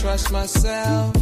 trust myself.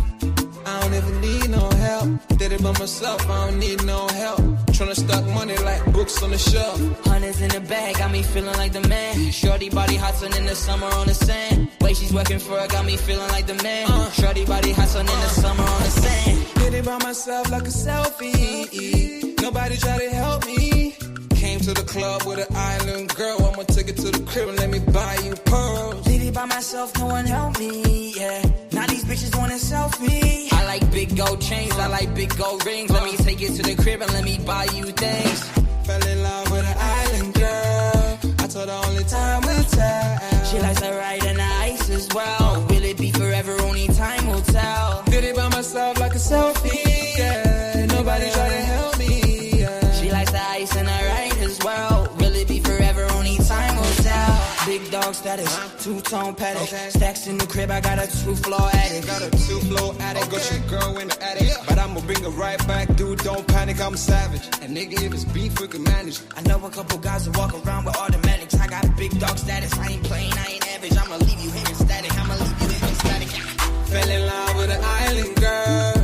I don't ever need no help. Did it by myself, I don't need no help. Tryna stack money like books on the shelf. Hundreds in the bag, got me feeling like the man. Shorty body hot in the summer on the sand. Way she's working for it, got me feeling like the man. Shorty body hot in the summer on the sand. Did it by myself like a selfie. Nobody try to help me. Came to the club with an island girl. I'ma take it to the crib and let me buy you pearls. Did it by myself, no one helped me, yeah. Now these bitches want a selfie. I like big gold chains, I like big gold rings. Let me take it to the crib and let me buy you things. Fell in love with an island girl. I told her only time will tell. She likes to ride in the ice as well. Will it be forever? Only time will tell. Did it by myself like a selfie, yeah. Nobody try to help me, yeah. She likes the ice and I ride as well. Will it be forever? Only time will tell. Big dog status, two-tone paddock. Stacks in the crib, I got a two-floor attic. Got a two-floor attic, got your girl in the attic. But I'ma bring her right back, dude, don't panic, I'm savage. And nigga, if it's beef, we can manage. I know a couple guys that walk around with automatics. I got big dog status, I ain't playing, I ain't average. I'ma leave you hearing static, I'ma leave you hearing static. Fell in love with an island girl.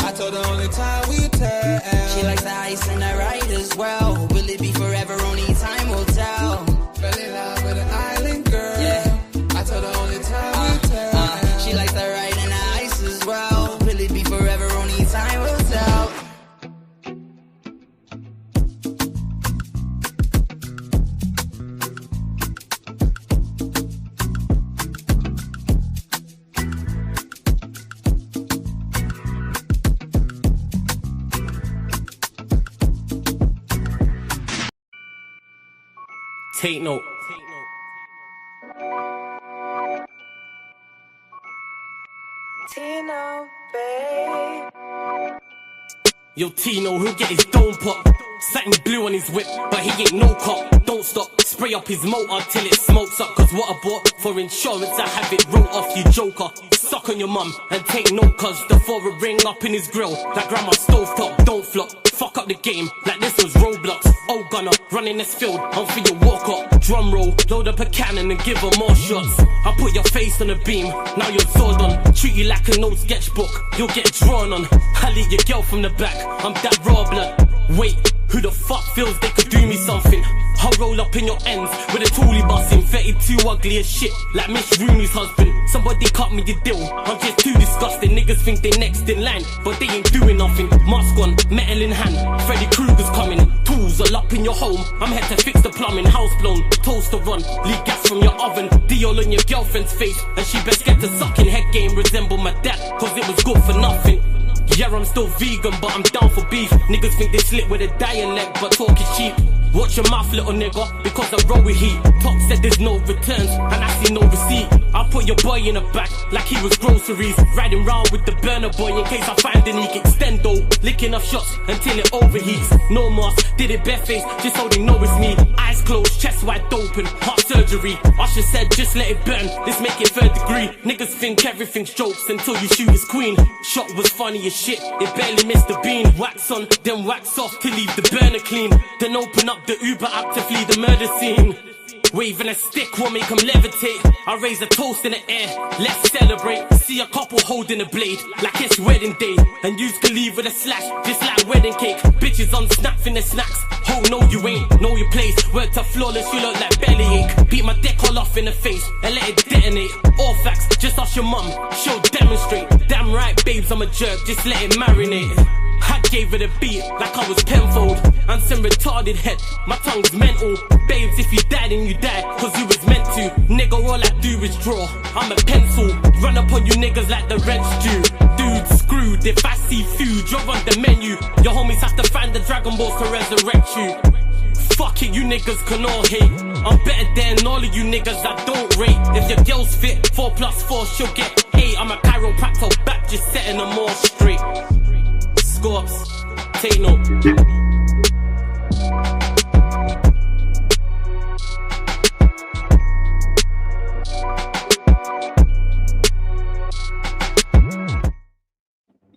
I told her only time will tell. She likes the ice and the ride as well. Will it be forever? Only time will tell. Fell in love with an island girl. Yeah. I told her only time will tell. She likes the ride and the ice as well. Will it be forever? Only time will tell. Take note. Tino, babe. Yo, Tino, he'll get his dome pop. Satin blue on his whip, but he ain't no cop. Don't stop, spray up his motor till it smokes up. Cause what I bought for insurance, I have it wrote off, you joker. Suck on your mum and take note, cause the foreign ring up in his grill. That grandma stove top, don't flop. Fuck up the game like this was Roblox. Oh gunner, running this field, I'm for your walk up. Drum roll, load up a cannon and give her more shots. I put your face on a beam, now you're sword on. Treat you like an old sketchbook, you'll get drawn on. I lead your girl from the back, I'm that raw blood. Wait, who the fuck feels they could do me something? I'll roll up in your ends with a toolie busting. 32 ugly as shit, like Miss Rooney's husband. Somebody cut me a deal, I'm just too disgusting. Niggas think they next in line, but they ain't doing nothing. Mask on, metal in hand, Freddy Krueger's coming. Tools all up in your home, I'm here to fix the plumbing. House blown, toaster run, leak gas from your oven. Dior on your girlfriend's face, and she best get to sucking. Head game resemble my dad, cause it was good for nothing. Yeah, I'm still vegan, but I'm down for beef. Niggas think they slick with a dialect, but talk is cheap. Watch your mouth, little nigga, because I roll with heat. Top said there's no returns, and I see no receipt. I put your boy in the back, like he was groceries. Riding round with the burner boy, in case I find a leak. Extendo, licking off shots until it overheats. No mask, did it bareface, just so they know it's me. Eyes closed, chest wide open, heart surgery. Usher said just let it burn, let's make it third degree. Niggas think everything's jokes until you shoot his queen. Shot was funny as shit, it barely missed the bean. Wax on, then wax off to leave the burner clean. Then open up the Uber app to flee the murder scene. Waving a stick will make them levitate. I raise a toast in the air, let's celebrate. See a couple holding a blade, like it's wedding day. And you can leave with a slash, just like wedding cake. Bitches on snap in the snacks. Oh no you ain't, know your place. Worked up flawless, you look like bellyache. Beat my dick all off in the face, and let it detonate. All facts, just ask your mum, she'll demonstrate. Damn right babes, I'm a jerk, just let it marinate. I gave it a beat like I was Penfold. I'm some retarded head, my tongue's mental. Babes, if you die then you die, cause you was meant to. Nigga, all I do is draw, I'm a pencil. Run up on you niggas like the rents do. Dude, screwed, if I see food, you're on the menu. Your homies have to find the Dragon Balls to resurrect you. Fuck it, you niggas can all hate. I'm better than all of you niggas I don't rate. If your girl's fit, 4 plus 4, she'll get 8. I'm a chiropractor back, just setting them all straight. Scorps, take note.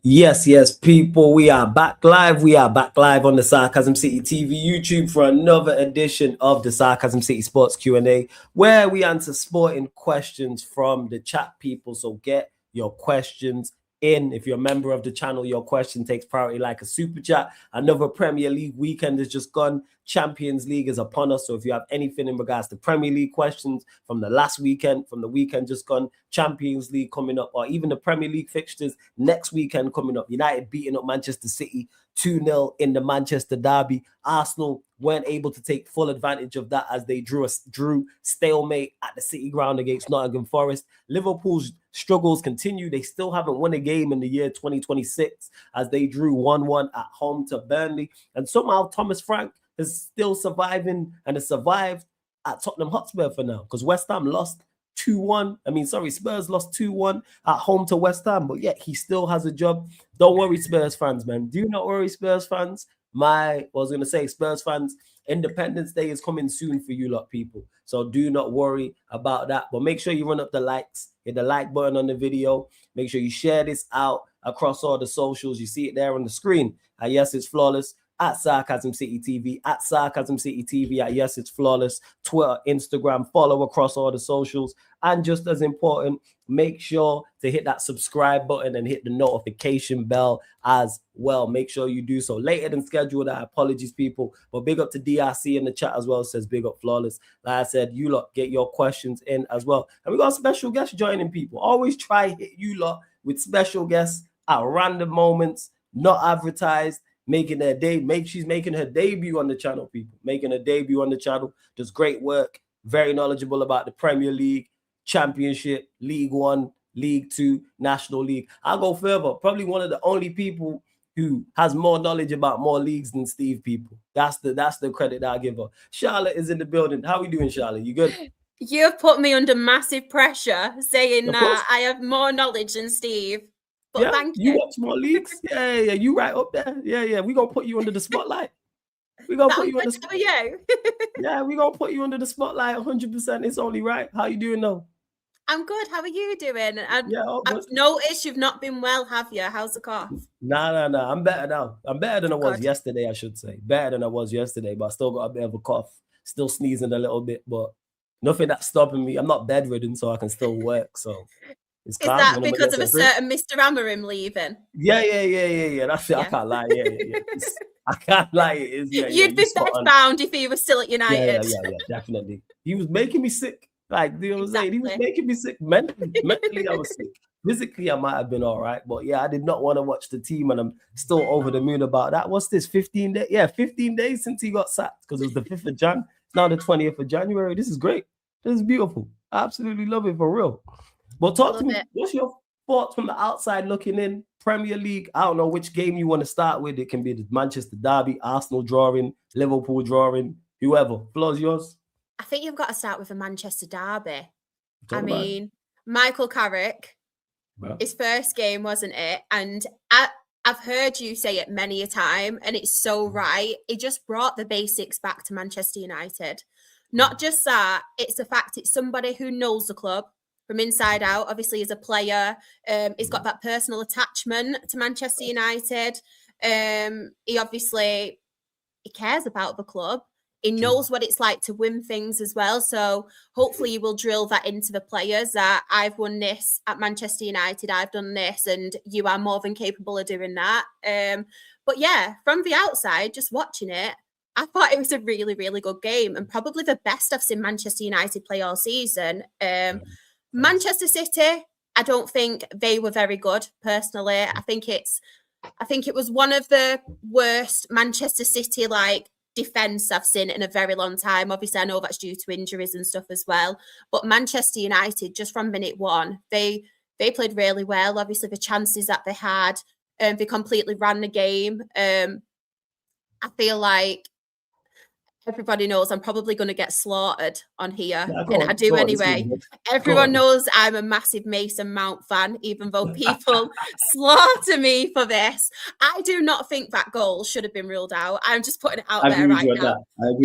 Yes, people, we are back live. We are back live on the Sarcasm City TV YouTube for another edition of the Sarcasm City Sports Q&A, where we answer sporting questions from the chat, people. So get your questions in. If you're a member of the channel, your question takes priority like a super chat. Another Premier League weekend is just gone. Champions League is upon us. So if you have anything in regards to Premier League questions from the last weekend, from the weekend just gone, Champions League coming up, or even the Premier League fixtures next weekend coming up, United beating up Manchester City 2-0 in the Manchester derby. Arsenal weren't able to take full advantage of that as they drew stalemate at the City ground against Nottingham Forest. Liverpool's struggles continue. They still haven't won a game in the year 2026 as they drew 1-1 at home to Burnley. And somehow Thomas Frank is still surviving and has survived at Tottenham Hotspur for now, because West Ham lost 2-1. Spurs lost 2-1 at home to West Ham, but yet he still has a job. Don't worry, Spurs fans, man. Do not worry, Spurs fans. Spurs fans, Independence Day is coming soon for you lot, people. So do not worry about that. But make sure you run up the likes, hit the like button on the video. Make sure you share this out across all the socials. You see it there on the screen. Yes, it's flawless. At Sarcasm City TV, at Sarcasm City TV, at Yes It's Flawless, Twitter, Instagram, follow across all the socials. And just as important, make sure to hit that subscribe button and hit the notification bell as well. Make sure you do so. Later than scheduled, apologies, people. But big up to DRC in the chat as well, says big up Flawless. Like I said, you lot get your questions in as well. And we got special guests joining, people. Always try hit you lot with special guests at random moments, not advertised. She's making her debut on the channel, people. Making her debut on the channel. Does great work. Very knowledgeable about the Premier League, Championship, League One, League Two, National League. I'll go further. Probably one of the only people who has more knowledge about more leagues than Steve, people. That's the credit that I give her. Charlotte is in the building. How are we doing, Charlotte? You good? You've put me under massive pressure saying that I have more knowledge than Steve. But thank you. You watch more leagues? Yeah, you right up there. Yeah. We're going to put you under the spotlight. We're going to put you under the spotlight. Yeah, we're going to put you under the spotlight 100%. It's only right. How you doing now? I'm good. How are you doing? I've noticed you've not been well, have you? How's the cough? Nah. I'm better now. I'm better than I was yesterday, I should say. Better than I was yesterday, but I still got a bit of a cough. Still sneezing a little bit, but nothing that's stopping me. I'm not bedridden, so I can still work, so... Is that because of a certain Mr. Amarim leaving? Yeah. That's it. Yeah. I can't lie. Yeah. I can't lie. It is. You'd be bedbound if he was still at United. Yeah, definitely. He was making me sick. Like, you know what I'm saying? He was making me sick mentally. I was sick. Physically, I might have been all right, but yeah, I did not want to watch the team, and I'm still over the moon about that. What's this? 15 days? Yeah, 15 days since he got sacked because it was the 5th of Jan. It's now the 20th of January. This is great. This is beautiful. I absolutely love it, for real. But talk to me. What's your thoughts from the outside looking in? Premier League. I don't know which game you want to start with. It can be the Manchester derby, Arsenal drawing, Liverpool drawing, whoever. Floor's yours. I think you've got to start with the Manchester derby. Michael Carrick, his first game, wasn't it? And I've heard you say it many a time, and it's so right. It just brought the basics back to Manchester United. Not just that, it's the fact it's somebody who knows the club from inside out. Obviously, as a player, he's got that personal attachment to Manchester United. He cares about the club. He knows what it's like to win things as well. So hopefully you will drill that into the players that I've won this at Manchester United, I've done this, and you are more than capable of doing that. But yeah, from the outside, just watching it, I thought it was a really, really good game, and probably the best I've seen Manchester United play all season. Manchester City, I don't think they were very good, personally. I think it was one of the worst Manchester City defense I've seen in a very long time. Obviously, I know that's due to injuries and stuff as well. But Manchester United, just from minute one, they played really well. Obviously, the chances that they had, they completely ran the game. I feel like everybody knows I'm probably going to get slaughtered on here. And I do anyway. Everyone knows I'm a massive Mason Mount fan, even though people slaughter me for this. I do not think that goal should have been ruled out. I'm just putting it out there right now.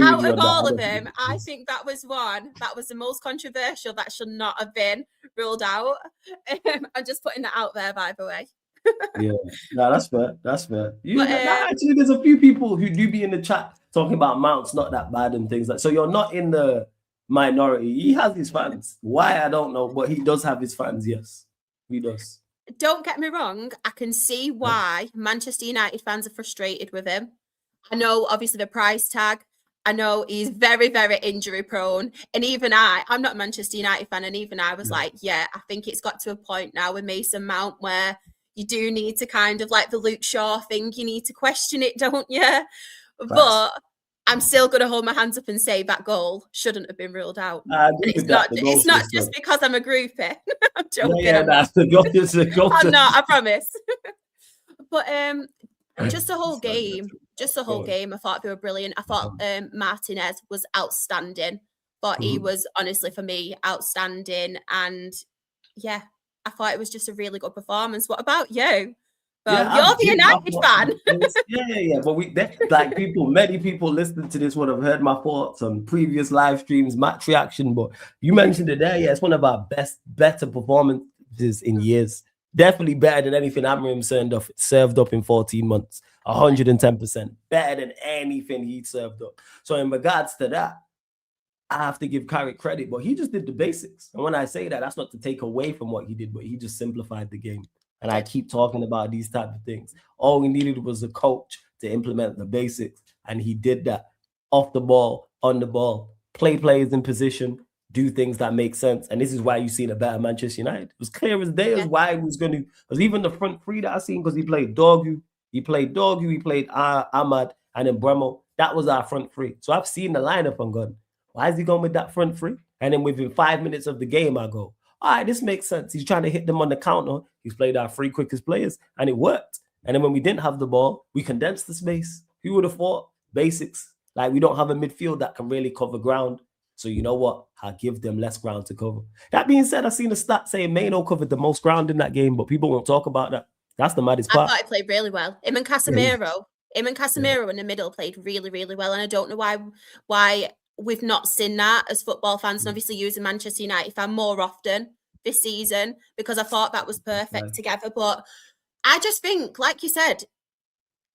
Out of all of them, I think that was one that was the most controversial that should not have been ruled out. I'm just putting that out there, by the way. Yeah, no, that's fair. Actually, there's a few people who do be in the chat talking about Mount's not that bad and things like. So you're not in the minority. He has his fans. Why, I don't know, but he does have his fans. Yes, he does. don't get me wrong, I can see why Manchester United fans are frustrated with him. I know, obviously, the price tag. I know he's very, very injury prone. And even I'm not a Manchester United fan, and even I was like, yeah, I think it's got to a point now with Mason Mount where you do need to kind of like the Luke Shaw thing, you need to question it, don't you? But I'm still going to hold my hands up and say that goal shouldn't have been ruled out. I agree with that. It's not just because I'm a groupie. I'm joking. Yeah, that's the goal. I'm not, I promise. But just the whole game, I thought they were brilliant. I thought Martinez was outstanding. Thought he was, honestly, for me, outstanding. And yeah, I thought it was just a really good performance. What about you? Well, you're the United fan. Yeah. But many people listening to this would have heard my thoughts on previous live streams, match reaction. But you mentioned it there. Yeah, it's one of our better performances in years. Definitely better than anything Amorim served up in 14 months. 110%. Better than anything he served up. So in regards to that, I have to give Carrick credit, but he just did the basics. And when I say that, that's not to take away from what he did, but he just simplified the game. And I keep talking about these type of things. All we needed was a coach to implement the basics. And he did that. Off the ball, on the ball, play players in position, do things that make sense. And this is why you seen a better Manchester United. It was clear as day as why he was going to. It was even the front three that I seen, because he played Dorgu, he played Ahmad, and then Bremo. That was our front three. So I've seen the lineup and gone, why is he going with that front three? And then within 5 minutes of the game, I go, all right, this makes sense. He's trying to hit them on the counter. He's played our three quickest players, and it worked. And then when we didn't have the ball, we condensed the space. Who would have thought? Basics. Like, we don't have a midfield that can really cover ground. So you know what? I'll give them less ground to cover. That being said, I've seen a stat saying Maino covered the most ground in that game, but people won't talk about that. That's the maddest part. I thought he played really well. Him and Casemiro in the middle played really, really well. And I don't know why we've not seen that as football fans, and obviously using Manchester United fan more often this season, because I thought that was perfect together. But I just think, like you said,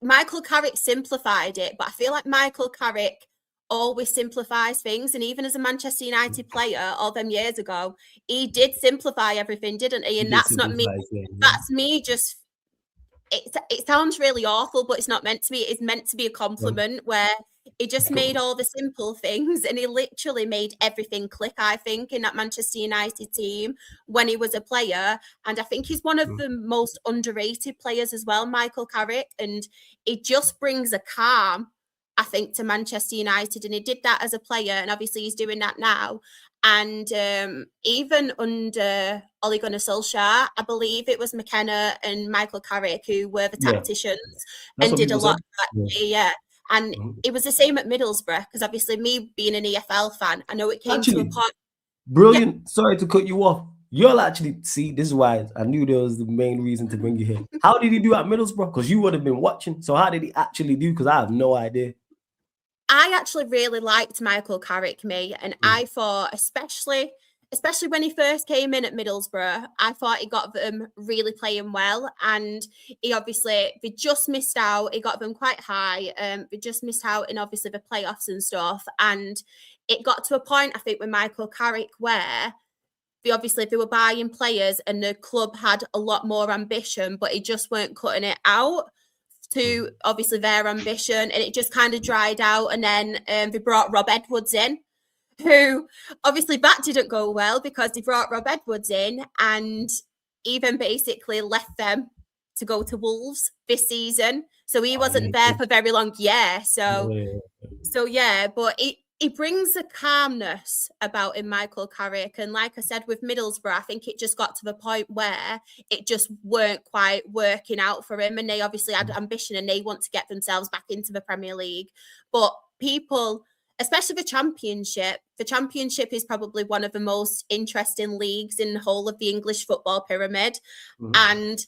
Michael Carrick simplified it, but I feel like Michael Carrick always simplifies things. And even as a Manchester United player all them years ago, he did simplify everything, didn't he? And that's not me. That's me just... It sounds really awful, but it's not meant to be. It's meant to be a compliment, where he just made all the simple things, and he literally made everything click, I think, in that Manchester United team when he was a player. And I think he's one of the most underrated players as well, Michael Carrick. And he just brings a calm, I think, to Manchester United. And he did that as a player, and obviously he's doing that now. And even under Ole Gunnar Solskjaer, I believe it was McKenna and Michael Carrick who were the tacticians and did a lot of that. And it was the same at Middlesbrough, because obviously me being an EFL fan, I know it came to a point. Brilliant. Yeah. Sorry to cut you off. You'll actually see, this is why I knew there was the main reason to bring you here. How did he do at Middlesbrough? Because you would have been watching. So how did he actually do? Because I have no idea. I actually really liked Michael Carrick, and I thought, especially when he first came in at Middlesbrough, I thought he got them really playing well. And they just missed out. He got them quite high. They just missed out in obviously the playoffs and stuff. And it got to a point, I think, with Michael Carrick where they were buying players and the club had a lot more ambition, but he just weren't cutting it out to obviously their ambition, and it just kind of dried out. And then they brought Rob Edwards in, who obviously that didn't go well, because they brought Rob Edwards in and even basically left them to go to Wolves this season. So he wasn't there for very long. But he brings a calmness about him, Michael Carrick. And like I said, with Middlesbrough, I think it just got to the point where it just weren't quite working out for him. And they obviously had ambition and they want to get themselves back into the Premier League. But people, especially the Championship is probably one of the most interesting leagues in the whole of the English football pyramid. And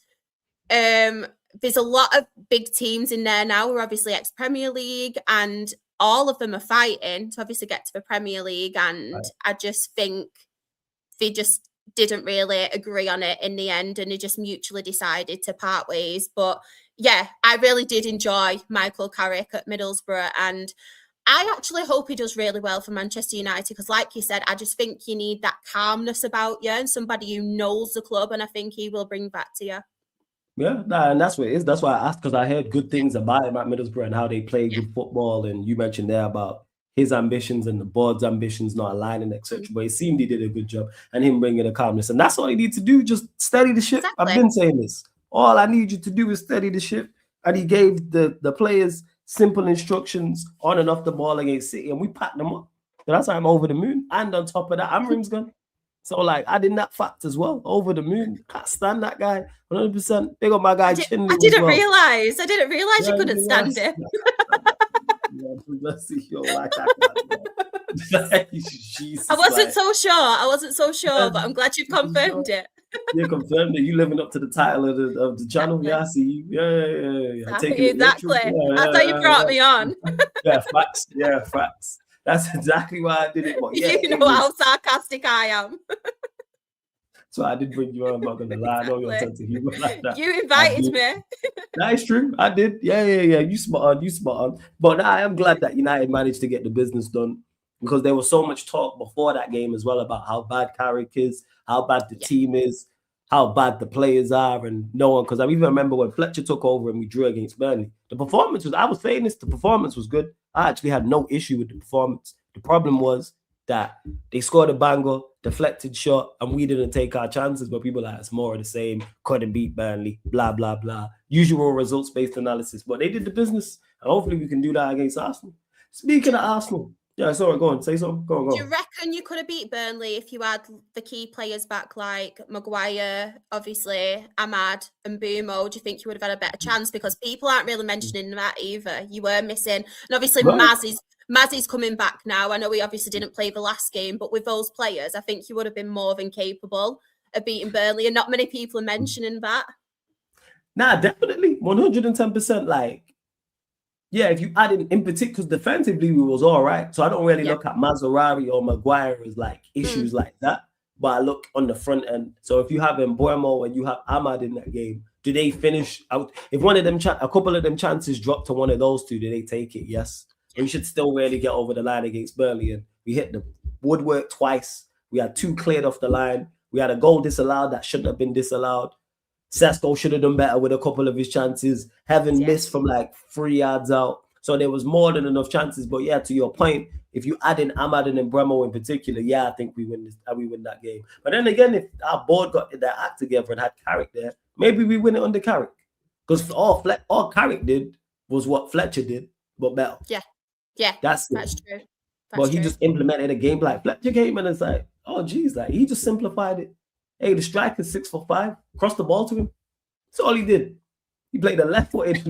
there's a lot of big teams in there now who are obviously ex-Premier League, and all of them are fighting to obviously get to the Premier League. And I just think they just didn't really agree on it in the end, and they just mutually decided to part ways. But yeah, I really did enjoy Michael Carrick at Middlesbrough, and I actually hope he does really well for Manchester United because, like you said, I just think you need that calmness about you and somebody who knows the club, and I think he will bring that to you. Yeah, nah, and that's what it is. That's why I asked, because I heard good things about him at Middlesbrough and how they play good football. And you mentioned there about his ambitions and the board's ambitions not aligning, etc. But it seemed he did a good job, and him bringing the calmness. And that's all he needs to do, just steady the ship. Exactly. I've been saying this. All I need you to do is steady the ship. And he gave the players simple instructions on and off the ball against City, and we packed them up. So that's why I'm over the moon. And on top of that, Amrim's gone. So, like, adding that fact as well, over the moon. Can't stand that guy, 100%. Big up my guy, Chinley. I didn't realize you couldn't stand him. I wasn't so sure, but I'm glad you've confirmed it. You confirmed it. You living up to the title of the channel. Exactly. Yeah, I see you. Yeah. Exactly. That's how you brought me on. Yeah, facts. Yeah, facts. That's exactly why I did it. But yeah, you know how sarcastic I am. So I did bring you on. I'm not gonna lie. I know your sense of humor like that. You invited me. That is true. I did. Yeah. You spot on. But I am glad that United managed to get the business done, because there was so much talk before that game as well about how bad Carrick is, how bad the team is, how bad the players are, and no one. Because I even remember when Fletcher took over and we drew against Burnley. The performance was. I was saying this. The performance was good. I actually had no issue with the performance. The problem was that they scored a banger, deflected shot, and we didn't take our chances. But people are like, it's more of the same. Couldn't beat Burnley. Blah blah blah. Usual results-based analysis. But they did the business, and hopefully we can do that against Arsenal. Speaking of Arsenal. Yeah, sorry, go on. Say something. Go on. Do you reckon you could have beat Burnley if you had the key players back, like Maguire, obviously, Ahmad and Bumo? Do you think you would have had a better chance? Because people aren't really mentioning that either. You were missing. And obviously, Mazzy's coming back now. I know he obviously didn't play the last game, but with those players, I think you would have been more than capable of beating Burnley. And not many people are mentioning that. Nah, definitely. 110%. Like, yeah, if you add in particular, because defensively we was all right. So I don't really look at Mazzarari or Maguire as like issues like that. But I look on the front end. So if you have Mbuemo and you have Ahmad in that game, do they finish out? If one of them, a couple of them chances drop to one of those two, do they take it? Yes. We should still really get over the line against Burnley. And we hit the woodwork twice. We had 2 cleared off the line. We had a goal disallowed that shouldn't have been disallowed. Sesko should have done better with a couple of his chances. Heaven missed from like 3 yards out. So there was more than enough chances. But yeah, to your point, if you add in Ahmad and Mbuemo in particular, I think we win that game. But then again, if our board got their act together and had Carrick there, maybe we win it under Carrick. Because all Carrick did was what Fletcher did, but better. Yeah, that's true. But he just implemented a game like Fletcher came in and said, oh, geez, like he just simplified it. Hey, the striker's 6'5", cross the ball to him. That's all he did. He played a left-footed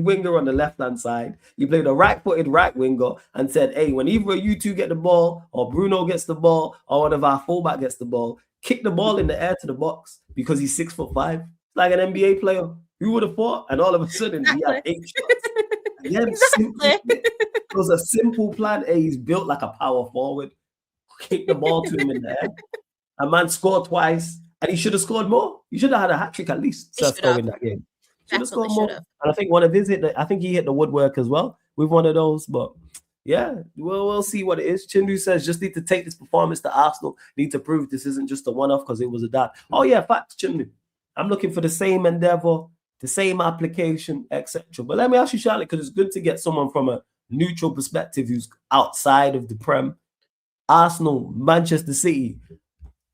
winger on the left-hand side. He played a right-footed right winger and said, hey, when either of you two get the ball or Bruno gets the ball or one of our fullback gets the ball, kick the ball in the air to the box because he's 6'5". Like an NBA player. Who would have thought? And all of a sudden, he had 8 shots. It was a simple plan. Hey, he's built like a power forward. Kick the ball to him in the air. A man scored twice, and he should have scored more. He should have had a hat trick at least. In that game. Should have scored more. And I think one of his I think he hit the woodwork as well with one of those. But yeah, we'll see what it is. Chindu says just need to take this performance to Arsenal. Need to prove this isn't just a one-off because it was a dart. Oh yeah, facts, Chindu. I'm looking for the same endeavor, the same application, etc. But let me ask you, Charlotte, because it's good to get someone from a neutral perspective who's outside of the Prem. Arsenal, Manchester City,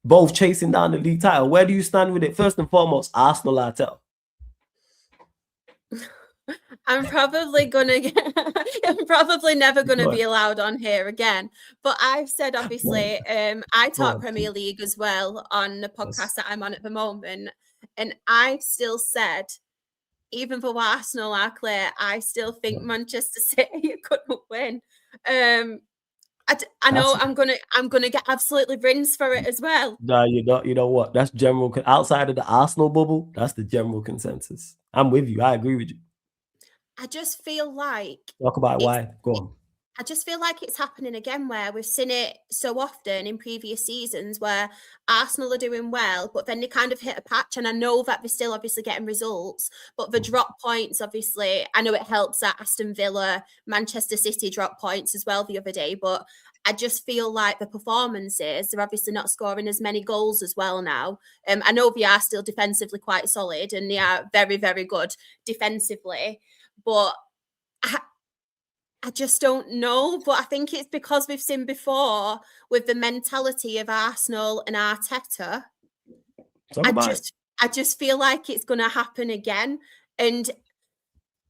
both chasing down the league title. Where do you stand with it? First and foremost, Arsenal, I tell. I'm probably never gonna be allowed on here again. But I've said obviously, I talk Premier League as well on the podcast that I'm on at the moment, and I've still said, even for Arsenal are clear, I still think Manchester City couldn't win. I know I'm gonna get absolutely rinsed for it as well. No, you know what? That's general outside of the Arsenal bubble. That's the general consensus. I'm with you. I agree with you. I just feel like talk about why. Go on. I just feel like it's happening again where we've seen it so often in previous seasons where Arsenal are doing well, but then they kind of hit a patch. And I know that they're still obviously getting results, but the drop points, obviously, I know it helps that Aston Villa, Manchester City drop points as well the other day, but I just feel like the performances, they're obviously not scoring as many goals as well now. I know they are still defensively quite solid and they are very, very good defensively, but I just don't know, but I think it's because we've seen before with the mentality of Arsenal and Arteta. I just feel like it's going to happen again. And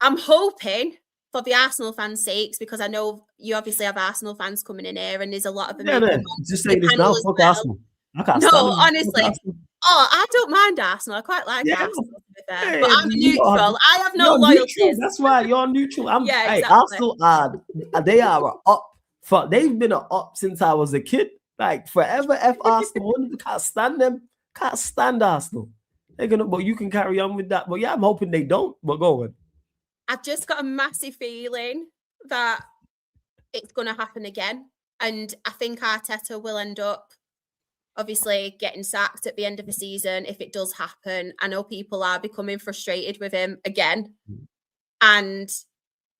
I'm hoping for the Arsenal fans' sakes, because I know you obviously have Arsenal fans coming in here and there's a lot of them. Yeah, just say this now, fuck Arsenal. No, honestly. Oh, I don't mind Arsenal. I quite like Arsenal, to be fair. But I'm neutral. I have no loyalties. That's why you're neutral. Exactly. Arsenal they are up. They've been up since I was a kid. Like forever. F Arsenal. Can't stand them. Can't stand Arsenal. But you can carry on with that. But yeah, I'm hoping they don't. But go on. I've just got a massive feeling that it's going to happen again. And I think Arteta will end up obviously getting sacked at the end of the season if it does happen. I know people are becoming frustrated with him again. And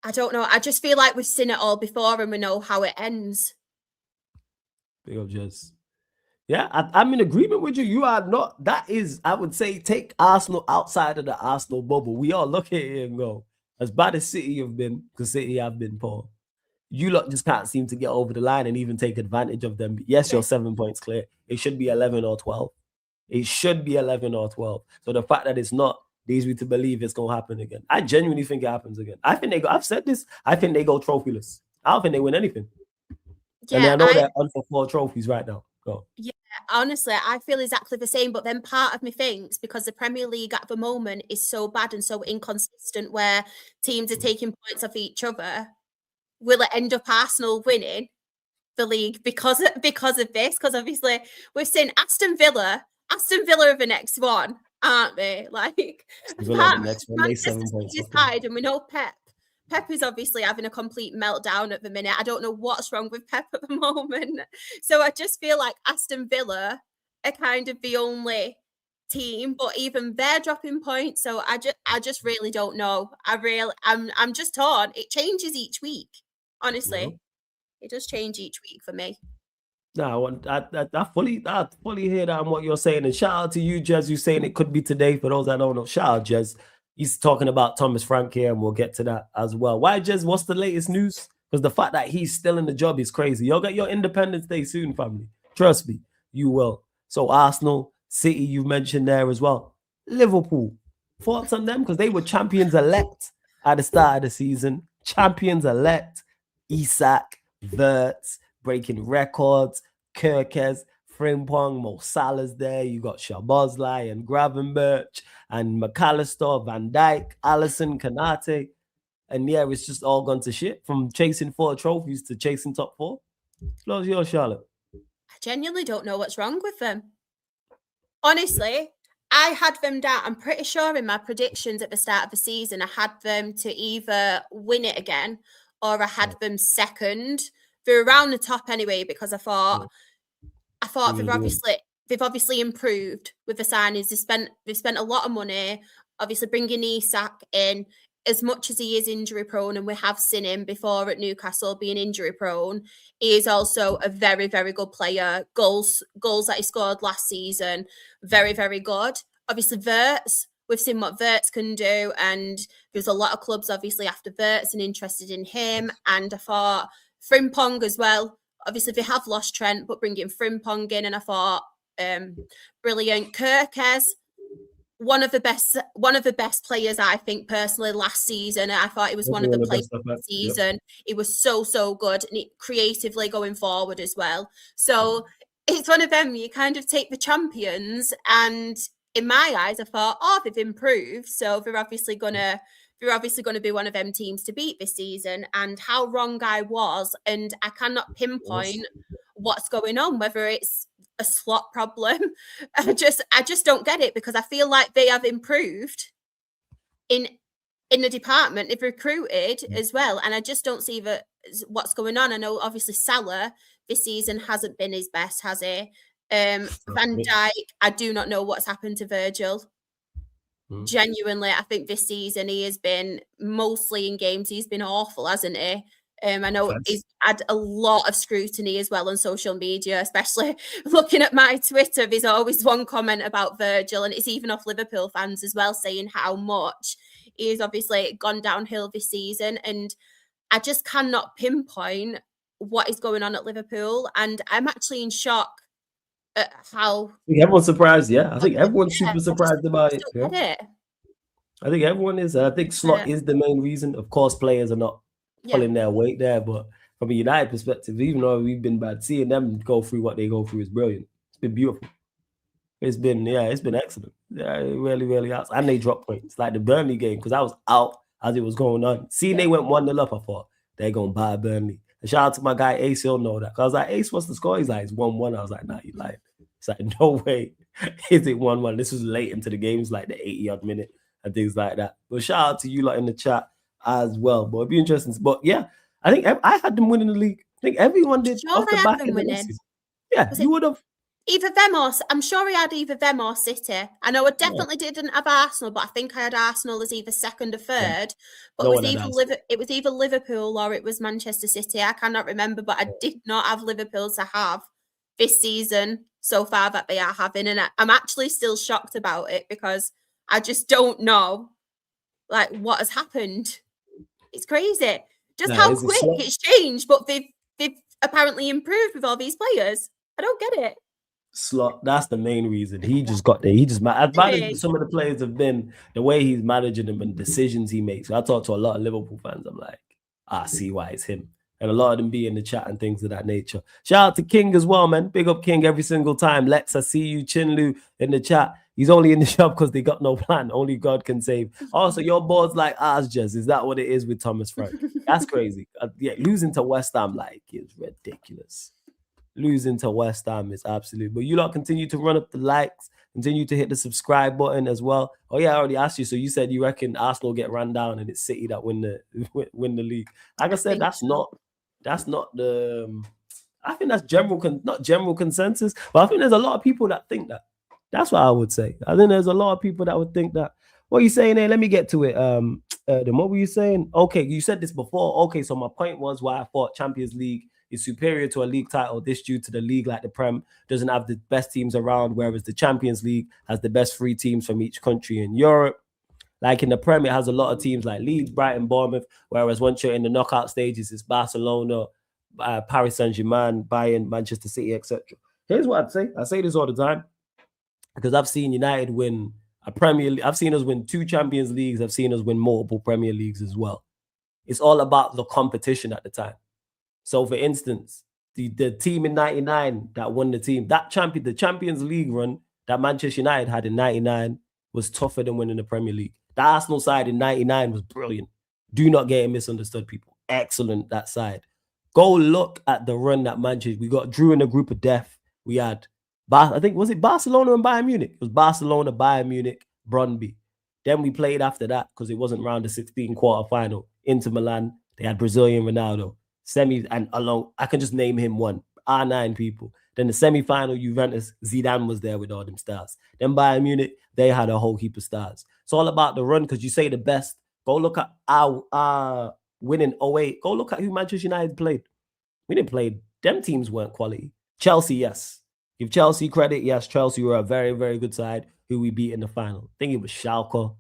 I don't know. I just feel like we've seen it all before and we know how it ends. Big up, Jez. Yeah, I'm in agreement with you. You are not. That is, I would say, take Arsenal outside of the Arsenal bubble. We all look at it and go, as bad as City have been, because City have been poor, you lot just can't seem to get over the line and even take advantage of them. Yes, you're 7 points clear. It should be 11 or 12. It should be 11 or 12. So the fact that it's not leads me to believe it's going to happen again. I genuinely think it happens again. I think I've said this. I think they go trophyless. I don't think they win anything. Yeah, and I know they're on for 4 trophies right now. Go. Yeah, honestly, I feel exactly the same. But then part of me thinks because the Premier League at the moment is so bad and so inconsistent where teams are taking points off each other, will it end up Arsenal winning the league because of this? Because obviously we've seen Aston Villa are the next one, aren't they? Like the next one, they 7 points tied, and we know Pep is obviously having a complete meltdown at the minute. I don't know what's wrong with Pep at the moment. So I just feel like Aston Villa are kind of the only team, but even they're dropping points. So I just really don't know. I'm just torn. It changes each week. Honestly, it does change each week for me. No, I fully hear that and what you're saying. And shout out to you, Jez, you saying it could be today. For those that don't know, shout out, Jez. He's talking about Thomas Frank here, and we'll get to that as well. Why, Jez? What's the latest news? Because the fact that he's still in the job is crazy. You'll get your Independence Day soon, family. Trust me, you will. So Arsenal, City, you mentioned there as well. Liverpool, thoughts on them? Because they were champions elect at the start of the season. Champions elect. Isak, Wirtz, breaking records. Kirkes, Frimpong, Mo Salah's there. You got Szoboszlai and Gravenberch and McAllister, Van Dijk, Alisson, Kanate. And yeah, it's just all gone to shit from chasing 4 trophies to chasing top 4. Floor's yours, Charlotte. I genuinely don't know what's wrong with them. Honestly, I had them down. I'm pretty sure in my predictions at the start of the season, I had them to either win it again or I had them second. They're around the top anyway because I thought they've obviously improved with the signings. They've spent a lot of money, obviously bringing Isak in. As much as he is injury prone, and we have seen him before at Newcastle being injury prone, he is also a very, very good player. Goals that he scored last season, very, very good. Obviously, Wirtz, we've seen what Wirtz can do, and there's a lot of clubs obviously after Wirtz and interested in him. And I thought Frimpong as well. Obviously, they have lost Trent, but bringing Frimpong in, and I thought brilliant. Kirkes, one of the best players, I think, personally, last season. I thought he was one of the players of the season. He was so good, and creatively going forward as well. So it's one of them, you kind of take the champions, and in my eyes, I thought, they've improved. So they're obviously gonna be one of them teams to beat this season. And how wrong I was, and I cannot pinpoint what's going on, whether it's a slot problem. I just don't get it, because I feel like they have improved in the department. They've recruited as well, and I just don't see that what's going on. I know obviously Salah this season hasn't been his best, has he? Van Dijk, I do not know what's happened to Virgil. Genuinely, I think this season he has been mostly in games. He's been awful, hasn't he? I know he's had a lot of scrutiny as well on social media, especially looking at my Twitter. There's always one comment about Virgil, and it's even off Liverpool fans as well, saying how much he's obviously gone downhill this season. And I just cannot pinpoint what is going on at Liverpool. And I'm actually in shock at how... I think everyone's surprised, yeah. I think everyone's super surprised about it. Yeah. I think everyone is. I think slot is the main reason. Of course, players are not pulling their weight there, but from a United perspective, even though we've been bad, seeing them go through what they go through is brilliant. It's been beautiful. It's been excellent. Yeah, it really, really has. And they dropped points. Like the Burnley game, because I was out as it was going on. Seeing they went 1-0 up, I thought, they're going to buy Burnley. And shout out to my guy, Ace, he'll know that. Because I was like, Ace, what's the score? He's like, it's 1-1. I was like, nah, you lied. It's like, no way is it 1-1. This was late into the game. It's like the 80-odd minute and things like that. But shout out to you lot in the chat as well. But it'd be interesting. But yeah, I think I had them winning the league. I think everyone did. Sure, I had them winning. Yeah, you would have. Either them or... I'm sure I had either them or City. I know I definitely didn't have Arsenal, but I think I had Arsenal as either second or third. But it was either Liverpool or it was Manchester City. I cannot remember, but I did not have Liverpool to have this season so far that they are having. And I'm actually still shocked about it because I just don't know like what has happened. It's crazy. Just how quick it's changed, but they've apparently improved with all these players. I don't get it. Slot, that's the main reason. He just got there. He just as bad as some of the players have been, the way he's managing them and decisions he makes. I talk to a lot of Liverpool fans. I'm like, I see why it's him. And a lot of them be in the chat and things of that nature. Shout out to King as well, man. Big up King every single time. Lex, I see you. Chinlu in the chat. He's only in the shop because they got no plan. Only God can save. Also, your board's like ours, Jez. Is that what it is with Thomas Frank? That's crazy. Losing to West Ham, like, is ridiculous. Losing to West Ham is absolute. But you lot continue to run up the likes, continue to hit the subscribe button as well. Oh yeah, I already asked you. So you said you reckon Arsenal get ran down and it's City that win the league. Like I said, that's not the. I think that's not general consensus, but I think there's a lot of people that think that. That's what I would say. I think there's a lot of people that would think that. What are you saying there? Let me get to it. Then what were you saying? Okay, you said this before. Okay, so my point was why I thought Champions League is superior to a league title. This due to the league, like the Prem, doesn't have the best teams around, whereas the Champions League has the best 3 teams from each country in Europe. Like in the Prem, it has a lot of teams like Leeds, Brighton, Bournemouth, whereas once you're in the knockout stages, it's Barcelona, Paris Saint-Germain, Bayern, Manchester City, etc. Here's what I'd say. I say this all the time because I've seen United win a Premier League. I've seen us win 2 Champions Leagues. I've seen us win multiple Premier Leagues as well. It's all about the competition at the time. So, for instance, the team in '99 that won the Champions League run that Manchester United had in '99 was tougher than winning the Premier League. The Arsenal side in '99 was brilliant. Do not get it misunderstood, people. Excellent, that side. Go look at the run that Manchester. We got drew in a group of death. We had, I think, was it Barcelona and Bayern Munich? It was Barcelona, Bayern Munich, Brøndby. Then we played after that because it wasn't round the 16 quarterfinal. Inter Milan, they had Brazilian Ronaldo. Semi and along, I can just name him one. R9 people. Then the semi-final, Juventus, Zidane was there with all them stars. Then Bayern Munich, they had a whole heap of stars. It's all about the run because you say the best. Go look at our winning 08. Go look at who Manchester United played. We didn't play. Them teams weren't quality. Chelsea, yes. Give Chelsea credit. Yes, Chelsea were a very, very good side who we beat in the final. I think it was Schalke.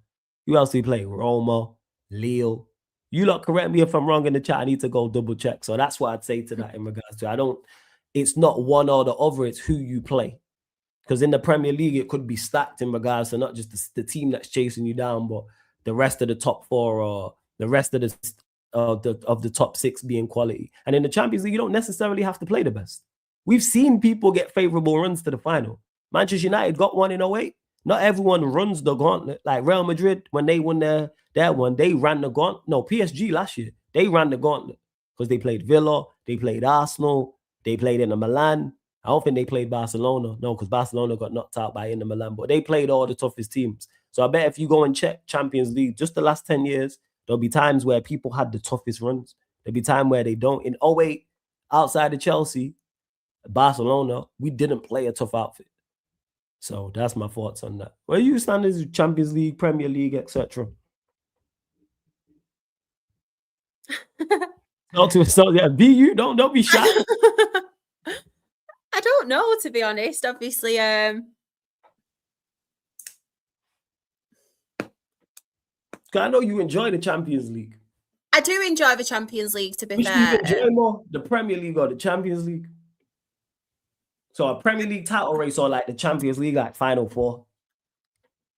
Who else did we play? Roma, Lille. You lot correct me if I'm wrong in the chat. I need to go double check. So that's what I'd say to that in regards to it's not one or the other, it's who you play. Because in the Premier League, it could be stacked in regards to not just the team that's chasing you down, but the rest of the top 4 or the rest of the top 6 being quality. And in the Champions League, you don't necessarily have to play the best. We've seen people get favorable runs to the final. Manchester United got one in 08. Not everyone runs the gauntlet. Like Real Madrid, when they won their one, they ran the gauntlet. No, PSG last year, they ran the gauntlet because they played Villa, they played Arsenal, they played Inter Milan. I don't think they played Barcelona. No, because Barcelona got knocked out by Inter Milan, but they played all the toughest teams. So I bet if you go and check Champions League, just the last 10 years, there'll be times where people had the toughest runs. There'll be time where they don't. In 08, outside of Chelsea, Barcelona, we didn't play a tough outfit. So that's my thoughts on that. Where you stand is Champions League, Premier League, etc. Yeah, be you. Don't be shy. I don't know, to be honest. Obviously, I know you enjoy the Champions League. I do enjoy the Champions League, to be Which fair. do you enjoy more, the Premier League or the Champions League? So a Premier League title race or like the Champions League, like Final Four?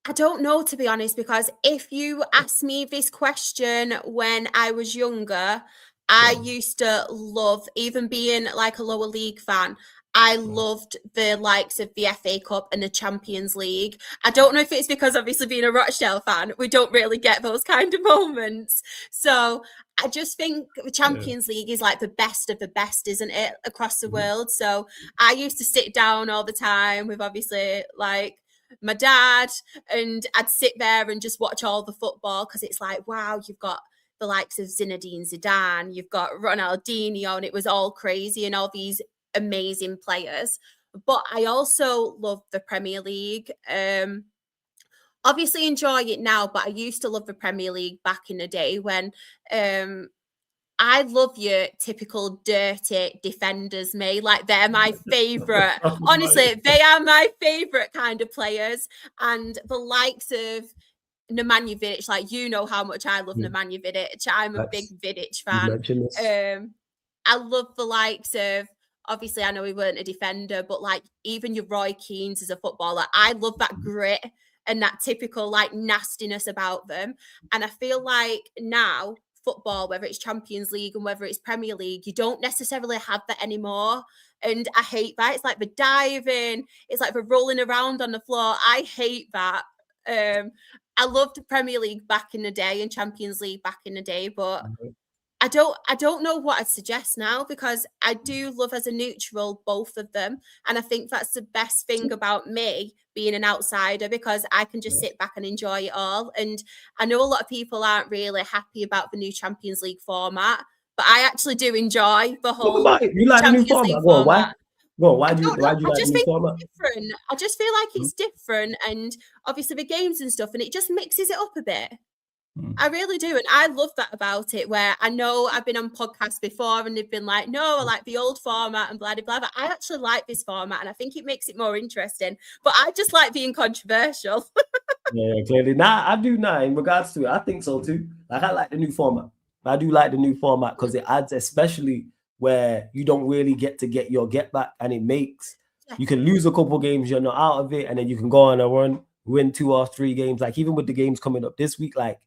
I don't know, to be honest, because if you asked me this question when I was younger, I used to love, even being like a lower league fan, I loved the likes of the FA Cup and the Champions League. I don't know if it's because obviously being a Rochdale fan, we don't really get those kind of moments. So I just think the Champions League is like the best of the best, isn't it, across the world? So I used to sit down all the time with obviously like my dad, and I'd sit there and just watch all the football because it's like, wow, you've got the likes of Zinedine Zidane, you've got Ronaldinho, and it was all crazy and all these amazing players. But I also love the Premier League. Obviously enjoy it now, but I used to love the Premier League back in the day when I love your typical dirty defenders, mate. Like they're my favorite. Honestly, they are my favorite kind of players. And the likes of Nemanja Vidic, like you know how much I love Nemanja Vidic. I'm a big Vidic fan. I love the likes of, obviously I know he weren't a defender, but like even your Roy Keanes as a footballer, I love that grit and that typical like nastiness about them. And I feel like now football, whether it's Champions League and whether it's Premier League, you don't necessarily have that anymore. And I hate that. It's like the diving, it's like the rolling around on the floor. I hate that. I loved Premier League back in the day and Champions League back in the day, but I don't know what I'd suggest now, because I do love as a neutral both of them. And I think that's the best thing about me being an outsider, because I can just sit back and enjoy it all. And I know a lot of people aren't really happy about the new Champions League format, but I actually do enjoy the whole you like Champions the new League format. format. Why do you like the new format? Different. I just feel like it's different, and obviously the games and stuff, and it just mixes it up a bit. I really do. And I love that about it, where I know I've been on podcasts before and they've been like, no, I like the old format and blah, blah, blah. But I actually like this format and I think it makes it more interesting. But I just like being controversial. Yeah, clearly. I do now in regards to it. I think so too. Like I like the new format. I do like the new format because it adds, especially where you don't really get to get your get back, and it makes you can lose a couple games, you're not out of it, and then you can go on a run, win 2 or 3 games. Like even with the games coming up this week, like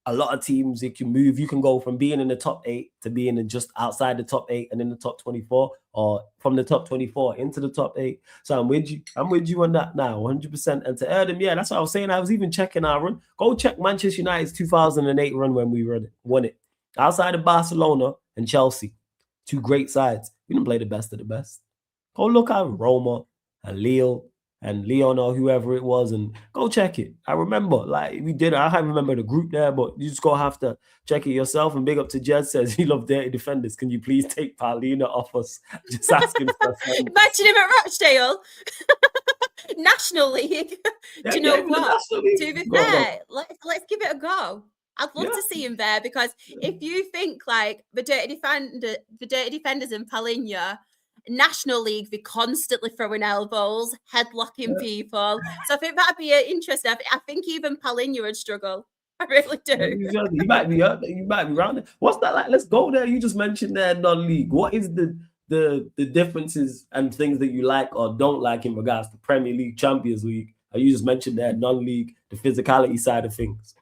a lot of teams, it can move. You can go from being in the top 8 to being in just outside the top 8 and in the top 24, or from the top 24 into the top 8. So I'm with you. I'm with you on that now, 100%. And to Erdem, yeah, that's what I was saying. I was even checking our run. Go check Manchester United's 2008 run when we won it. Outside of Barcelona and Chelsea, 2 great sides. We didn't play the best of the best. Go look at Roma and Lille and Leon or whoever it was, and go check it. I remember, like we did. I can't remember the group there, but you just gonna have to check it yourself. And big up to Jed, says he loves dirty defenders. Can you please take Paulina off us? Just asking for Imagine him at Rochdale. National League. Do you know what? To be fair, let's give it a go. I'd love to see him there, because if you think like the dirty defenders in Paulina, National League, they're constantly throwing elbows, headlocking people. So I think that'd be interesting. I think even Paulina would struggle. I really do. You might be up. You might be around it. What's that like? Let's go there. You just mentioned there non-league. What is the differences and things that you like or don't like in regards to Premier League, Champions League? You just mentioned there non-league, the physicality side of things.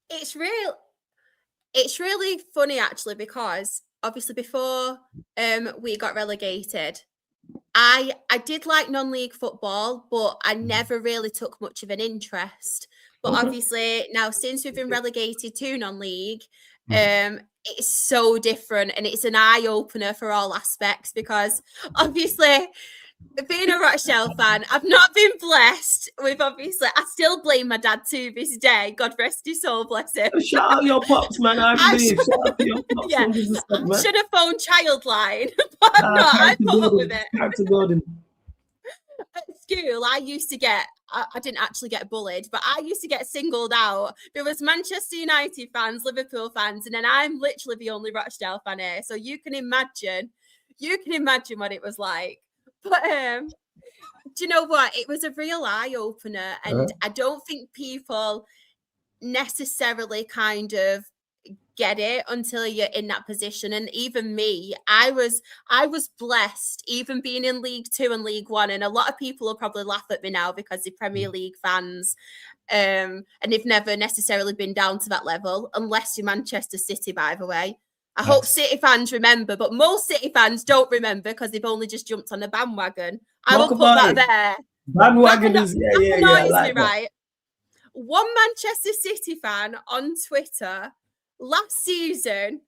It's really funny actually, because obviously before we got relegated, I did like non-league football, but I never really took much of an interest. But obviously now, since we've been relegated to non-league, it's so different, and it's an eye-opener for all aspects, because obviously being a Rochdale fan, I've not been blessed with, obviously, I still blame my dad to this day. God rest his soul, bless him. Shout out your pops, man. I believe. Shout out to your pops. Yeah, 100%, I man. should have phoned Childline, but I'm not. I put up with it. Character building. At school, I used to get, I didn't actually get bullied, but I used to get singled out. There was Manchester United fans, Liverpool fans, and then I'm literally the only Rochdale fan here. So you can imagine what it was like. But do you know what? It was a real eye opener, and I don't think people necessarily kind of get it until you're in that position. And even me, I was blessed, even being in League Two and League One. And a lot of people will probably laugh at me now because they're Premier League fans, and they've never necessarily been down to that level, unless you're Manchester City, by the way. I hope City fans remember, but most City fans don't remember because they've only just jumped on the bandwagon. I will put that there. Bandwagon is that annoys me, right? One Manchester City fan on Twitter last season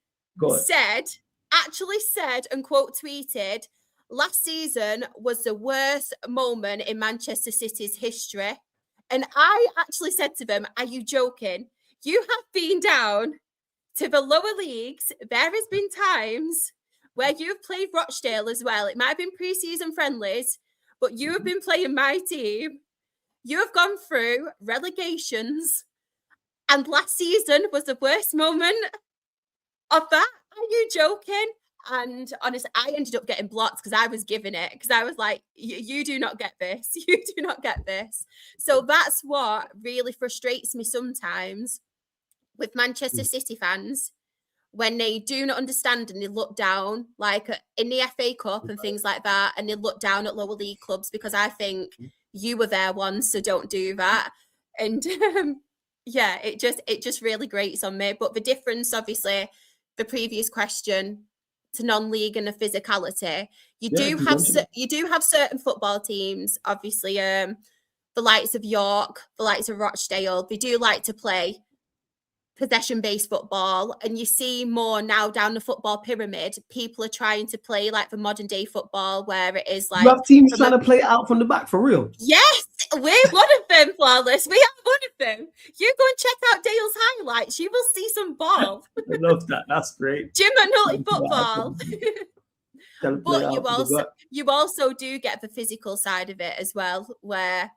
actually said and quote tweeted, last season was the worst moment in Manchester City's history. And I actually said to them, are you joking? You have been down to the lower leagues. There has been times where you've played Rochdale as well. It might have been pre-season friendlies, but you have been playing my team. You have gone through relegations, and last season was the worst moment of that. Are you joking? And honestly, I ended up getting blocked because I was giving it, because I was like, you do not get this. You do not get this. So that's what really frustrates me sometimes with Manchester City fans, when they do not understand and they look down, like in the FA Cup and things like that, and they look down at lower league clubs, because I think you were there once, so don't do that. And yeah, it just really grates on me. But the difference, obviously, the previous question to non-league and the physicality, you do have certain football teams, obviously, the likes of York, the likes of Rochdale, they do like to play possession-based football, and you see more now down the football pyramid, people are trying to play like the modern day football, where it is like, you have teams trying to play out from the back for real. Yes, we're one of them, Flawless. We are one of them. You go and check out Dale's highlights, you will see some ball. I love that. That's great. Jim and Nutty football. But you also do get the physical side of it as well, where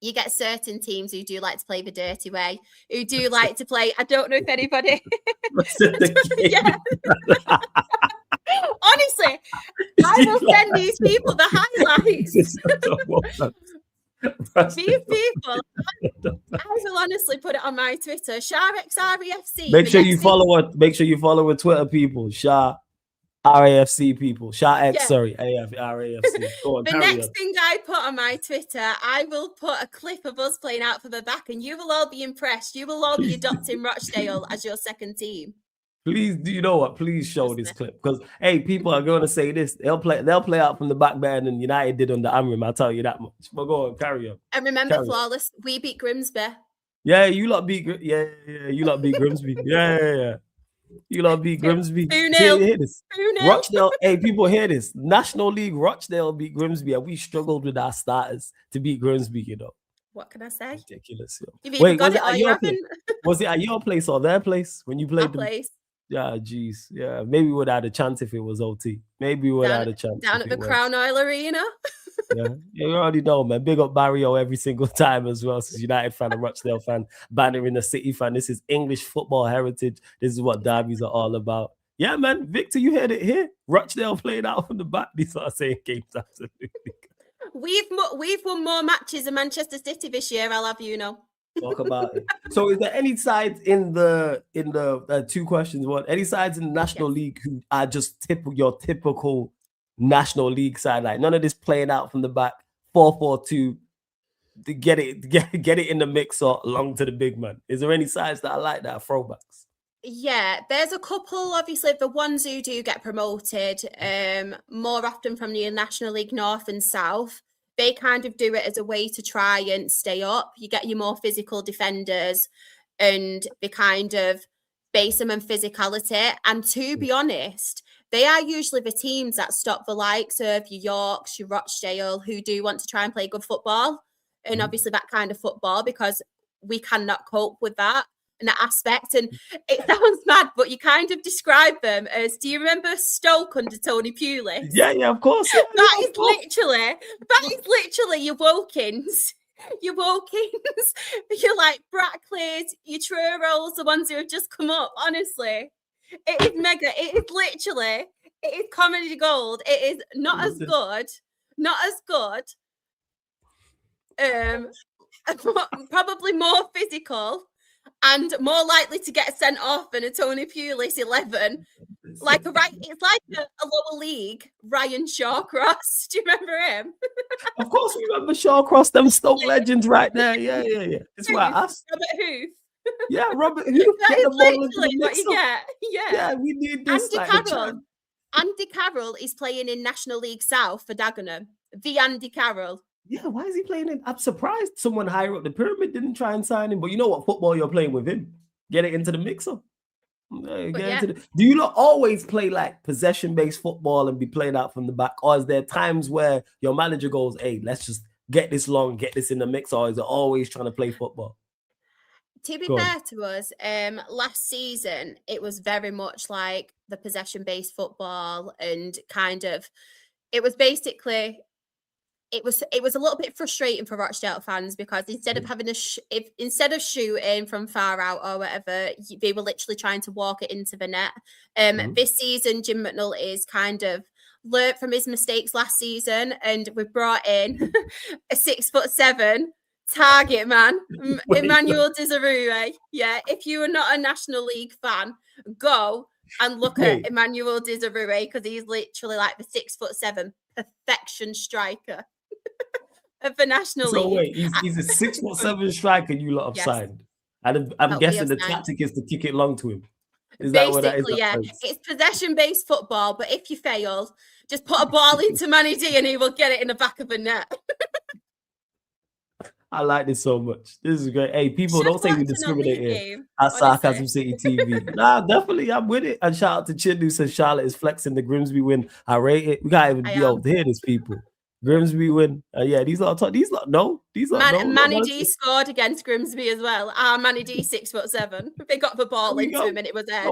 you get certain teams who do like to play the dirty way, who do like to play. I don't know if anybody. Yeah. Honestly, I will send these people the highlights. These people, I will honestly put it on my Twitter. SharXREFC. Make sure you follow her. Make sure you follow her Twitter, people. Shar RAFC people. RAFC. Go on, the next thing I put on my Twitter, I will put a clip of us playing out for the back, and you will all be impressed. You will all be adopting Rochdale as your second team. Please, do you know what? Please show this clip, because people are going to say this. They'll play out from the back better than United did on the Amrim. I'll tell you that much. But go on, carry on. And remember, Flawless, we beat Grimsby. Yeah, you lot beat. You lot beat Grimsby. Yeah. You lot beat Grimsby. 2-0. Rochdale, people hear this. National League, Rochdale beat Grimsby, and we struggled with our starters to beat Grimsby, you know. What can I say? Ridiculous. Wait, was it at your place or their place when you played our place? Yeah, geez. Yeah, maybe we would have had a chance if it was OT. Maybe we would have had a chance. Down at the Crown Oil Arena. Yeah, you already know, man. Big up Barrio every single time as well. Since United fan and Rochdale fan, bannering a City fan. This is English football heritage. This is what derbies are all about. Yeah, man. Victor, you heard it here. Rochdale played out from the back. These are saying games, absolutely. We've won more matches than Manchester City this year. I'll have you know. Talk about it. So, is there any sides in the two questions? One, any sides in the National League who are just your typical National League side, like none of this playing out from the back, 4-4-2, to get it in the mix or along to the big man? Is there any sides that are like that, throwbacks? Yeah, there's a couple, obviously, the ones who do get promoted more often from the National League North and South. They kind of do it as a way to try and stay up. You get your more physical defenders, and they kind of base them on physicality. And to be honest, they are usually the teams that stop the likes of your Yorks, your Rochdale, who do want to try and play good football. And obviously that kind of football, because we cannot cope with that in that aspect. And it sounds mad, but you kind of describe them as, do you remember Stoke under Tony Pulis? Yeah, of course. Yeah, that is literally your Wokins. Your Wokins, you're like Brackleys, your Trurolls, the ones who have just come up. Honestly, it is mega. It is literally, it is comedy gold. It is not as good. Probably more physical and more likely to get sent off than a Tony Pulis 11. It's like a lower league Ryan Shawcross. Do you remember him? Of course, we remember Shawcross, them Stoke legends right there. Yeah. That's why I asked. Robert Hoof. Yeah, Robert Hoof. That is literally what you get. Yeah, we need this. Andy Carroll is playing in National League South for Dagenham. The Andy Carroll. Yeah, why is he playing in? I'm surprised someone higher up the pyramid didn't try and sign him. But you know what football you're playing with him? Get it into the mixer. Do you not always play like possession-based football and be played out from the back? Or is there times where your manager goes, hey, let's just get this long, get this in the mix? Or is it always trying to play football? To be fair to us, last season, it was very much like the possession-based football, and kind of, it was basically... It was a little bit frustrating for Rochdale fans, because instead of having instead of shooting from far out or whatever, they were literally trying to walk it into the net. This season, Jim McNull is kind of learnt from his mistakes last season, and we've brought in a 6'7" target man, Emmanuel Desirue. Yeah, if you are not a National League fan, go and look at Emmanuel Desirue, because he's literally like the 6'7" perfection striker of the National League. Wait, he's a 6'7" striker you lot have signed. And I'm guessing the tactic is to kick it long to him. Is that what that is? Yeah. It's possession-based football, but if you fail, just put a ball into Manny D and he will get it in the back of the net. I like this so much. This is great. Hey, people, don't say we discriminate here at Sarcasm City TV. Nah, definitely, I'm with it. And shout out to Chin, who says Charlotte is flexing the Grimsby win. I rate it. We can't even be able to hear this, people. Grimsby win. These lot. Manny D scored against Grimsby as well. Manny D 6'7". They got the ball into him and it was there.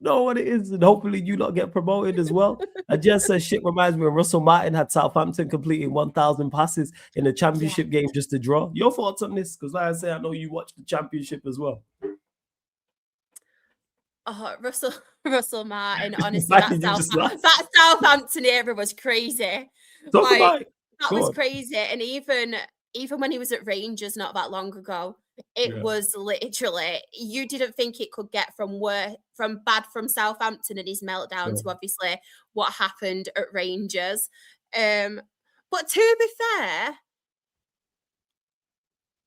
Know what it is, and hopefully you not get promoted as well. I just said shit reminds me of Russell Martin had Southampton completing 1,000 passes in the championship game just to draw. Your thoughts on this? Because like I say, I know you watched the championship as well. Oh, Russell Martin, honestly, that Southampton era was crazy. That was crazy. And even when he was at Rangers not that long ago, it was literally, you didn't think it could get from bad from Southampton and his meltdown to obviously what happened at Rangers. But to be fair,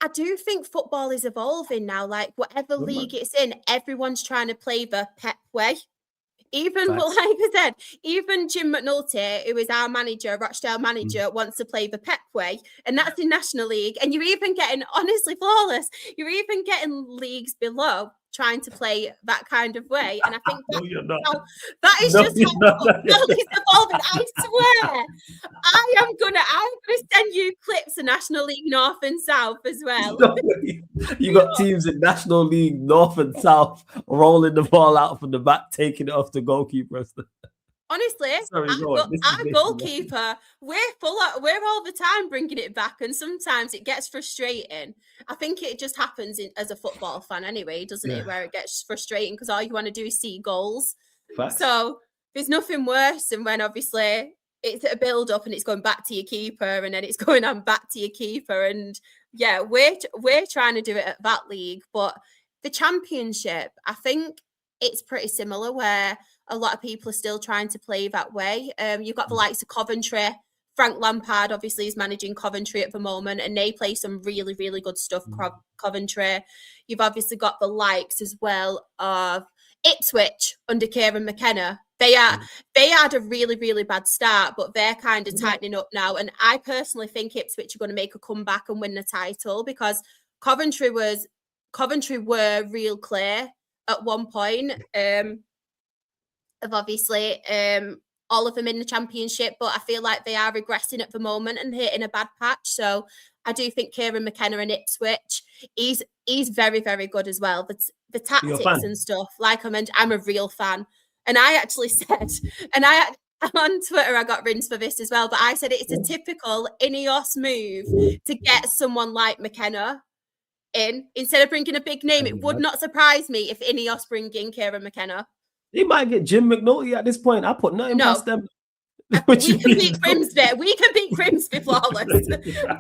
I do think football is evolving now. Like whatever league it's in, everyone's trying to play the Pep way. Even, like I said, even Jim McNulty, who is our manager, Rochdale manager, wants to play the Pep way, and that's in National League. And you're even getting, honestly, flawless, you're even getting leagues below trying to play that kind of way. And I think that is just how football is evolving. I swear, I'm gonna send you clips of National League North and South as well. You got teams in National League North and South rolling the ball out from the back, taking it off the goalkeeper. Honestly, our goalkeeper, we're all the time bringing it back, and sometimes it gets frustrating. I think it just happens as a football fan anyway, doesn't it? Where it gets frustrating because all you want to do is see goals. Facts. So there's nothing worse than when obviously it's a build up and it's going back to your keeper, and then it's going on back to your keeper, and we're trying to do it at that league. But the Championship, I think it's pretty similar, where a lot of people are still trying to play that way. You've got the likes of Coventry. Frank Lampard obviously is managing Coventry at the moment, and they play some really, really good stuff, Coventry. You've obviously got the likes as well of Ipswich under Kieran McKenna. They had a really, really bad start, but they're kind of tightening up now. And I personally think Ipswich are going to make a comeback and win the title, because Coventry were real clear at one point. of obviously all of them in the Championship, but I feel like they are regressing at the moment and hitting a bad patch. So I do think Kieran McKenna and Ipswich, he's very, very good as well. But the tactics and stuff, like I mentioned, I'm a real fan. And I actually said, and on Twitter, I got rinsed for this as well, but I said it's a typical Ineos move to get someone like McKenna in instead of bringing a big name. It would not surprise me if Ineos bring in Kieran McKenna. They might get Jim McNulty at this point. I put nothing past them. We can beat Grimsby. We can beat Grimsby flawless.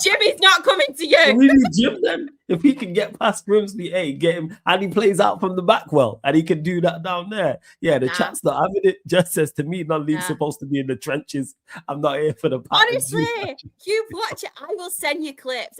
Jimmy's not coming to you. We need Jim then. If he can get past Grimsby, hey, get him. And he plays out from the back well. And he can do that down there. Yeah, the chat's not having it. Just says to me, non-league's supposed to be in the trenches. I'm not here for the honestly, you watch it. I will send you clips.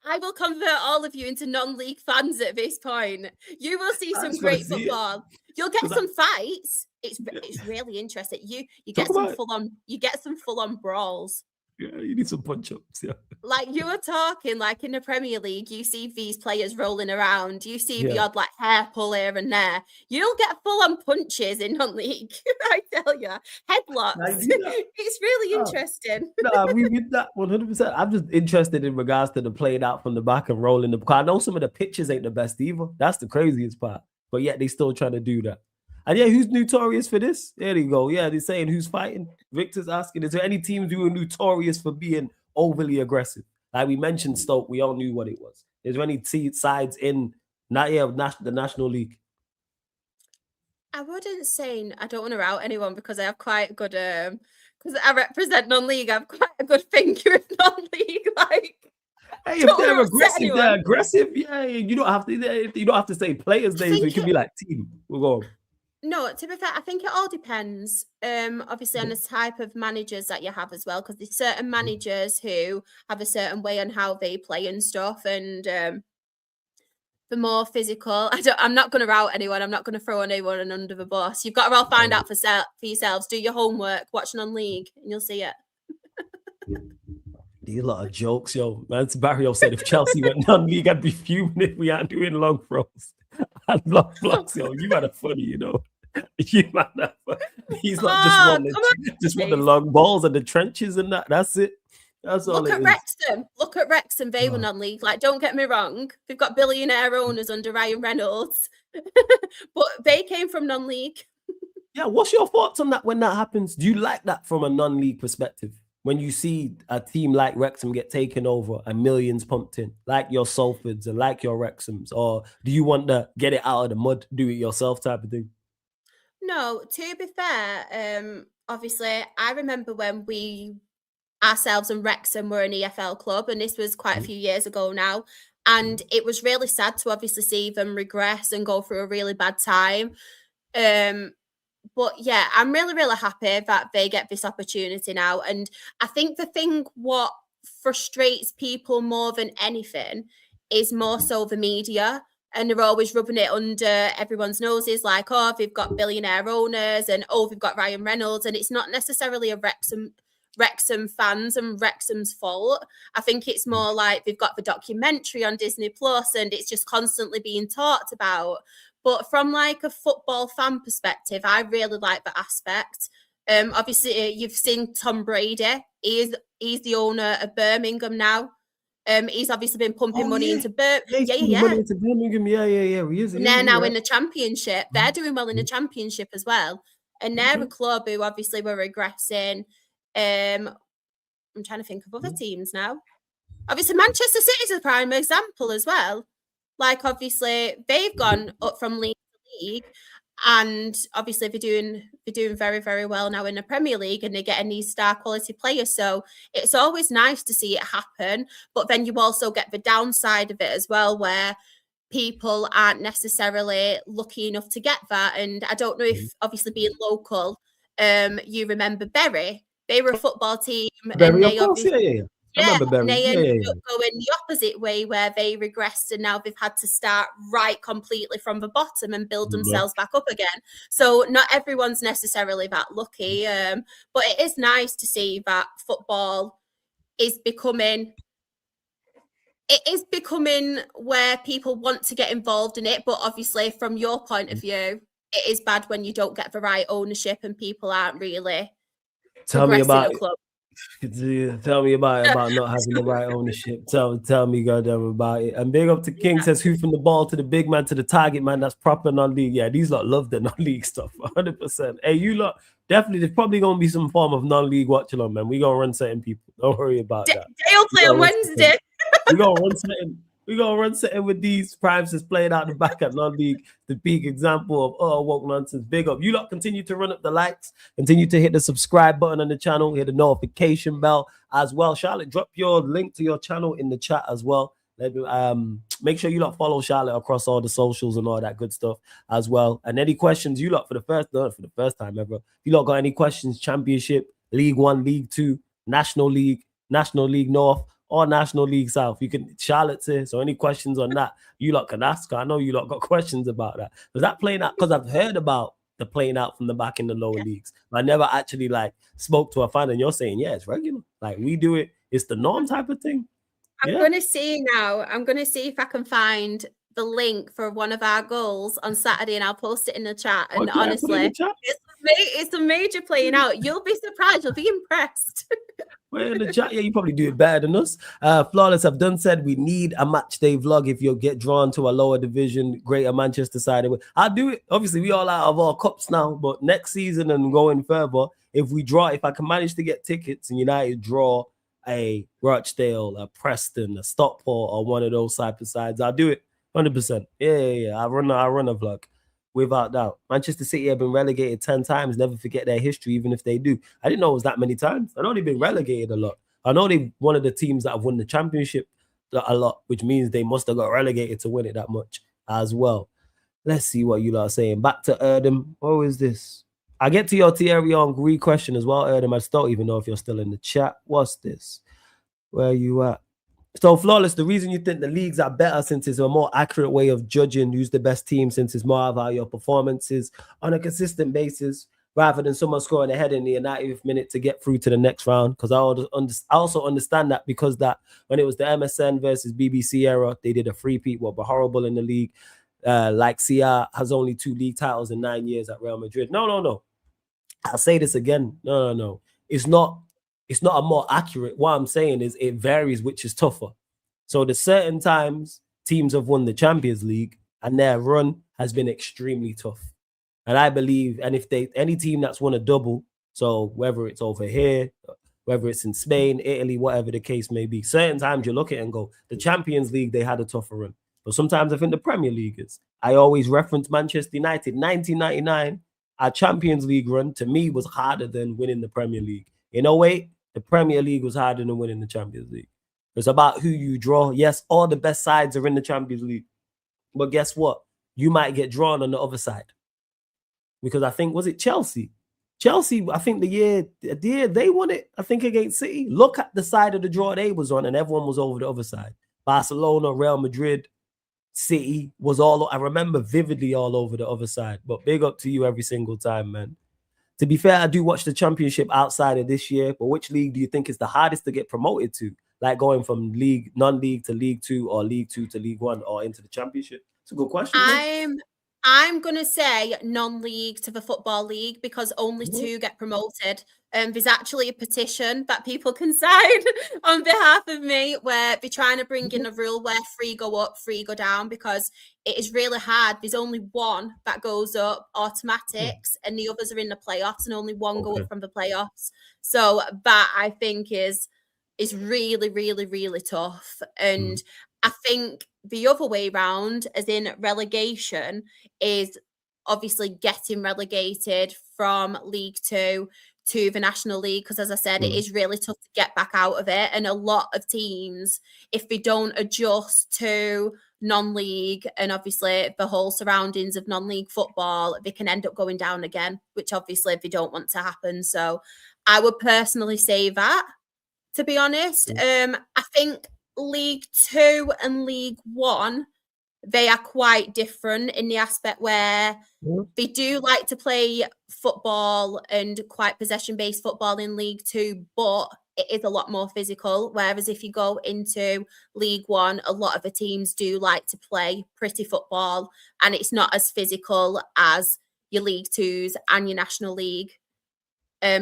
I will convert all of you into non-league fans at this point. You will see some great football. You'll get some fights. It's really interesting. You get some full on brawls. Yeah, you need some punch-ups. Yeah, like you were talking, like in the Premier League, you see these players rolling around. You see the odd like hair pull here and there. You don't get full-on punches in non-league. I tell you, headlocks. It's really interesting. We did that 100%. I'm just interested in regards to the playing out from the back and rolling the. I know some of the pitches ain't the best either. That's the craziest part. But yet they still trying to do that. And yeah, who's notorious for this? There you go. Yeah, they're saying who's fighting. Victor's asking, is there any teams who are notorious for being overly aggressive? Like we mentioned Stoke, we all knew what it was. Is there any sides in the National League? I wouldn't say, I don't want to out anyone because I have quite a good, because I represent non-league, I have quite a good finger in non-league. Like, hey, if they're aggressive, they're aggressive. Yeah, you don't have to say players' names. It can be like team. We'll go. No, to be fair, I think it all depends, obviously, on the type of managers that you have as well, because there's certain managers who have a certain way on how they play and stuff, and the more physical. I'm not going to route anyone. I'm not going to throw anyone under the bus. You've got to all find out for yourselves. Do your homework, watch non-league, and you'll see it. These lot of jokes, yo. Man, Barrio said if Chelsea went non-league, I'd be fuming if we aren't doing long throws. I love blocks, yo. You man are funny, you know. You man are funny. He's not just want the long balls and the trenches and that. That's it. That's all. Look at Wrexham. Look at Wrexham. They were non-league. Like, don't get me wrong. They've got billionaire owners under Ryan Reynolds, but they came from non-league. Yeah. What's your thoughts on that when that happens? Do you like that from a non-league perspective? When you see a team like Wrexham get taken over and millions pumped in, like your Salfords and like your Wrexhams, or do you want to get it out of the mud, do it yourself type of thing? No, to be fair, obviously, I remember when we ourselves and Wrexham were an EFL club, and this was quite a few years ago now, and it was really sad to obviously see them regress and go through a really bad time. But yeah, I'm really, really happy that they get this opportunity now. And I think the thing what frustrates people more than anything is more so the media. And they're always rubbing it under everyone's noses, like, oh, they've got billionaire owners and, oh, they've got Ryan Reynolds. And it's not necessarily a Wrexham fans and Wrexham's fault. I think it's more like they've got the documentary on Disney Plus and it's just constantly being talked about. But from like a football fan perspective, I really like the aspect. Obviously, you've seen Tom Brady. He's the owner of Birmingham now. He's obviously been pumping money into Birmingham. Money into Birmingham. Yeah. He is. And they're now in the Championship. They're doing well in the Championship as well. And they're a club who obviously were regressing. I'm trying to think of other teams now. Obviously, Manchester City's a prime example as well. Like, obviously, they've gone up from league to league, and obviously they're doing very, very well now in the Premier League, and they're getting these star quality players. So it's always nice to see it happen. But then you also get the downside of it as well, where people aren't necessarily lucky enough to get that. And I don't know if, obviously, being local, you remember Bury. They were a football team, Bury, and they of course, and they ended up going the opposite way, where they regressed and now they've had to start right completely from the bottom and build themselves back up again. So not everyone's necessarily that lucky, but it is nice to see that football is becoming where people want to get involved in it. But obviously, from your point of view, it is bad when you don't get the right ownership and people aren't really Tell me progressing about a club. Tell me about not having the right ownership. Tell me goddamn about it. And big up to King says, who from the ball to the big man to the target man, that's proper non-league. Yeah, these lot love the non-league stuff 100%. Hey, you lot definitely, there's probably gonna be some form of non-league watch along, man. We gonna run certain people, don't worry about that. They'll play on Wednesday. We gonna run something. We're gonna run something with these primes that's playing out the back at non-league. The big example of woke nonsense. Big up. You lot continue to run up the likes, continue to hit the subscribe button on the channel, hit the notification bell as well. Charlotte, drop your link to your channel in the chat as well. Let me, make sure you lot follow Charlotte across all the socials and all that good stuff as well. And any questions you lot for the first time ever. If you lot got any questions, Championship, League One, League Two, National League North, or National League South, you can Charlotte say. So any questions on that, you lot can ask. I know you lot got questions about that. Was that playing out? Because I've heard about the playing out from the back in the lower leagues. But I never actually like spoke to a fan, and you're saying, yeah, it's regular. Like we do it, it's the norm type of thing. I'm gonna see now. I'm gonna see if I can find the link for one of our goals on Saturday, and I'll post it in the chat. And honestly, it's a major playing out. You'll be surprised. You'll be impressed. We're in the chat. Yeah, you probably do it better than us. Flawless have done said we need a match day vlog if you'll get drawn to a lower division, Greater Manchester side. I'll do it. Obviously, we all out of our cups now, but next season and going further, if I can manage to get tickets and United draw a Rochdale, a Preston, a Stockport, or one of those type of sides, I'll do it 100%. Yeah. I run a vlog. Without doubt. Manchester City have been relegated 10 times. Never forget their history, even if they do. I didn't know it was that many times. I know they've been relegated a lot. I know they're one of the teams that have won the championship a lot, which means they must have got relegated to win it that much as well. Let's see what you lot are saying. Back to Erdem. What is this? I get to your Thierry Henry question as well, Erdem. I just don't even know if you're still in the chat. What's this? Where are you at? So, Flawless, the reason you think the leagues are better since it's a more accurate way of judging who's the best team, since it's more about your performances on a consistent basis rather than someone scoring ahead in the 90th minute to get through to the next round. Because I also understand that because that when it was the MSN versus BBC era, they did a three-peat, were horrible in the league. Like CR has only 2 league titles in 9 years at Real Madrid. No. I'll say this again. No. It's not a more accurate. What I'm saying is it varies, which is tougher. So there's certain times teams have won the Champions League and their run has been extremely tough. And I believe, and if any team that's won a double, so whether it's over here, whether it's in Spain, Italy, whatever the case may be, certain times you look at it and go, the Champions League, they had a tougher run. But sometimes I think the Premier League is. I always reference Manchester United. 1999, our Champions League run to me was harder than winning the Premier League. In 08, the Premier League was harder than winning the Champions League. It's about who you draw. Yes, all the best sides are in the Champions League. But guess what? You might get drawn on the other side. Because I think, was it Chelsea? Chelsea, I think the year they won it, I think against City. Look at the side of the draw they was on and everyone was over the other side. Barcelona, Real Madrid, City was I remember vividly all over the other side. But big up to you every single time, man. To be fair, I do watch the championship outside of this year, but which league do you think is the hardest to get promoted to? Like going from non-league to League Two or League Two to League One or into the championship? It's a good question. I'm going to say non-league to the Football League because only 2 get promoted. There's actually a petition that people can sign on behalf of me where they're trying to bring in a rule where 3 go up, 3 go down because it is really hard. There's only 1 that goes up automatics and the others are in the playoffs and only 1 go up from the playoffs. So that I think is really, really, really tough. And I think the other way round, as in relegation, is obviously getting relegated from League Two to the National League. Because as I said, it is really tough to get back out of it. And a lot of teams, if they don't adjust to non-league and obviously the whole surroundings of non-league football, they can end up going down again, which obviously they don't want to happen. So I would personally say that, to be honest. I think League Two and League One, they are quite different in the aspect where they do like to play football and quite possession-based football in League Two, but it is a lot more physical. Whereas if you go into League One, a lot of the teams do like to play pretty football and it's not as physical as your League Twos and your National League.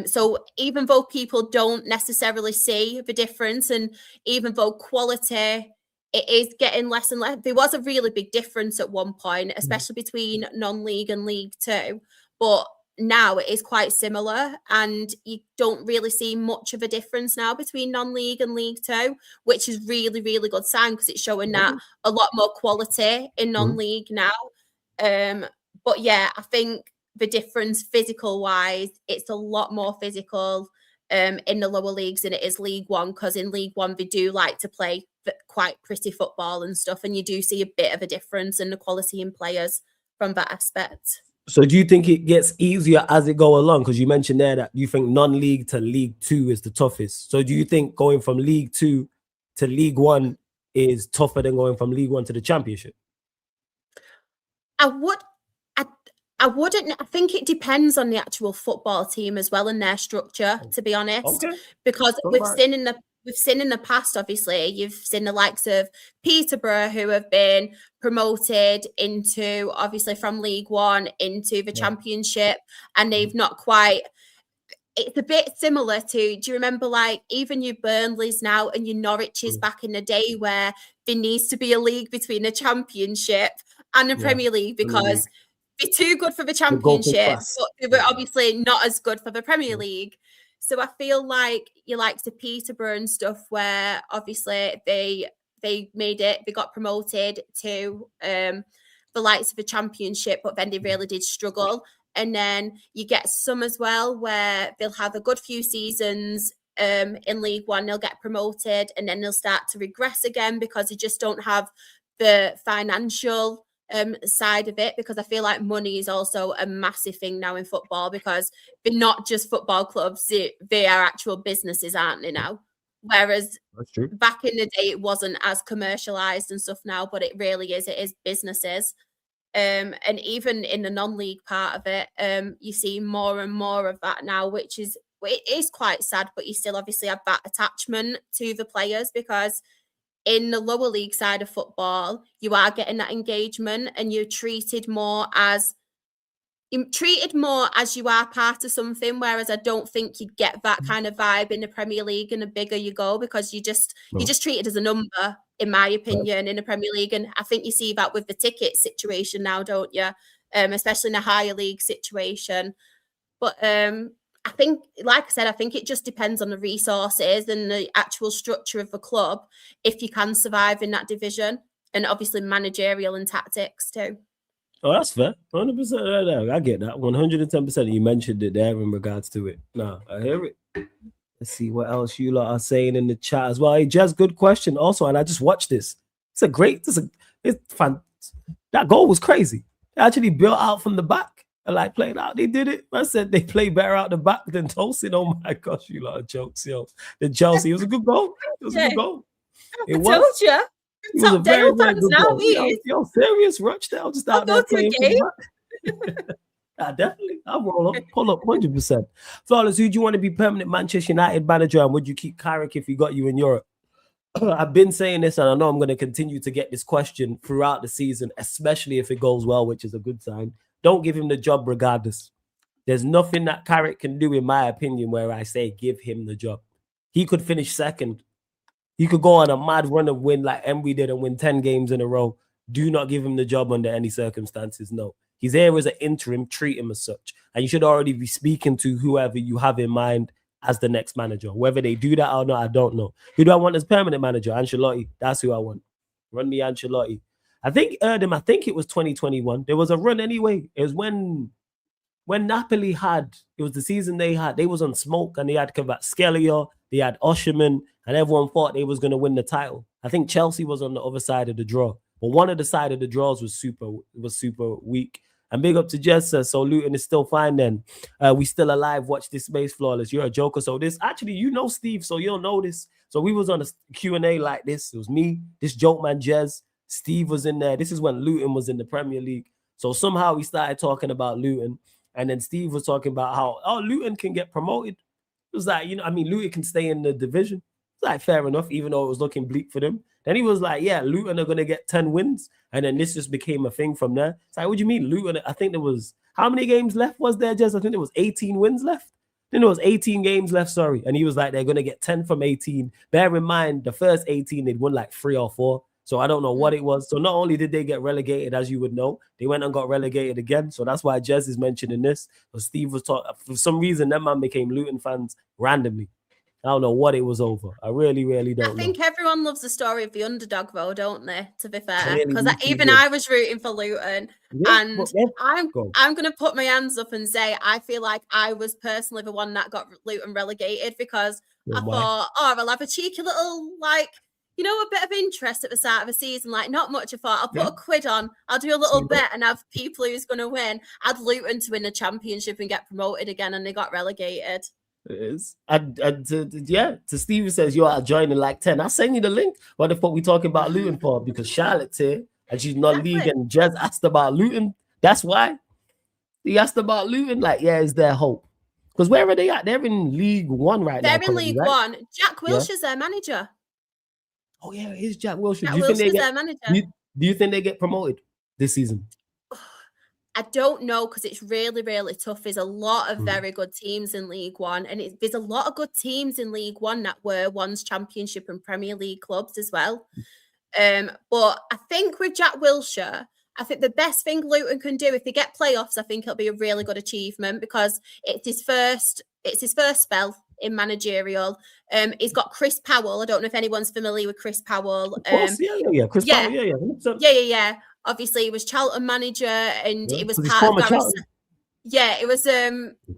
So even though people don't necessarily see the difference, and even though quality, it is getting less and less, there was a really big difference at one point, especially between non-league and League Two, but now it is quite similar, and you don't really see much of a difference now between non-league and League Two, which is really, really good sign, because it's showing that a lot more quality in non-league now. But yeah, I think the difference physical wise, it's a lot more physical in the lower leagues than it is League One, because in League One they do like to play quite pretty football and stuff, and you do see a bit of a difference in the quality in players from that aspect. So do you think it gets easier as it go along? Because you mentioned there that you think non-league to League Two is the toughest. So do you think going from League Two to League One is tougher than going from League One to the Championship? I wouldn't. I think it depends on the actual football team as well and their structure, to be honest. Okay. Because we've seen in the past, obviously, you've seen the likes of Peterborough, who have been promoted into, obviously, from League One into the Championship, and they've not quite. It's a bit similar to, do you remember, like, even your Burnleys now and your Norwiches back in the day, where there needs to be a league between the Championship and the Premier League, because they're too good for the Championship, but they were obviously not as good for the Premier League. So I feel like you like to Peterborough and stuff, where obviously they made it, they got promoted to the likes of the Championship, but then they really did struggle. And then you get some as well where they'll have a good few seasons in League One, they'll get promoted, and then they'll start to regress again because they just don't have the financial side of it, because I feel like money is also a massive thing now in football, because they're not just football clubs, they are actual businesses, aren't they now? Whereas back in the day it wasn't as commercialized and stuff now, but it really is. It is businesses. And even in the non-league part of it, you see more and more of that now, which is, it is quite sad, but you still obviously have that attachment to the players, because in the lower league side of football, you are getting that engagement, and you're treated more as you are part of something. Whereas I don't think you'd get that kind of vibe in the Premier League, and the bigger you go, because you're just treated as a number, in my opinion, in the Premier League. And I think you see that with the ticket situation now, don't you? Especially in a higher league situation. But I think, like I said, I think it just depends on the resources and the actual structure of the club, if you can survive in that division, and obviously managerial and tactics too. Oh, that's fair. 100%. I get that. 110%. You mentioned it there in regards to it. No, I hear it. Let's see what else you lot are saying in the chat as well. Hey, Jazz, good question. Also, and I just watched this. It's fun. That goal was crazy. They actually built out from the back. I like playing out. They did it. I said they play better out the back than Tolson. Oh my gosh, you lot of jokes, yo. The Chelsea, it was a good goal. It was a good goal. I told you. It was a very, very good goal. Yo, serious Rochdale just out there playing for the back. Definitely. I'll roll up, pull up 100%. Flawless, who do you want to be permanent Manchester United manager, and would you keep Carrick if he got you in Europe? I've been saying this, and I know I'm going to continue to get this question throughout the season, especially if it goes well, which is a good sign. Don't give him the job regardless. There's nothing that Carrick can do, in my opinion, where I say give him the job. He could finish second. He could go on a mad run and win like Emery did and win 10 games in a row. Do not give him the job under any circumstances. No. He's here as an interim. Treat him as such. And you should already be speaking to whoever you have in mind as the next manager. Whether they do that or not, I don't know. Who do I want as permanent manager? Ancelotti. That's who I want. Run me Ancelotti. I think it was 2021. There was a run anyway. It was when Napoli it was the season they was on smoke, and they had Kvaratskhelia, they had Osherman, and everyone thought they was going to win the title. I think Chelsea was on the other side of the draw, but one of the side of the draws was super weak. And big up to Jess, so Luton is still fine then. We still alive. Watch this space, Flawless. You're a joker. So this, actually, you know Steve, so you'll know this. So we was on a Q&A like this. It was me, this joke man, Jez. Steve was in there. This is when Luton was in the Premier League. So somehow we started talking about Luton. And then Steve was talking about how, Luton can get promoted. It was like, Luton can stay in the division. It's like, fair enough, even though it was looking bleak for them. Then he was like, yeah, Luton are going to get 10 wins. And then this just became a thing from there. It's like, what do you mean, Luton? I think there was How many games left was there, Jez? I think there was 18 wins left. I think there was 18 games left, sorry. And he was like, they're going to get 10 from 18. Bear in mind, the first 18, they'd won like 3 or 4. So I don't know what it was. So not only did they get relegated, as you would know, they went and got relegated again. So that's why Jez is mentioning this. But Steve was talking, for some reason, that man became Luton fans randomly. I don't know what it was over. I really, really don't know. I think everyone loves the story of the underdog, though, don't they? To be fair, Clearly, because we even did. I was rooting for Luton, Yeah, and but yeah, I'm go on. I'm going to put my hands up and say I feel like I was personally the one that got Luton relegated because I Why? thought, oh, I'll have a cheeky little a bit of interest at the start of a season, like not much. I thought I'll put a quid on, I'll do a little bet and have people who's going to win. I'd Luton to win the championship and get promoted again, and they got relegated. It is. To Steve who says you're joining like 10. I'll send you the link. What the fuck we talking about Luton for? Because Charlotte's here and she's not league, and Jez asked about Luton. That's why. He asked about Luton, like, yeah, is there hope? Because where are they at? They're in League One right now. They're in League One. Jack Wilshere's their manager. Oh yeah, it is Jack Wilshere. Jack Wilshere's their manager. Do you think they get promoted this season? I don't know, because it's really, really tough. There's a lot of very good teams in League One, and there's a lot of good teams in League One that were once Championship and Premier League clubs as well. But I think with Jack Wilshere, I think the best thing Luton can do if they get playoffs, I think it'll be a really good achievement, because it's his first spell in managerial. He's got Chris Powell. I don't know if anyone's familiar with Chris Powell. Of course, Chris Powell, yeah. Obviously, he was Charlton manager, and it was part of Gareth. It was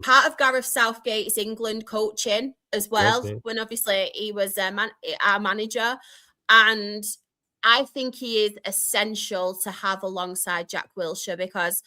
part of Gareth Southgate's England coaching as well. When obviously he was our manager, and I think he is essential to have alongside Jack Wilshere, because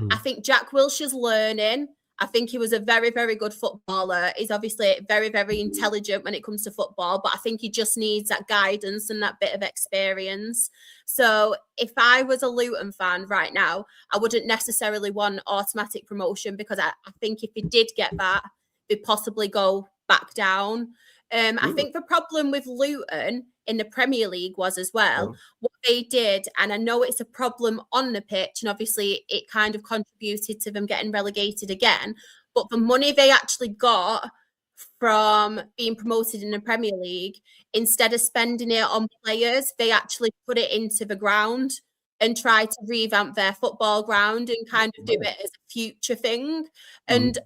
I think Jack Wilshere's learning. I think he was a very, very good footballer. He's obviously very, very intelligent when it comes to football, but I think he just needs that guidance and that bit of experience. So if I was a Luton fan right now, I wouldn't necessarily want automatic promotion, because I think if he did get that, they'd possibly go back down. I think the problem with Luton in the Premier League was as well, what they did, and I know it's a problem on the pitch, and obviously it kind of contributed to them getting relegated again, but the money they actually got from being promoted in the Premier League, instead of spending it on players, they actually put it into the ground and try to revamp their football ground and kind of do it as a future thing. And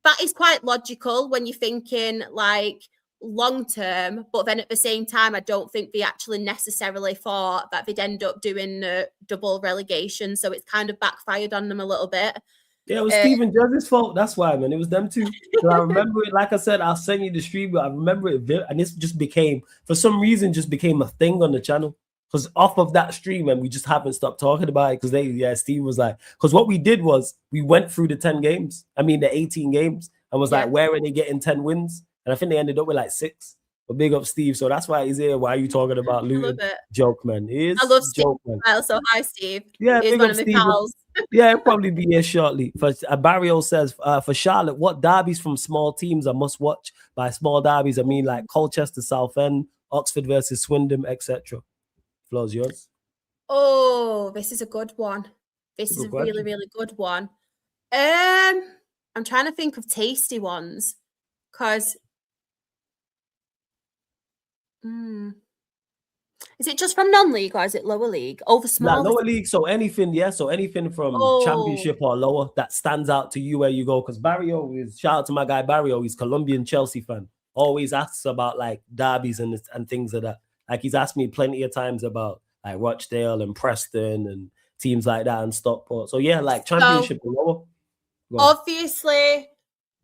that is quite logical when you're thinking like long term, but then at the same time, I don't think they actually necessarily thought that they'd end up doing double relegation. So it's kind of backfired on them a little bit. Yeah, it was Stephen Jez's fault. That's why, man. It was them too. So I remember it. Like I said, I'll send you the stream, but I remember it. And this just became, for some reason, just became a thing on the channel. Because off of that stream, and we just haven't stopped talking about it. Because Steve was like, because what we did was we went through the 18 games, and was like, where are they getting 10 wins? And I think they ended up with like 6. But big up Steve. So that's why he's here. Why are you talking about Luton? Joke, man. I love Steve. Well, so hi, Steve. Yeah, he's one of my pals. Yeah, he'll probably be here shortly. Barrio says, for Charlotte, what derbies from small teams are must watch? By small derbies, I mean like Colchester, Southend, Oxford versus Swindon, etc. Floor's yours. Oh, this is a good one. This is a really, really good one. I'm trying to think of tasty ones, because is it just from non-league, or is it lower league? Over small? Lower league. So anything, So anything from championship or lower that stands out to you where you go. Because Barrio is, shout out to my guy Barrio, he's Colombian Chelsea fan. Always asks about like derbies and things like that. Like he's asked me plenty of times about like Rochdale and Preston and teams like that and Stockport. So yeah, like championship and lower. Obviously,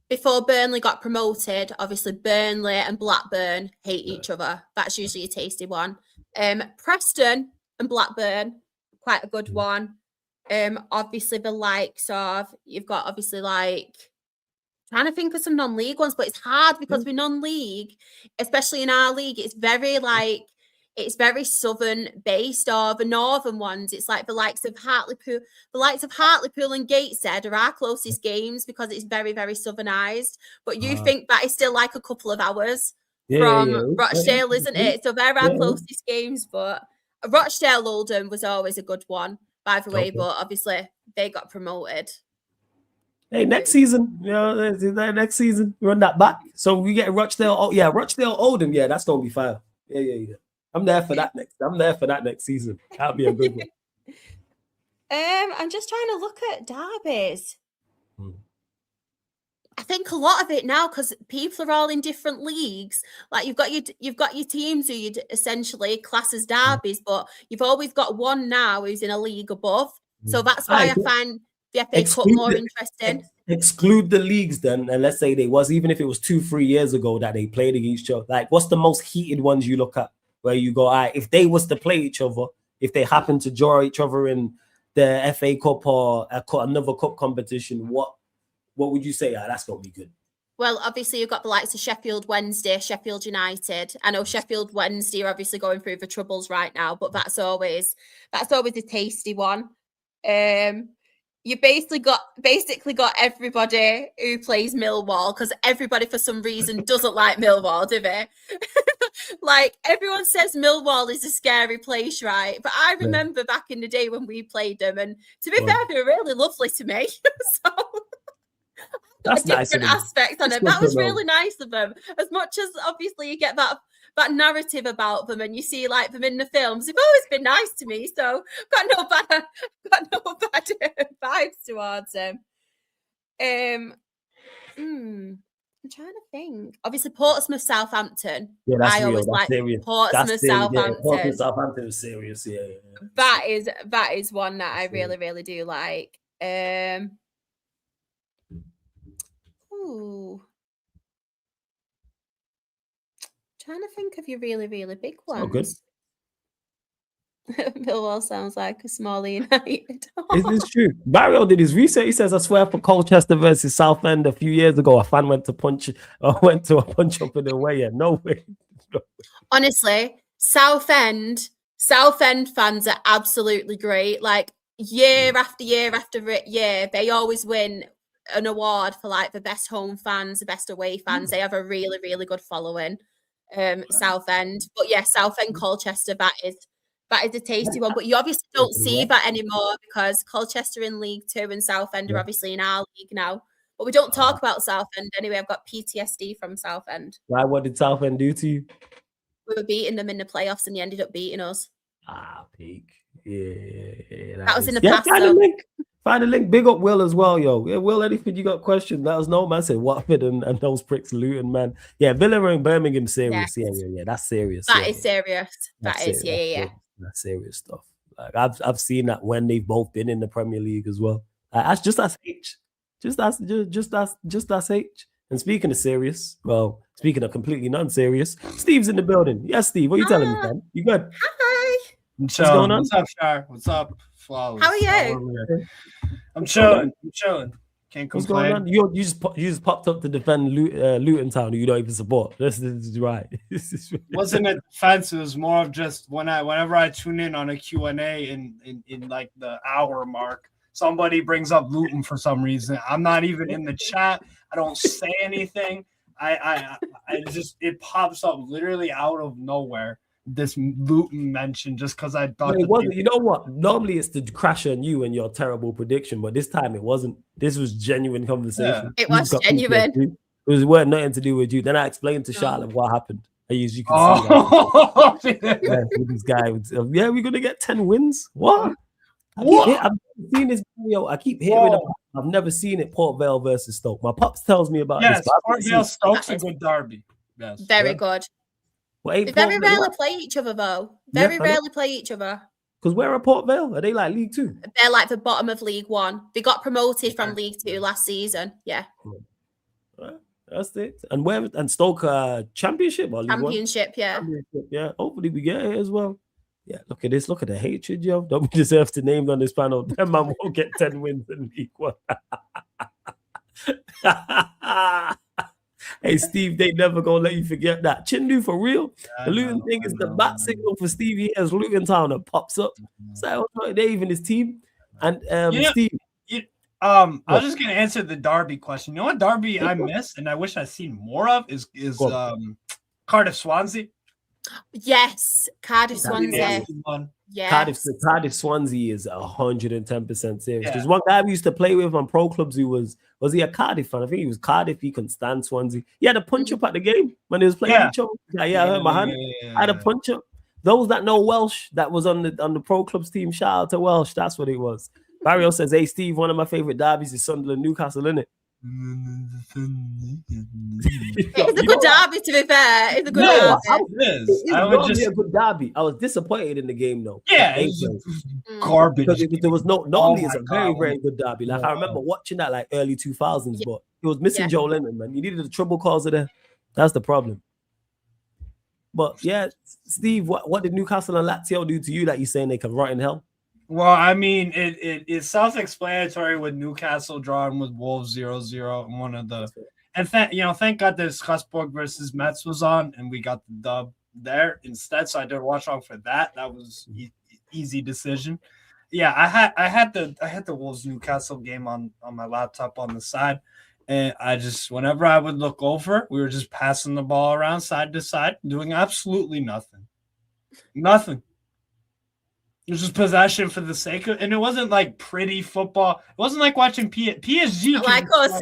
before Burnley got promoted, obviously Burnley and Blackburn hate each other. That's usually a tasty one. Preston and Blackburn, quite a good one. Obviously the likes of, you've got obviously like, trying to think of some non-league ones, but it's hard because we're non-league, especially in our league, it's very like, it's very southern based, or the northern ones. It's like the likes of Hartlepool and Gateshead are our closest games because it's very, very southernized. But you think that is still like a couple of hours from Rochdale, isn't it? So they're our closest games. But Rochdale Oldham was always a good one, by the way. But obviously they got promoted. Hey, next season, next season, run that back. So we get Rochdale. Oh, yeah, Rochdale Oldham. Yeah, that's gonna be fire. Yeah. I'm there for that next season. That'll be a good one. I'm just trying to look at derbies. I think a lot of it now, because people are all in different leagues. Like you've got your teams who you'd essentially class as derbies, but you've always got one now who's in a league above. So that's why I find the FA Cup more interesting. Exclude the leagues then, and let's say even if it was 2-3 years ago that they played against each other. Like, what's the most heated ones you look at where you go, all right, if they was to play each other, if they happen to draw each other in the FA Cup or another cup competition, what would you say? That's gonna be good. Well, obviously you've got the likes of Sheffield Wednesday, Sheffield United. I know Sheffield Wednesday are obviously going through the troubles right now, but that's always a tasty one. You basically got everybody who plays Millwall, because everybody for some reason doesn't like Millwall, do they? Like, everyone says Millwall is a scary place, right? But I remember back in the day when we played them, and to be fair, they were really lovely to me. So that's a different aspect on it. That was really nice of them. As much as obviously you get that narrative about them, and you see like them in the films, they've always been nice to me. So got no bad vibes towards them. I'm trying to think. Obviously, Portsmouth, Southampton. Yeah, that's I real. always That's like serious. Portsmouth, Southampton. Yeah, Portsmouth, Southampton is serious. Yeah. That is one that I really, really do like. Ooh. Trying to think of your really, really big ones. Oh, good. Millwall sounds like a small United. It's true. Barrio did his research. He says, I swear, for Colchester versus Southend a few years ago, a fan went to a punch up in the way. Yeah, no way. Honestly, Southend fans are absolutely great. Like, year after year after year, they always win an award for like the best home fans, the best away fans. They have a really, really good following. Southend, but yeah, Southend, Colchester, that is a tasty one. But you obviously don't see that anymore, because Colchester in League 2 and Southend are obviously in our league now. But we don't talk about Southend anyway. I've got PTSD from Southend. Why? What did Southend do to you? We were beating them in the playoffs, and they ended up beating us. Peak. Yeah. That was in the past. Find a link. Big up Will as well, yo. Yeah, Will, anything you got questions, let us know, man. Say Watford and those pricks Luton, man. Yeah, Villa and Birmingham serious. Yes. Yeah. That's serious. That is serious. That is, yeah. That's serious stuff. Like I've seen that when they've both been in the Premier League as well. That's just as H. Just as H. And speaking of serious, well, speaking of completely non-serious, Steve's in the building. Yes, Steve. What are you telling me, man? You good? Hi. What's going on? What's up, Shar? What's up, Flawless? How are you? I'm chilling. Can't complain. What's going on? You just popped up to defend Luton Town, who you don't even support. This is right. Wasn't a defense. It was more of just whenever I tune in on a Q&A in like the hour mark, somebody brings up Luton for some reason. I'm not even in the chat. I don't say anything. I just, it pops up literally out of nowhere. This Luton mention, just because I thought it wasn't. You know what? Normally it's to crash on you and your terrible prediction, but this time it wasn't. This was genuine conversation. Yeah. It was genuine. It was nothing to do with you. Then I explained to Charlotte what happened. As you can see, this guy. Yeah, we're gonna get 10 wins. What? I've seen this video. I keep hearing about it. I've never seen it. Port Vale versus Stoke. My pops tells me about this. Port Vale Stoke's a good derby. Yes, very good. They very rarely play each other, though. Very rarely play each other. Because where are Port Vale? Are they like League 2? They're like the bottom of League 1. They got promoted from League 2 last season. Yeah. That's it. And Stoke Championship or League Championship, 1? Yeah. Championship, yeah. Hopefully we get it as well. Yeah, look at this. Look at the hatred, yo. Don't deserve to name on this panel. That man won't get 10 wins in League 1. Hey, Steve, they never gonna let you forget that. Chindu, for real. The Luton thing is the bat signal for Stevie as Luton Town that pops up. So they even his team. And Steve. I was just gonna answer the Derby question. You know what Derby I miss and I wish I'd seen more of is Cardiff Swansea. Yes, Cardiff Swansea. Nasty one. Yes. Cardiff Swansea is 110% serious. Yeah. There's one guy we used to play with on pro clubs who was he a Cardiff fan? I think he was Cardiff. He couldn't stand Swansea. He had a punch up at the game when he was playing each other. Yeah, I hurt my hand. I had a punch up. Those that know Welsh that was on the pro clubs team, shout out to Welsh. That's what it was. Barrio says, "Hey Steve, one of my favorite derbies is Sunderland Newcastle, isn't it?" It's a good derby, to be fair. It's a good derby. It's normally a good derby. I was disappointed in the game though. Yeah, it's garbage. Because there was normally it's a very, very good derby. Like I remember watching that like early 2000s, but it was missing Joe Lennon, man. You needed the trouble calls of there. That's the problem. But yeah, Steve, what did Newcastle and Lazio do to you that you're saying they can rot in hell? Well, I mean, it's self-explanatory with Newcastle drawing with Wolves 0-0 and one of the, and thank God that Strasbourg versus Metz was on and we got the dub there instead. So I did watch on for that. That was easy decision. Yeah, I had the Wolves Newcastle game on my laptop on the side, and I just whenever I would look over, we were just passing the ball around side to side, doing absolutely nothing. It was just possession for the sake of, and it wasn't like pretty football. It wasn't like watching PSG. Like us.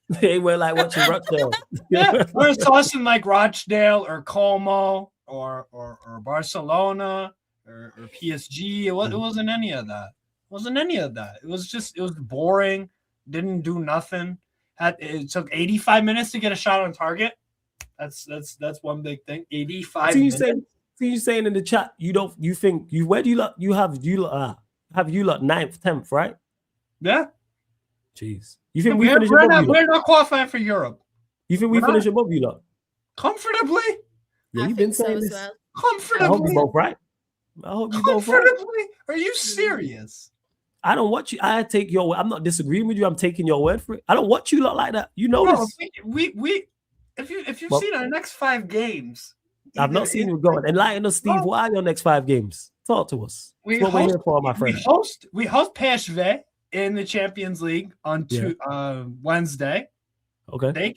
They were like watching Rochdale. Yeah, we're tossing like Rochdale or Como or Barcelona or PSG. It wasn't any of that. It was boring. Didn't do nothing. It took 85 minutes to get a shot on target. That's one big thing. 85 minutes. You saying in the chat where do you lot have you lot 9th, 10th, right? Yeah. Jeez. You think we're not qualifying for Europe? You think we finish above you lot? Comfortably? Yeah, you've been saying this. Well. Comfortably. I hope you both right. Comfortably? Are you serious? I don't watch you. I take your word. I'm not disagreeing with you. I'm taking your word for it. I don't watch you lot like that. You know this. If you've seen our next 5 games. I've not seen you going. Enlighten us, Steve. What are your next 5 games? Talk to us. That's what we're here for, my friend. We host PSV in the Champions League on Wednesday. Okay.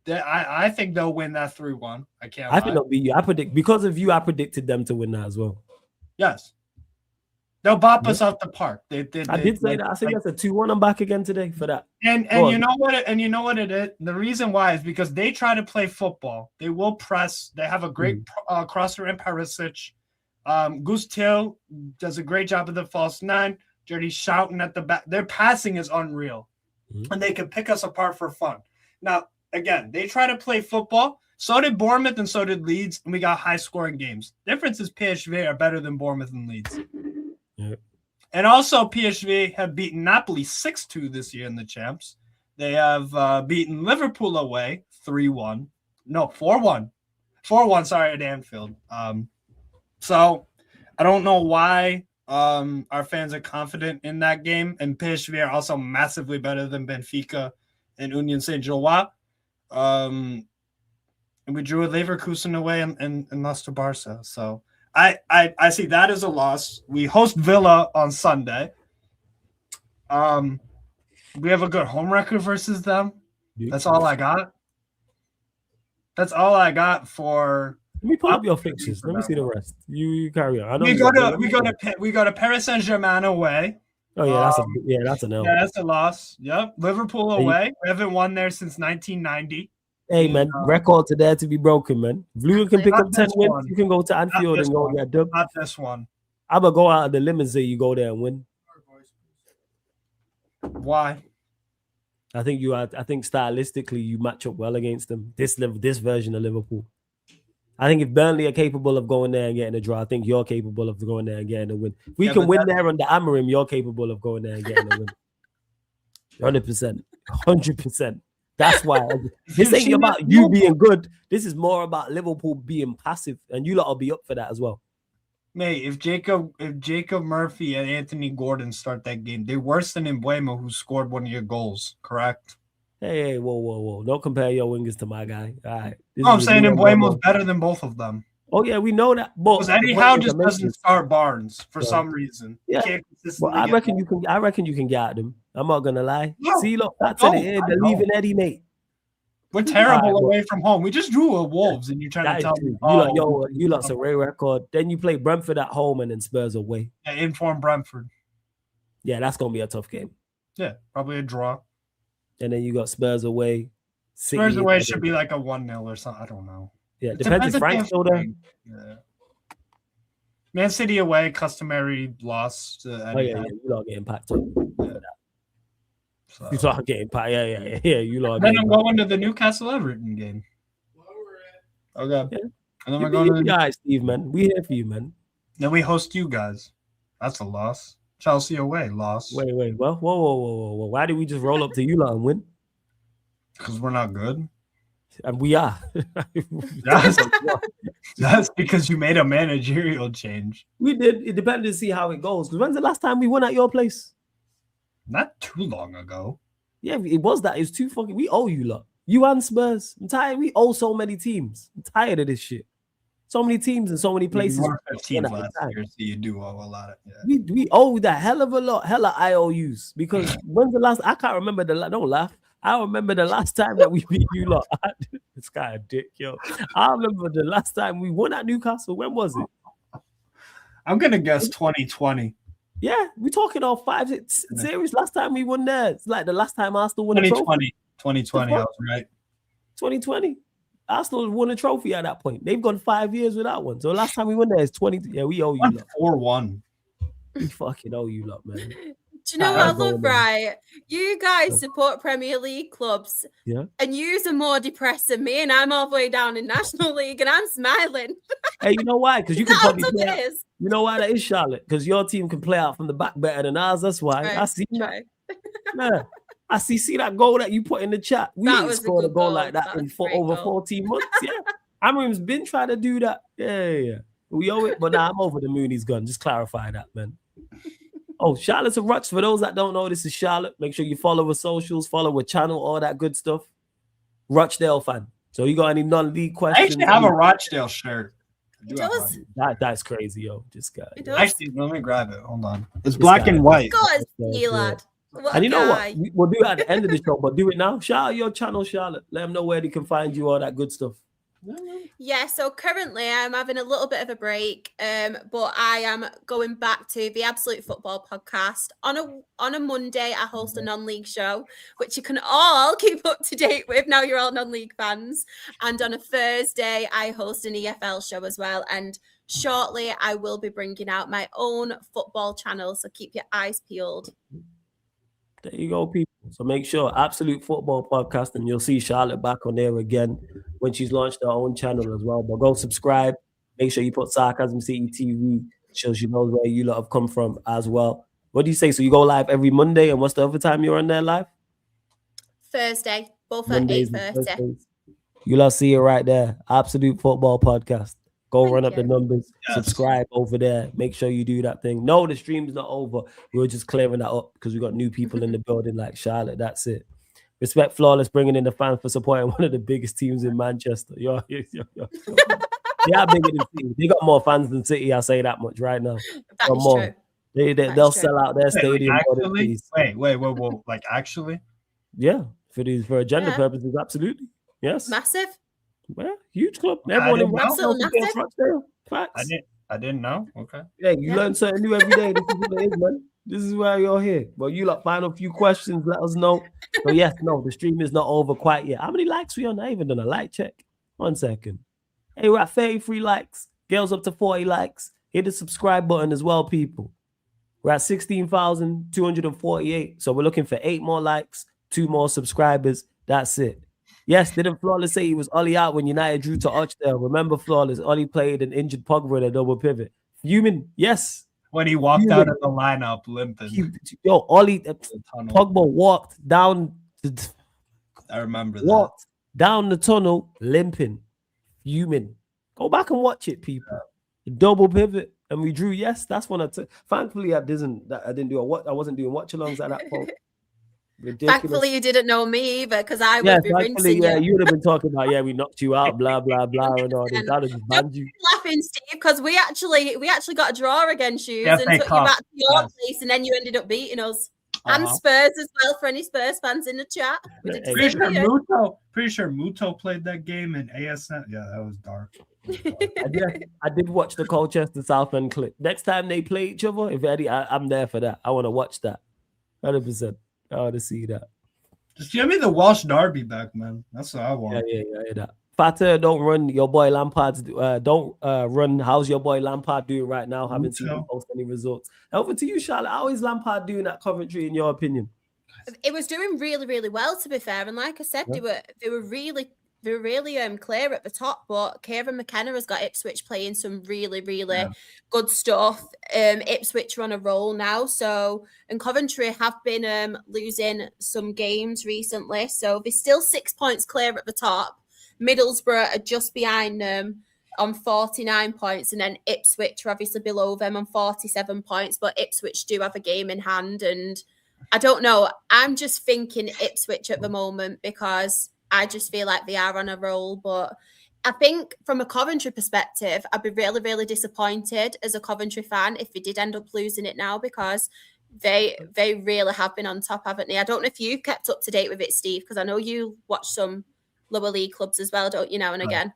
I think they'll win that 3-1. I think they'll beat you. I predict because of you. I predicted them to win that as well. Yes. They'll bop us off the park. I did say that. I think that's a 2-1. I'm back again today for that. And you know what it is? The reason why is because they try to play football. They will press. They have a great crosser in Perisic. Gustil does a great job of the false 9. Dirty shouting at the back. Their passing is unreal. And they can pick us apart for fun. Now, again, they try to play football. So did Bournemouth and so did Leeds. And we got high-scoring games. Difference is PSV are better than Bournemouth and Leeds. Yep. And also, PSV have beaten Napoli 6-2 this year in the champs. They have beaten Liverpool away 3-1. No, 4-1. 4-1, sorry, at Anfield. So I don't know why our fans are confident in that game. And PSV are also massively better than Benfica and Union Saint-Gilloise. And we drew a Leverkusen away and lost to Barca. So I see that as a loss. We host Villa on Sunday. We have a good home record versus them. That's all I got. That's all I got for. Let me pull up your fixtures. Let me see the rest. You carry on. I know we go to Paris Saint-Germain away. Oh yeah, that's an L. Yeah, that's a loss. Yep, Liverpool away. We haven't won there since 1990. Hey man, records are there to be broken, man. If Luton can pick up 10 wins, you can go to Anfield and go get dub. Not this one. I'm gonna go out of the limit and say you go there and win. Why? I think stylistically you match up well against them. This version of Liverpool. I think if Burnley are capable of going there and getting a draw, I think you're capable of going there and getting a win. If we can win there under Amorim, you're capable of going there and getting a win. 100%. 100%. That's why this ain't about you being good. This is more about Liverpool being passive, and you lot will be up for that as well. Mate, if Jacob Murphy and Anthony Gordon start that game, they're worse than Mbuemo, who scored one of your goals, correct? Hey, whoa. Don't compare your wingers to my guy. All right. I'm saying Mbuemo's better than both of them. Oh, yeah, we know that. Because Eddie Howe just doesn't start Barnes for some reason. Yeah. Well, I reckon you can get at them. I'm not gonna lie. See, look, that's it. They're leaving Eddie, mate. We're terrible Alright, away from home. We just drew a Wolves, and you're trying That to is tell true. me, You lost a rare record. Then you play Brentford at home and then Spurs away. yeah, inform Brentford. Yeah, that's gonna be a tough game. Yeah, probably a draw. And then you got Spurs away. Spurs City, away and should then- be like a 1-0 or something. I don't know. Yeah, It depends if they Frank's have still there. Frank. Yeah. Man City away, customary loss to Oh yeah, Etihad. you lot getting packed up. So. You lot getting packed. Yeah. You lot. Then getting I'm packed. going to the Newcastle Everton game. Okay. Yeah. And then You we're going to be alright, Steve, man. We here for you, man. then we host you guys. That's a loss. Chelsea away, loss. Wait. Well, whoa. Why did we just roll up to you lot and win? Because we're not good. And we are. That's because you made a managerial change. We did. It depended to see how it goes. Because when's the last time we won at your place? Not too long ago. Yeah, it was that. It was too fucking. We owe you lot. You and Spurs. I'm tired. We owe so many teams. I'm tired of this shit. So many teams in so many places. You were 15 At the last time. year, so you do owe a lot of. Yeah. We owe that hell of a lot, hella IOUs. Because when's the last? I can't remember don't laugh. I remember the last time that we beat you lot. This guy a dick, yo. I remember the last time we won at Newcastle. When was it? I'm gonna guess 2020. Yeah, we're talking all 5 series. Last time we won there, it's like the last time Arsenal won a trophy. 2020, I was right. 2020. Arsenal won a trophy at that point. They've gone 5 years without one. So last time we won there is 20. Yeah, we owe you lot. 4-1. We fucking owe you lot, man. Do you know what I love, right? You guys support Premier League clubs, Yeah. and yous are more depressed than me, and I'm all the way down in National League, and I'm smiling. Hey, you know why? Because you can probably That's play what out. it is. You know why that is, Charlotte? Because your team can play out from the back better than ours. That's why. Right, I see that. right. Man, I see that goal that you put in the chat. We That ain't was a scored a good goal goal. like that That in was a great over goal. 14 months. Yeah. Amrim's been trying to do that. Yeah. We owe it, but now I'm over the moon. He's gone. Just clarify that, man. Oh, Charlotte's a Rutch. For those that don't know, this is Charlotte. Make sure you follow her socials, follow her channel, all that good stuff. Rochdale fan. So you got any non-league I questions? actually have a Rochdale shirt. I do It have does. one. That's crazy, yo. This guy. It yo. does. Actually, let me grab it. Hold on. It's This black guy. and white. God, Yeah. you lad. What And a you know guy. what? We'll do it at the end of the show, but do it now. Shout out your channel, Charlotte. Let them know where they can find you, all that good stuff. Yeah, so currently I'm having a little bit of a break, but I am going back to the Absolute Football Podcast. On a Monday, I host a non-league show, which you can all keep up to date with. Now you're all non-league fans. And on a Thursday, I host an EFL show as well. And shortly, I will be bringing out my own football channel, so keep your eyes peeled. There you go, people. So make sure Absolute Football Podcast, and you'll see Charlotte back on there again when she's launched her own channel as well. But go subscribe. Make sure you put Sarcasm City TV. Shows you know where you lot have come from as well. What do you say? So you go live every Monday, and what's the other time you're on there live? Thursday, both at Mondays and 8:30. Thursdays. You lot see it right there. Absolute Football Podcast. Go Thank run up the you. numbers. Yes. Subscribe over there. Make sure you do that thing. No, the stream's not over. We're just clearing that up because we got new people in the building like Charlotte. That's it. Respect Flawless bringing in the fans for supporting one of the biggest teams in Manchester. They are bigger than City. They got more fans than City. I say that much right now. That Or is more. true. They'll true. sell out their stadium. for the Actually, fees. wait. Like, actually? Yeah, for agenda Yeah. purposes, absolutely. Yes. Massive. Well, huge club. I Everyone in didn't know. Rochdale supports Rochdale. Facts. I didn't know. Okay. Yeah, you Yeah. learn something new every day. This is what it is, man. This is why you're here. Well, you lot find a few questions, let us know. So yes, no, the stream is not over quite yet. How many likes we on? I even done a like check. 1 second. Hey, we're at 33 likes. Girls up to 40 likes. Hit the subscribe button as well, people. We're at 16,248. So we're looking for 8 more likes, 2 more subscribers. That's it. Yes, didn't Flawless say he was Ollie out when United drew to Archdale? Remember, Flawless, Ollie played an injured Pogba in a double pivot. Fuming, yes. When he walked out of the lineup limping. Ollie, the tunnel. Pogba walked down I remember that. the tunnel limping, fuming. Go back and watch it, people. Double pivot, and we drew. Yes, that's when I took. Thankfully, I didn't do a what. I wasn't doing watch alongs at that point. Ridiculous. Thankfully, you didn't know me either, because I Yeah, would be thankfully, rinsing yeah, you. you would have been talking about, we knocked you out, blah blah blah, and all this. I'd have just banned you. Laughing, Steve, because we actually got a draw against you Yeah, and FA took Cup. you back to your Yes. place, and then you ended up beating us. And Spurs as well, for any Spurs fans in the chat. We did Pretty sure Muto played that game in ASN. Yeah, that was dark. I did watch the Colchester Southend clip. Next time they play each other, if any, I'm there for that. I want to watch that. 100%. I want to see that. Just give me the Welsh Derby back, man. That's what I want. Yeah, that. Fatter, don't run your boy Lampard's. Don't run. How's your boy Lampard doing right now? Haven't seen him post any results. Over to you, Charlotte. How is Lampard doing at Coventry, in your opinion? It was doing really, really well, to be fair. And like I said, they were really clear at the top. But Kieran McKenna has got Ipswich playing some really, really good stuff. Ipswich are on a roll now. So, and Coventry have been losing some games recently. So they're still 6 points clear at the top. Middlesbrough are just behind them on 49 points, and then Ipswich are obviously below them on 47 points, but Ipswich do have a game in hand, and I don't know. I'm just thinking Ipswich at the moment because I just feel like they are on a roll, but I think from a Coventry perspective, I'd be really, really disappointed as a Coventry fan if they did end up losing it now, because they really have been on top, haven't they? I don't know if you've kept up to date with it, Steve, because I know you watch some lower league clubs as well, don't you, now and again?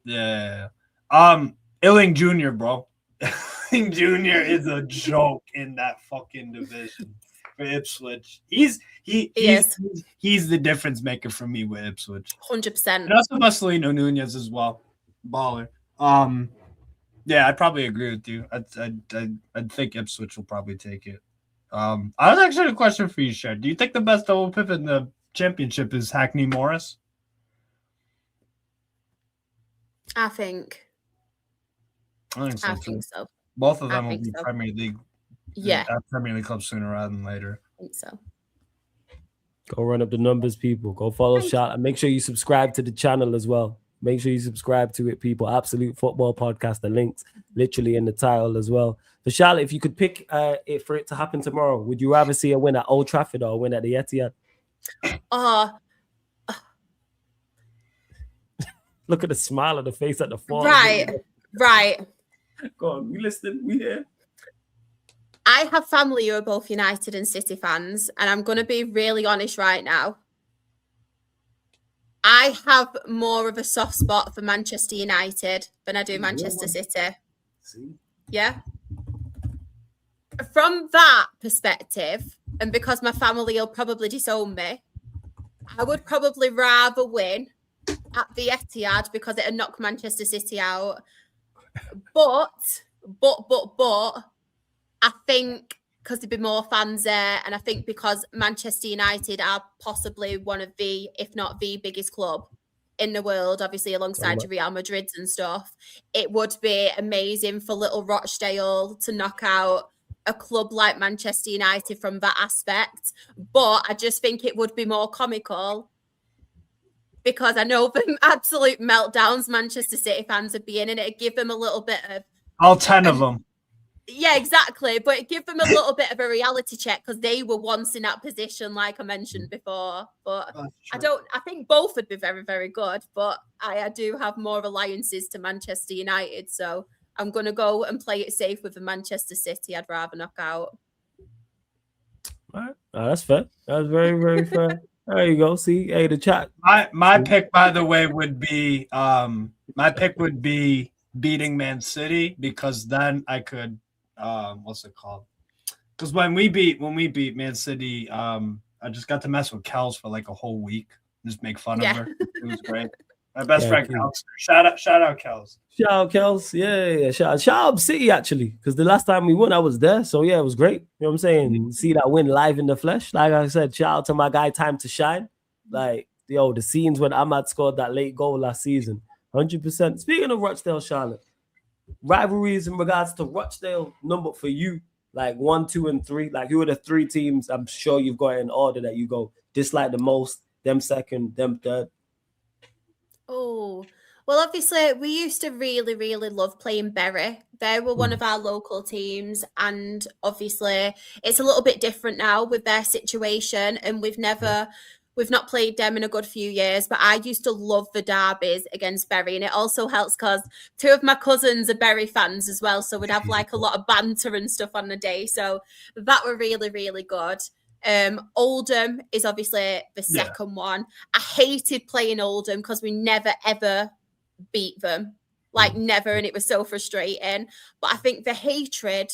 Yeah. Illing Jr., bro. Illing Jr. is a joke in that fucking division for Ipswich. He's the difference maker for me with Ipswich. 100%. And also Marcelino Nunez as well. Baller. Yeah, I'd probably agree with you. I'd think Ipswich will probably take it. I was actually a question for you, Sher. Do you think the best double pivot in the championship is Hackney Morris? I think so. Both of them will be Premier League. Yeah. Premier League clubs sooner rather than later. I think so. Go run up the numbers, people. Go follow Charlotte. And make sure you subscribe to the channel as well. Make sure you subscribe to it, people. Absolute Football Podcast. The link's literally in the title as well. But Charlotte, if you could pick it for it to happen tomorrow, would you rather see a win at Old Trafford or a win at the Etihad? Look at the smile on the face at the fall. Right. Go on, we listening. We here. I have family who are both United and City fans, and I'm going to be really honest right now. I have more of a soft spot for Manchester United than I do Manchester City. See? Yeah. From that perspective, and because my family will probably disown me, I would probably rather win at the Etihad because it'll knock Manchester City out. But I think because there'd be more fans there, and I think because Manchester United are possibly one of the, if not the biggest club in the world, obviously alongside your Real Madrids and stuff, it would be amazing for little Rochdale to knock out a club like Manchester United from that aspect. But I just think it would be more comical because I know the absolute meltdowns Manchester City fans would be in, and it'd give them a little bit of... All 10 of them. Yeah, exactly. But give them a little bit of a reality check because they were once in that position, like I mentioned before. But I think both would be very, very good. But I do have more alliances to Manchester United. So I'm going to go and play it safe with the Manchester City. I'd rather knock out. All right. Oh, that's fair. That's very, very fair. There you go. See, hey, the chat. My pick, by the way, would be beating Man City, because then I could what's it called? Because when we beat Man City, I just got to mess with Kels for like a whole week, just make fun of her. It was great. My best friend Kels. Shout out Kels. Shout out Kels. Yeah. Shout out City actually, because the last time we won, I was there. So yeah, it was great. You know what I'm saying? See that win live in the flesh. Like I said, shout out to my guy Time to Shine. Like the scenes when Ahmad scored that late goal last season. 100%. Speaking of Rochdale, Charlotte, rivalries in regards to Rochdale, number for you, like 1, 2, and 3. Like, who are the 3 teams I'm sure you've got in order that you go dislike the most, them second, them third? Oh, well, obviously, we used to really, really love playing Bury. They were one of our local teams, and obviously, it's a little bit different now with their situation, and we've not played them in a good few years, but I used to love the derbies against Bury, and it also helps because 2 of my cousins are Bury fans as well, so we'd have like a lot of banter and stuff on the day, so that were really, really good. Oldham is obviously the second one. I hated playing Oldham because we never ever beat them, like never, and it was so frustrating. But I think the hatred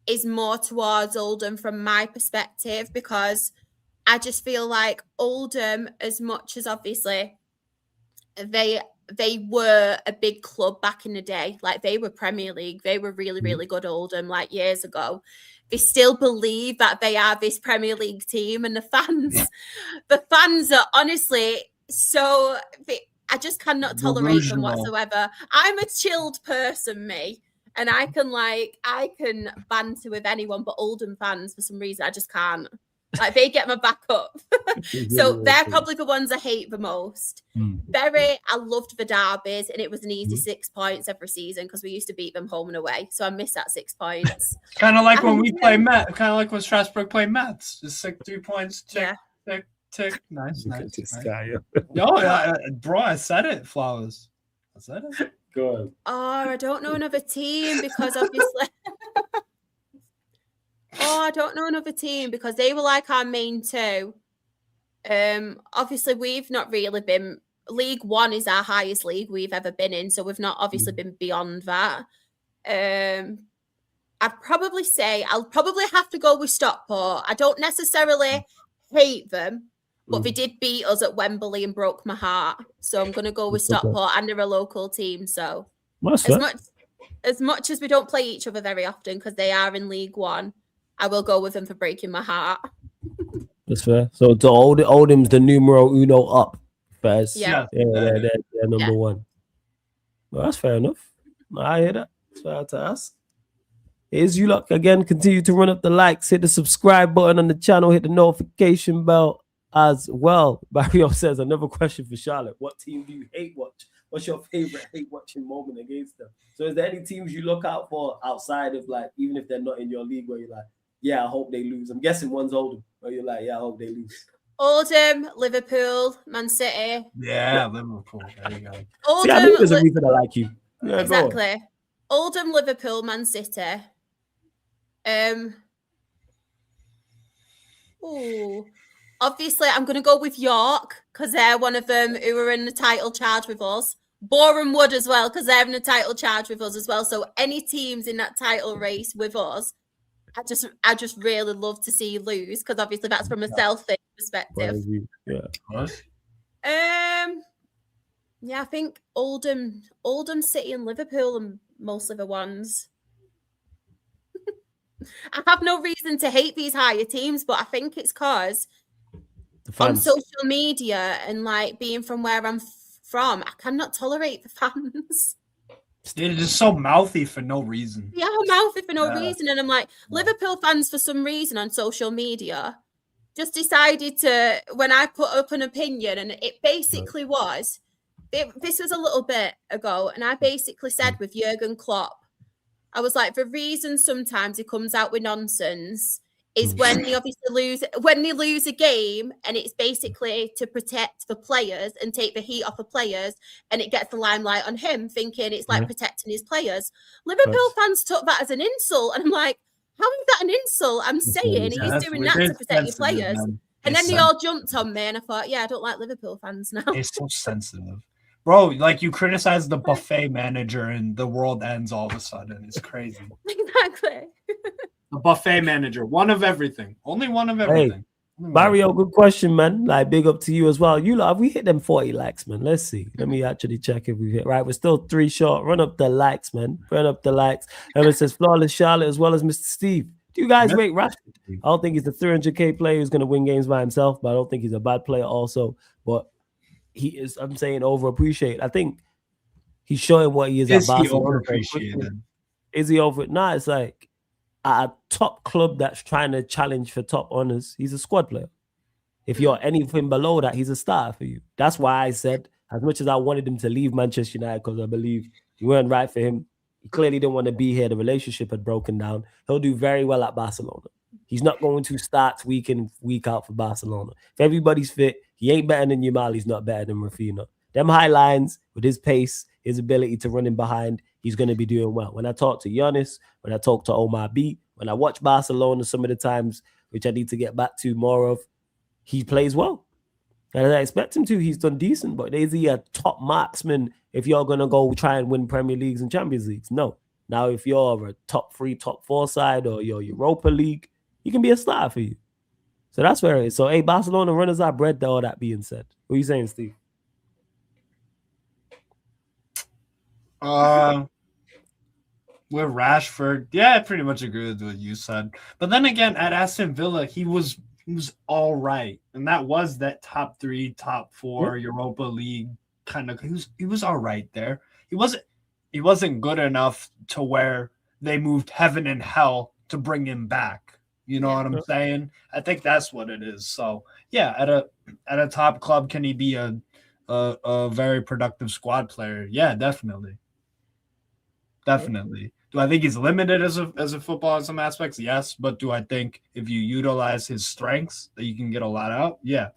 is more towards Oldham from my perspective, because I just feel like Oldham, as much as obviously they were a big club back in the day, like they were Premier League, they were really, really good Oldham like years ago. They still believe that they are this Premier League team, and the fans are honestly so. I just cannot tolerate them whatsoever. I'm a chilled person, me, and I can banter with anyone, but Oldham fans, for some reason, I just can't. Like, they get my back up. So they're probably the ones I hate the most. Bury, I loved the derbies, and it was an easy 6 points every season because we used to beat them home and away. So I miss that 6 points. Kind of like when we play Met. Kind of like when Strasbourg play Mets. Just 3 points. Tick, tick, tick. Nice. This guy, Bro, I said it, Flowers. I said it. Good. Oh, I don't know another team because obviously... I don't know another team because they were like our main two. Obviously, we've not really been. League One is our highest league we've ever been in, so we've not obviously been beyond that. I'd probably say I'll probably have to go with Stockport. I don't necessarily hate them, but they did beat us at Wembley and broke my heart. So I'm going to go with Stockport, and they're a local team. So as much as we don't play each other very often because they are in League One, I will go with them for breaking my heart. That's fair. So to Oldham's the numero uno up first. Yeah. They're number one. Well, that's fair enough. I hear that. It's fair to ask. Here's you luck again. Continue to run up the likes, hit the subscribe button on the channel, hit the notification bell as well. Barrio says, another question for Charlotte. What team do you hate watch? What's your favorite hate watching moment against them? So is there any teams you look out for outside of, like, even if they're not in your league, where you're like, yeah, I hope they lose? I'm guessing one's Oldham, where you're like, yeah, I hope they lose. Oldham, Liverpool, Man City. Yeah, Liverpool. There you go. Oldham, See, I knew there's a reason I like you. Yeah, exactly. Oldham, Liverpool, Man City. Obviously, I'm going to go with York because they're one of them who are in the title charge with us. Boreham Wood as well because they're in the title charge with us as well. So any teams in that title race with us, I just really love to see lose because obviously that's from a selfish perspective. Yeah. I think Oldham, City, and Liverpool are mostly the ones. I have no reason to hate these higher teams, but I think it's because on social media and like being from where I'm from, I cannot tolerate the fans. They're just so mouthy for no reason. Yeah, mouthy for no reason. And I'm like, Liverpool fans, for some reason on social media, just decided to, when I put up an opinion, and it basically was, this was a little bit ago, and I basically said with Jurgen Klopp, I was like, the reason sometimes he comes out with nonsense is when they obviously lose a game, and it's basically to protect the players and take the heat off the players, and it gets the limelight on him, thinking it's like protecting his players. Liverpool fans took that as an insult, and I'm like, how is that an insult? I'm saying he's doing that to protect your players. And then they all jumped on me, and I thought, yeah, I don't like Liverpool fans now. It's so sensitive. Bro, like, you criticize the buffet manager and the world ends all of a sudden. It's crazy. Exactly. The buffet manager, one of everything. Only one of everything. Hey, Mario, good question, man. Like, big up to you as well. You have we hit them 40 likes, man? Let's see. Let me actually check if we hit. Right, we're still 3 short. Run up the likes, man. Run up the likes. And it says Flawless Charlotte as well as Mr. Steve. Do you guys rate Rashford? I don't think he's the 300k player who's going to win games by himself, but I don't think he's a bad player also. But he is, I'm saying, overappreciated. I think he's showing what he is at Barcelona. Is he over? Nah, it's like at a top club that's trying to challenge for top honors, he's a squad player. If you're anything below that, he's a starter for you. That's why I said, as much as I wanted him to leave Manchester United because I believe you weren't right for him, he clearly didn't want to be here. The relationship had broken down. He'll do very well at Barcelona. He's not going to start week in, week out for Barcelona. If everybody's fit, he ain't better than Yamal. He's not better than Rafinha. Them high lines, with his pace, his ability to run in behind, he's going to be doing well. When I talk to Giannis, when I talk to Omar B, when I watch Barcelona, some of the times which I need to get back to more of, he plays well. And I expect him to. He's done decent, but is he a top marksman if you're going to go try and win Premier Leagues and Champions Leagues? No. Now, if you're a top 3, top 4 side or your Europa League, he can be a starter for you. So that's where it is. So, hey, Barcelona runners are bred, all that being said. What are you saying, Steve? With Rashford, yeah, I pretty much agree with what you said. But then again, at Aston Villa, he was all right, and that was that top 3, top 4 Europa League kind of. He was all right there. He wasn't good enough to where they moved heaven and hell to bring him back. You know what I'm saying? I think that's what it is. So yeah, at a top club, can he be a very productive squad player? Yeah, definitely. Definitely. Do I think he's limited as a footballer in some aspects? Yes. But do I think if you utilize his strengths that you can get a lot out? Yeah.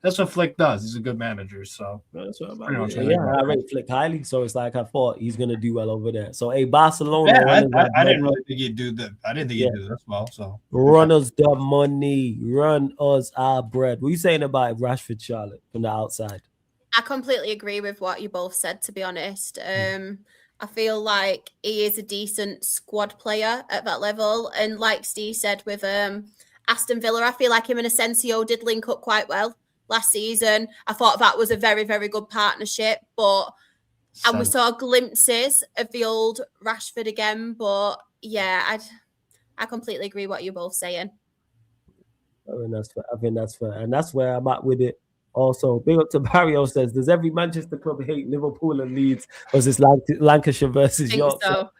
That's what Flick does. He's a good manager. So that's what I rate Flick highly. So it's like I thought he's gonna do well over there. So Barcelona. Yeah, I didn't really think he'd do that. I didn't think he'd do this well. So run us the money, run us our bread. What are you saying about Rashford, Charlotte, from the outside? I completely agree with what you both said, to be honest. I feel like he is a decent squad player at that level. And like Steve said with Aston Villa, I feel like him and Asensio did link up quite well last season. I thought that was a very, very good partnership. And we saw glimpses of the old Rashford again. But yeah, I completely agree with what you're both saying. I think that's fair. And that's where I'm at with it. Also, big up to Barrio says, does every Manchester club hate Liverpool and Leeds? Or is this Lancashire versus Yorkshire? So.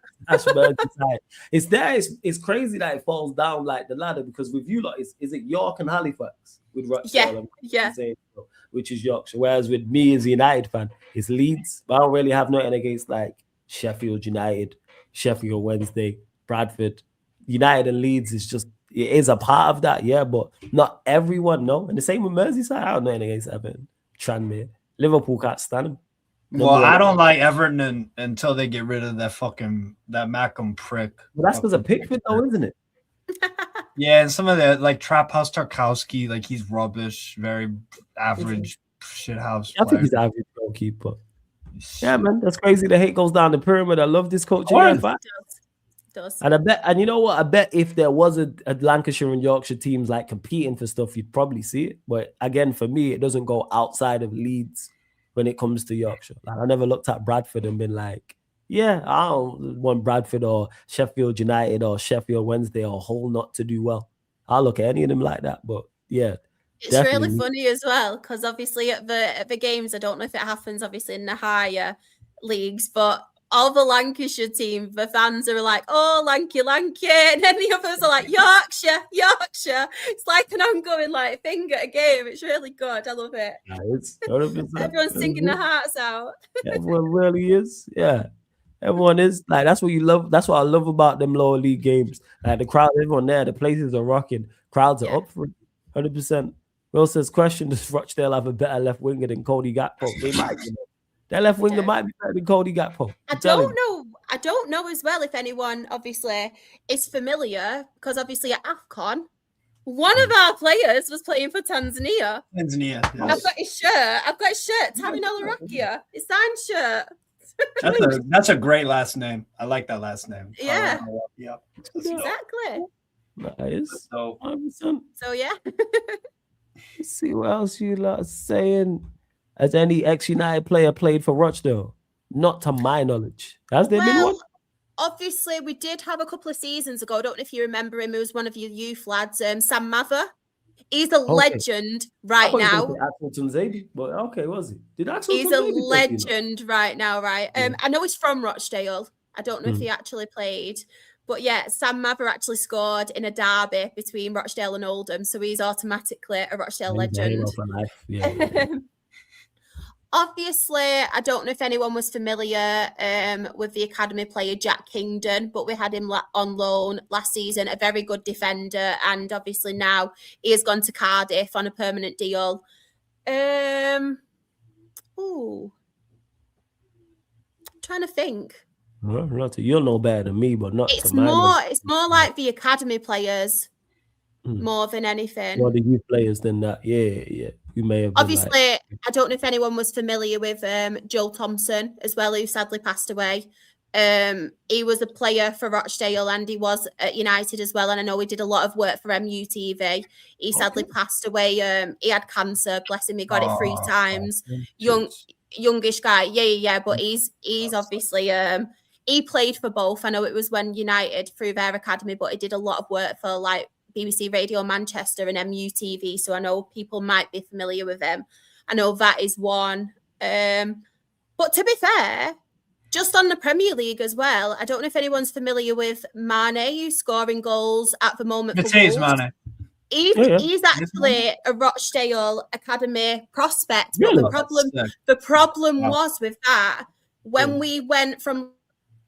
It's crazy that it falls down like the ladder, because with you lot, is it York and Halifax with Rochdale? Yeah. Which is Yorkshire. Whereas with me as a United fan, it's Leeds. But I don't really have nothing against like Sheffield United, Sheffield Wednesday, Bradford. United and Leeds is just, it is a part of that, yeah, but not everyone, no. And the same with Merseyside. I don't know anything against Everton, Tranmere. Liverpool can't stand them. Well, I don't like Everton until they get rid of that Malcolm prick. Well, that's because of Pickford, though, isn't it? Yeah, and some of the like Trap House Tarkowski, like he's rubbish, very average shithouse. I think he's average goalkeeper. Yeah, man, that's crazy. The hate goes down the pyramid. I love this coach. And I bet, and you know what? I bet if there was a Lancashire and Yorkshire teams like competing for stuff, you'd probably see it. But again, for me, it doesn't go outside of Leeds when it comes to Yorkshire. Like I never looked at Bradford and been like, yeah, I don't want Bradford or Sheffield United or Sheffield Wednesday or Hull not to do well. I'll look at any of them like that. But yeah. It's really funny as well, because obviously at the games, I don't know if it happens obviously in the higher leagues, but all the Lancashire team, the fans are like, oh, lanky, and then the others are like, Yorkshire. It's like an ongoing like thing at a game. It's really good. I love it. It's 100%. Everyone's singing their hearts out. Everyone really is. Yeah. Everyone is. Like, that's what you love. That's what I love about them lower league games. Like the crowd, everyone there, the places are rocking. Crowds are up for it. 100%. Will says, question, does Rochdale have a better left winger than Cody Gakpo? They might, you know. Their left winger might be better than Cody Gakpo. I don't know as well if anyone obviously is familiar, because obviously at AFCON, one of our players was playing for Tanzania. Yes. I've got his shirt. Tammy Nolarakia. His signed shirt. That's a great last name. I like that last name. Yeah. Yep. Exactly. Nice. So yeah. Let's see what else you lot are saying. Has any ex-United player played for Rochdale? Not to my knowledge. Has there been one? Obviously, we did have a couple of seasons ago. I don't know if you remember him. He was one of your youth lads, Sam Mather. He's a legend right now. But okay, was he? He's a legend right now, right? I know he's from Rochdale. I don't know if he actually played. But yeah, Sam Mather actually scored in a derby between Rochdale and Oldham. So he's automatically a Rochdale legend. Obviously, I don't know if anyone was familiar with the academy player Jack Kingdon, but we had him on loan last season, a very good defender, and obviously now he has gone to Cardiff on a permanent deal. Trying to think. You'll know better than me, but not. It's more like the academy players. more than anything. More the youth players than that. Yeah. You may have been Obviously, like, I don't know if anyone was familiar with Joel Thompson as well, who sadly passed away. He was a player for Rochdale and he was at United as well. And I know he did a lot of work for MUTV. He sadly passed away. He had cancer, bless him. He got it 3 times. Youngish guy. Yeah. But he's obviously he played for both. I know it was when United through their academy, but he did a lot of work for like BBC Radio Manchester and MUTV. So I know people might be familiar with him. I know that is one. But to be fair, just on the Premier League as well, I don't know if anyone's familiar with Mane, who's scoring goals at the moment. It's Mane. He's actually a Rochdale Academy prospect. But Really? the problem was with that, when we went from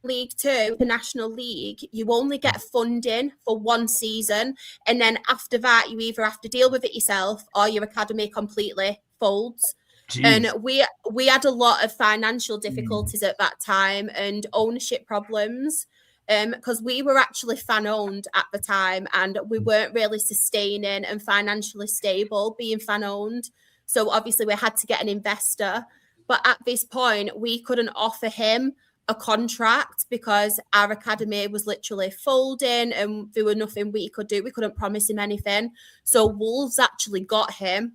League Two to National League, you only get funding for 1 season. And then after that, you either have to deal with it yourself or your academy completely folds. Jeez. And we had a lot of financial difficulties at that time and ownership problems because we were actually fan owned at the time and we weren't really sustaining and financially stable being fan owned. So obviously we had to get an investor. But at this point, we couldn't offer him a contract because our academy was literally folding and there was nothing we could do. We couldn't promise him anything. So Wolves actually got him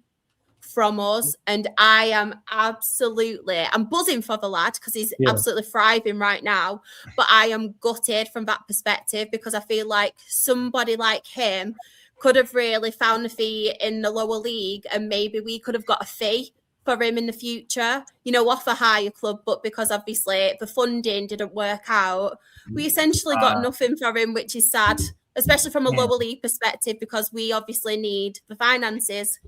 from us, and I'm buzzing for the lad because he's absolutely thriving right now, but I am gutted from that perspective because I feel like somebody like him could have really found a fee in the lower league and maybe we could have got a fee for him in the future, off a higher club, but because obviously the funding didn't work out, we essentially got nothing for him, which is sad, especially from a lower league perspective because we obviously need the finances.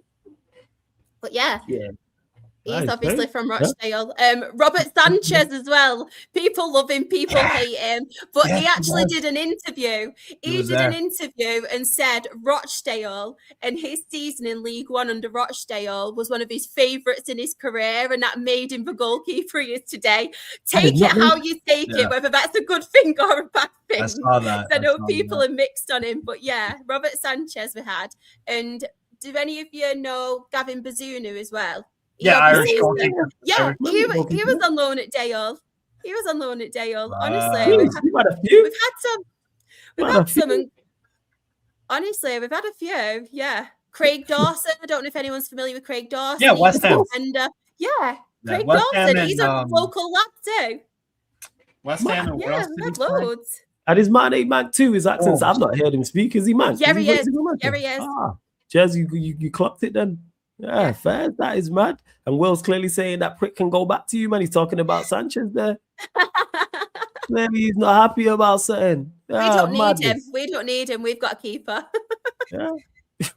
But he's obviously from Rochdale. Robert Sanchez as well. People love him, people hate him. But he actually did an interview. He did an interview and said Rochdale and his season in League One under Rochdale was one of his favourites in his career, and that made him the goalkeeper he is today. Take it how you take it, whether that's a good thing or a bad thing. I saw that. I know people are mixed on him, but Robert Sanchez we had. And do any of you know Gavin Bazunu as well? Irish goalkeeper. He was on loan at Dale. Honestly, we've had some. Honestly, we've had a few. Yeah, Craig Dawson. I don't know if anyone's familiar with Craig Dawson. Yeah, West Ham. Craig Dawson. He's a local lad too. West Ham. We've had loads. And is Mane man too? His accents. I've not heard him speak. Is he man? Yeah, he is. Jez, you clocked it then. Yeah, fair. That is mad. And Will's clearly saying that prick can go back to you, man. He's talking about Sanchez there. Maybe he's not happy about something. We don't need him. We don't need him. We've got a keeper.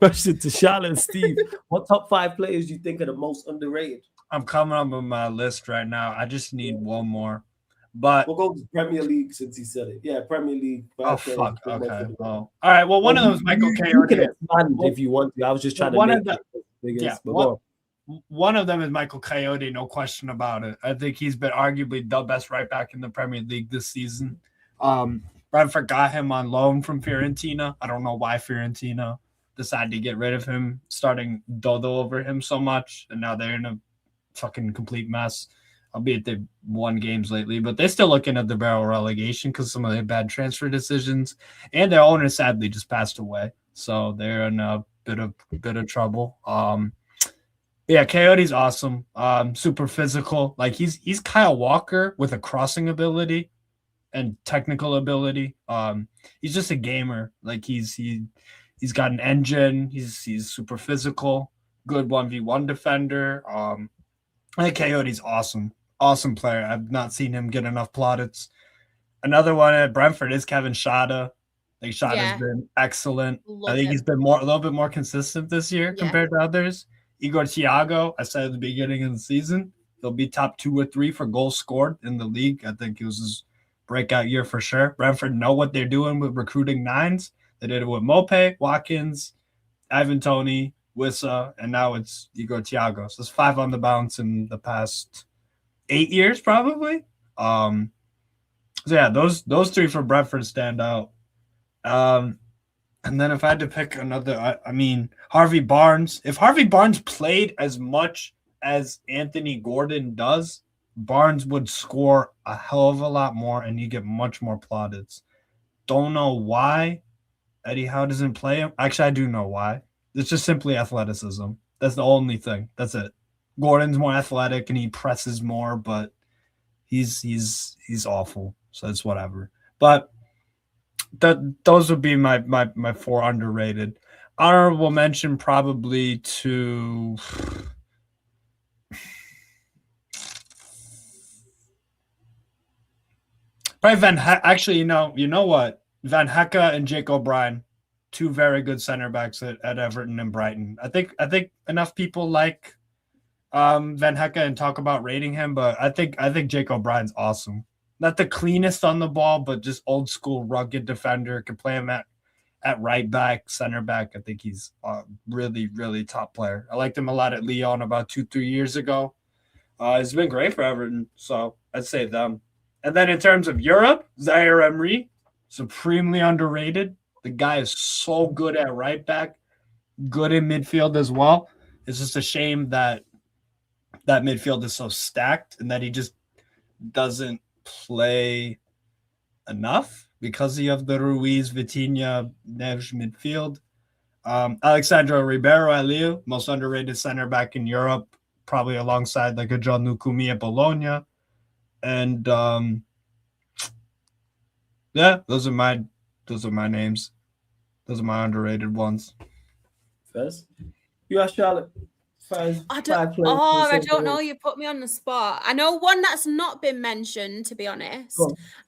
Question to Charlotte and Steve. What top 5 players do you think are the most underrated? I'm coming up with my list right now. I just need one more. But we'll go to Premier League since he said it. Yeah, Premier League. Oh, fuck. Okay. Well, all right. Well, one of them is Michael K. You can expand if you want to. I was just trying to make it biggest. One of them is Michael Coyote, no question about it. I think he's been arguably the best right back in the Premier League this season. Brentford got him on loan from Fiorentina. I don't know why Fiorentina decided to get rid of him, starting Dodo over him so much, and now they're in a fucking complete mess. Albeit they've won games lately, but they're still looking at the barrel relegation because some of their bad transfer decisions, and their owner sadly just passed away, so they're in a bit of trouble. Coyote's awesome. Super physical. Like he's Kyle Walker with a crossing ability and technical ability. He's just a gamer. Like he's got an engine. He's super physical. Good 1v1 defender. I think Coyote's awesome. Awesome player. I've not seen him get enough plaudits. Another one at Brentford is Kevin Shada. I think Shada's been excellent. I think he's been a little bit more consistent this year compared to others. Igor Thiago, I said at the beginning of the season, he'll be top 2 or 3 for goals scored in the league. I think it was his breakout year for sure. Brentford know what they're doing with recruiting 9s. They did it with Mope, Watkins, Ivan Toney, Wissa, and now it's Igor Thiago. So it's 5 on the bounce in the past 8 years, probably. Those 3 for Brentford stand out. And then if I had to pick another, I mean, Harvey Barnes. If Harvey Barnes played as much as Anthony Gordon does, Barnes would score a hell of a lot more and you get much more plaudits. Don't know why Eddie Howe doesn't play him. Actually, I do know why. It's just simply athleticism. That's the only thing. That's it. Gordon's more athletic and he presses more, but he's awful. So it's whatever. But those would be my 4 underrated. Honorable mention probably to probably actually, you know what? Van Hecke and Jake O'Brien, 2 very good center backs at Everton and Brighton. I think enough people like Van Hecke and talk about rating him, but I think Jake O'Brien's awesome. Not the cleanest on the ball, but just old school rugged defender. Could play him at right back, center back. I think he's a really, really top player. I liked him a lot at Lyon about 2-3 years ago. He's been great for Everton, so I'd say them. And then in terms of Europe, Zaire Emery, supremely underrated. The guy is so good at right back, good in midfield as well. It's just a shame that midfield is so stacked and that he just doesn't play enough because you have the Ruiz, Vitinha, Neves midfield. Alexandro Ribeiro Aliu, most underrated center back in Europe, probably alongside like a John Lukumi at Bologna. And yeah, those are my names. Those are my underrated ones. First, you asked Charlotte. I don't know. You put me on the spot. I know one that's not been mentioned, to be honest.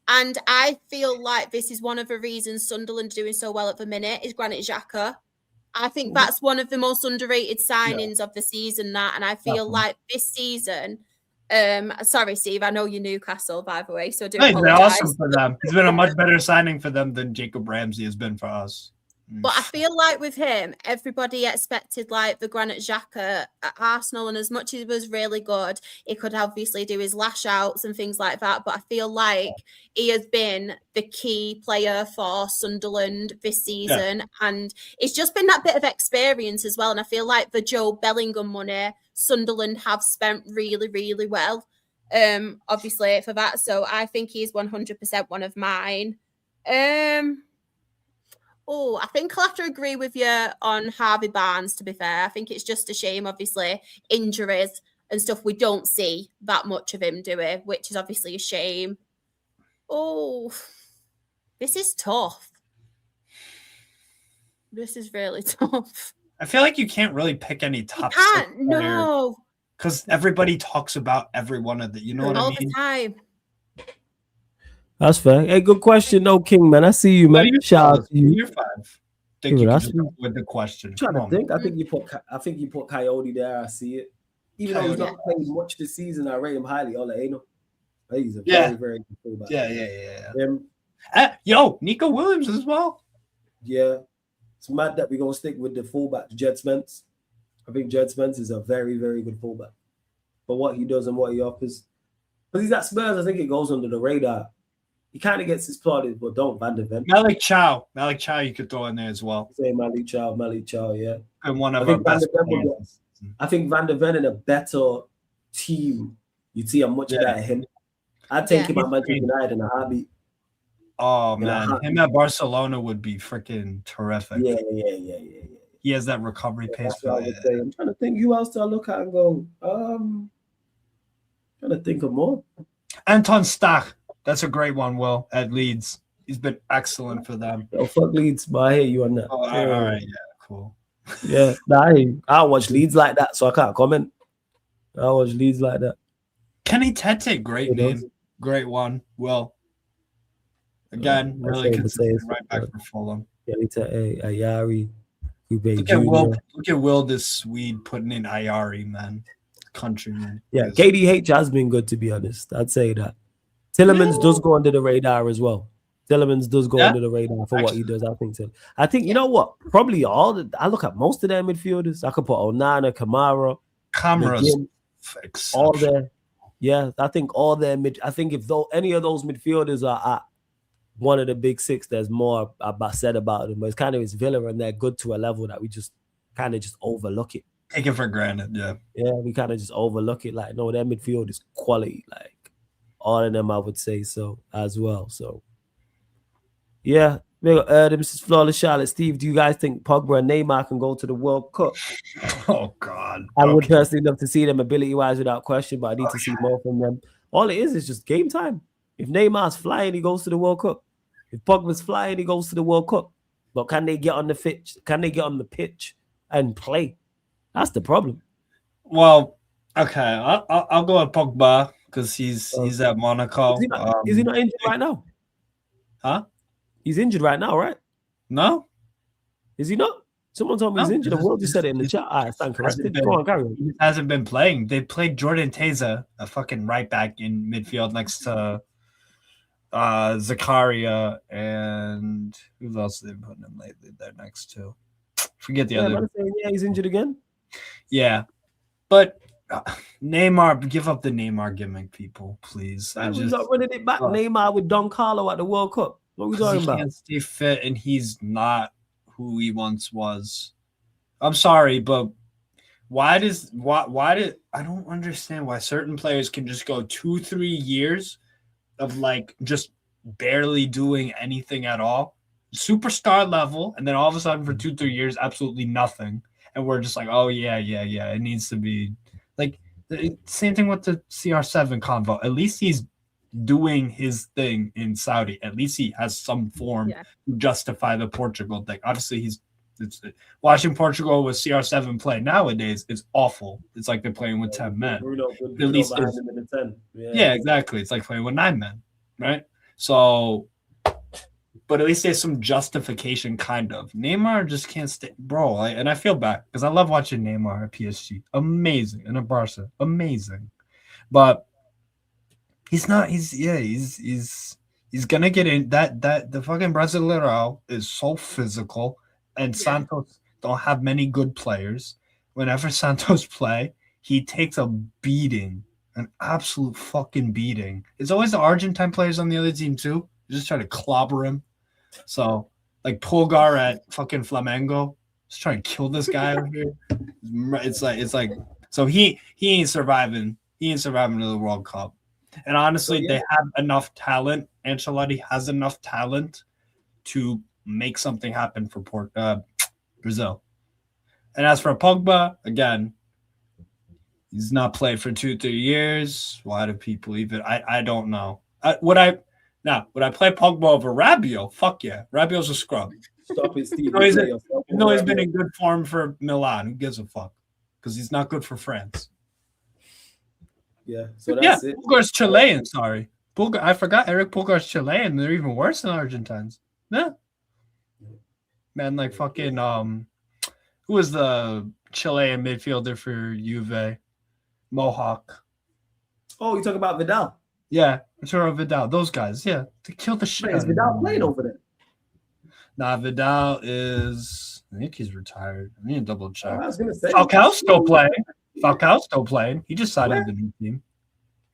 And I feel like this is one of the reasons Sunderland doing so well at the minute is Granit Xhaka. I think that's one of the most underrated signings of the season. And I feel like this season. Sorry, Steve. I know you're Newcastle, by the way, so I do apologize. Awesome for them. He's been a much better signing for them than Jacob Ramsey has been for us. But I feel like with him, everybody expected like the Granit Xhaka at Arsenal, and as much as he was really good, he could obviously do his lash outs and things like that. But I feel like he has been the key player for Sunderland this season, and it's just been that bit of experience as well. And I feel like the Joe Bellingham money Sunderland have spent really, really well, obviously for that. So I think he's 100% one of mine. Oh, I think I'll have to agree with you on Harvey Barnes, to be fair. I think it's just a shame, obviously, injuries and stuff. We don't see that much of him, do we? Which is obviously a shame. Oh, this is tough. This is really tough. I feel like you can't really pick any top. No. Because everybody talks about every one of the, you know what I mean? All the time. That's fair. Hey, good question, no King, man. I see you, man. Shout out to you. You're 5. Think you can go with the question. I'm trying to think. I think you put Coyote there. I see it. Even though he's not played much this season, I rate him highly. All I know. He's a very, very good fullback. Yeah. Yo, Nico Williams as well. Yeah. It's mad that we're gonna stick with the fullback, Jed Spence. I think Jed Spence is a very, very good fullback. For what he does and what he offers. Because he's at Spurs, I think it goes under the radar. He kind of gets his plotted, but don't Van der Ven. Malik Chow you could throw in there as well. Say Malik Chow, yeah. And one of our best players. I think Van der Ven in a better team, you'd see how much of that in him. I'd take him at Manchester United in a heartbeat. Oh, man. Him at Barcelona would be freaking terrific. Yeah. He has that recovery pace. I'm trying to think who else to look at and go, trying to think of more. Anton Stach. That's a great one, Will, at Leeds. He's been excellent for them. Oh, fuck Leeds, but I hear you on that. Oh, all right. Yeah, cool. Yeah, I watch Leeds like that, so I can't comment. I watch Leeds like that. Kenny Tete, great name. Great one, Will. Again, really consistent right back for Fulham. Kenny Tete, Ayari, Look at Will, this Swede, putting in Ayari, man. Countryman. Yeah, KDH has been good, to be honest. I'd say that. Tillemans does go under the radar as well. Tillemans does go under the radar for what he does. I think you know what? Probably I look at most of their midfielders. I could put Onana, Kamara, all there. Yeah, I think all their I think if any of those midfielders are at one of the big six. There's more said about them, but it's kind of his Villa, and they're good to a level that we just kind of just overlook it. Take it for granted, yeah. Yeah, we kind of just overlook it. Like, no, their midfield is quality. Like, all of them, I would say so as well. So, yeah. This is Flawless Charlotte. Steve, do you guys think Pogba and Neymar can go to the World Cup? Oh, God. I would personally love to see them ability-wise without question, but I need to see more from them. All it is just game time. If Neymar's flying, he goes to the World Cup. If Pogba's flying, he goes to the World Cup. But can they get on the pitch? Can they get on the pitch and play? That's the problem. Well, okay, I'll go with Pogba because he's at Monaco. Is he not injured right now? Huh? He's injured right now, right? No. Is he not? Someone told me he's injured. The world just said it in the chat. I stand corrected. Go on, carry on. He hasn't been playing. They played Jordan Teza, a fucking right back in midfield next to Zakaria, and who else they've been putting him lately there next to? Forget the other. Yeah, he's injured again. Yeah, but Neymar, give up the Neymar gimmick, people, please. We're not running it back. Neymar with Don Carlo at the World Cup. What are we talking about? He can't stay fit, and he's not who he once was. I'm sorry, but why did I don't understand why certain players can just go 2-3 years of like just barely doing anything at all, superstar level, and then all of a sudden for 2-3 years absolutely nothing, and we're just like, oh yeah, it needs to be like same thing with the CR7 convo. At least he's doing his thing in Saudi. At least he has some form to justify the Portugal thing. Obviously, watching Portugal with CR7 play nowadays is awful. It's like they're playing with 10 men. At least him in the 10. Yeah, exactly. It's like playing with 9 men, right? So, but at least there's some justification, kind of. Neymar just can't stay, bro. And I feel bad because I love watching Neymar at PSG. Amazing. And at Barca. Amazing. But he's not. He's gonna get in. That the fucking Brasileirão is so physical, and Santos don't have many good players. Whenever Santos play, he takes a beating, an absolute fucking beating. It's always the Argentine players on the other team too. You just try to clobber him. So like Pulgar at fucking Flamengo, just trying to kill this guy over here. It's like so he ain't surviving. He ain't surviving to the World Cup. And honestly, they have enough talent. Ancelotti has enough talent to make something happen for Brazil. And as for Pogba, again, he's not played for 2-3 years. Why do people even? I don't know. Would I play Pogba over Rabiot? Fuck yeah, Rabiot's a scrub. Stop it, Steve. He's been in good form for Milan. Who gives a fuck? Because he's not good for France. Yeah, so that's it. Pulgar's Chilean, sorry. I forgot Eric Pulgar's Chilean. They're even worse than Argentines. Yeah. Man, like fucking who was the Chilean midfielder for Juve? Mohawk. Oh, you talking about Vidal? Yeah, Arturo Vidal. Those guys, yeah. They killed the shit. Is Vidal playing over there? Nah, Vidal is I think he's retired. I need to double check. I was gonna say Falcao's still playing. Falcao's still playing. He just signed with the new team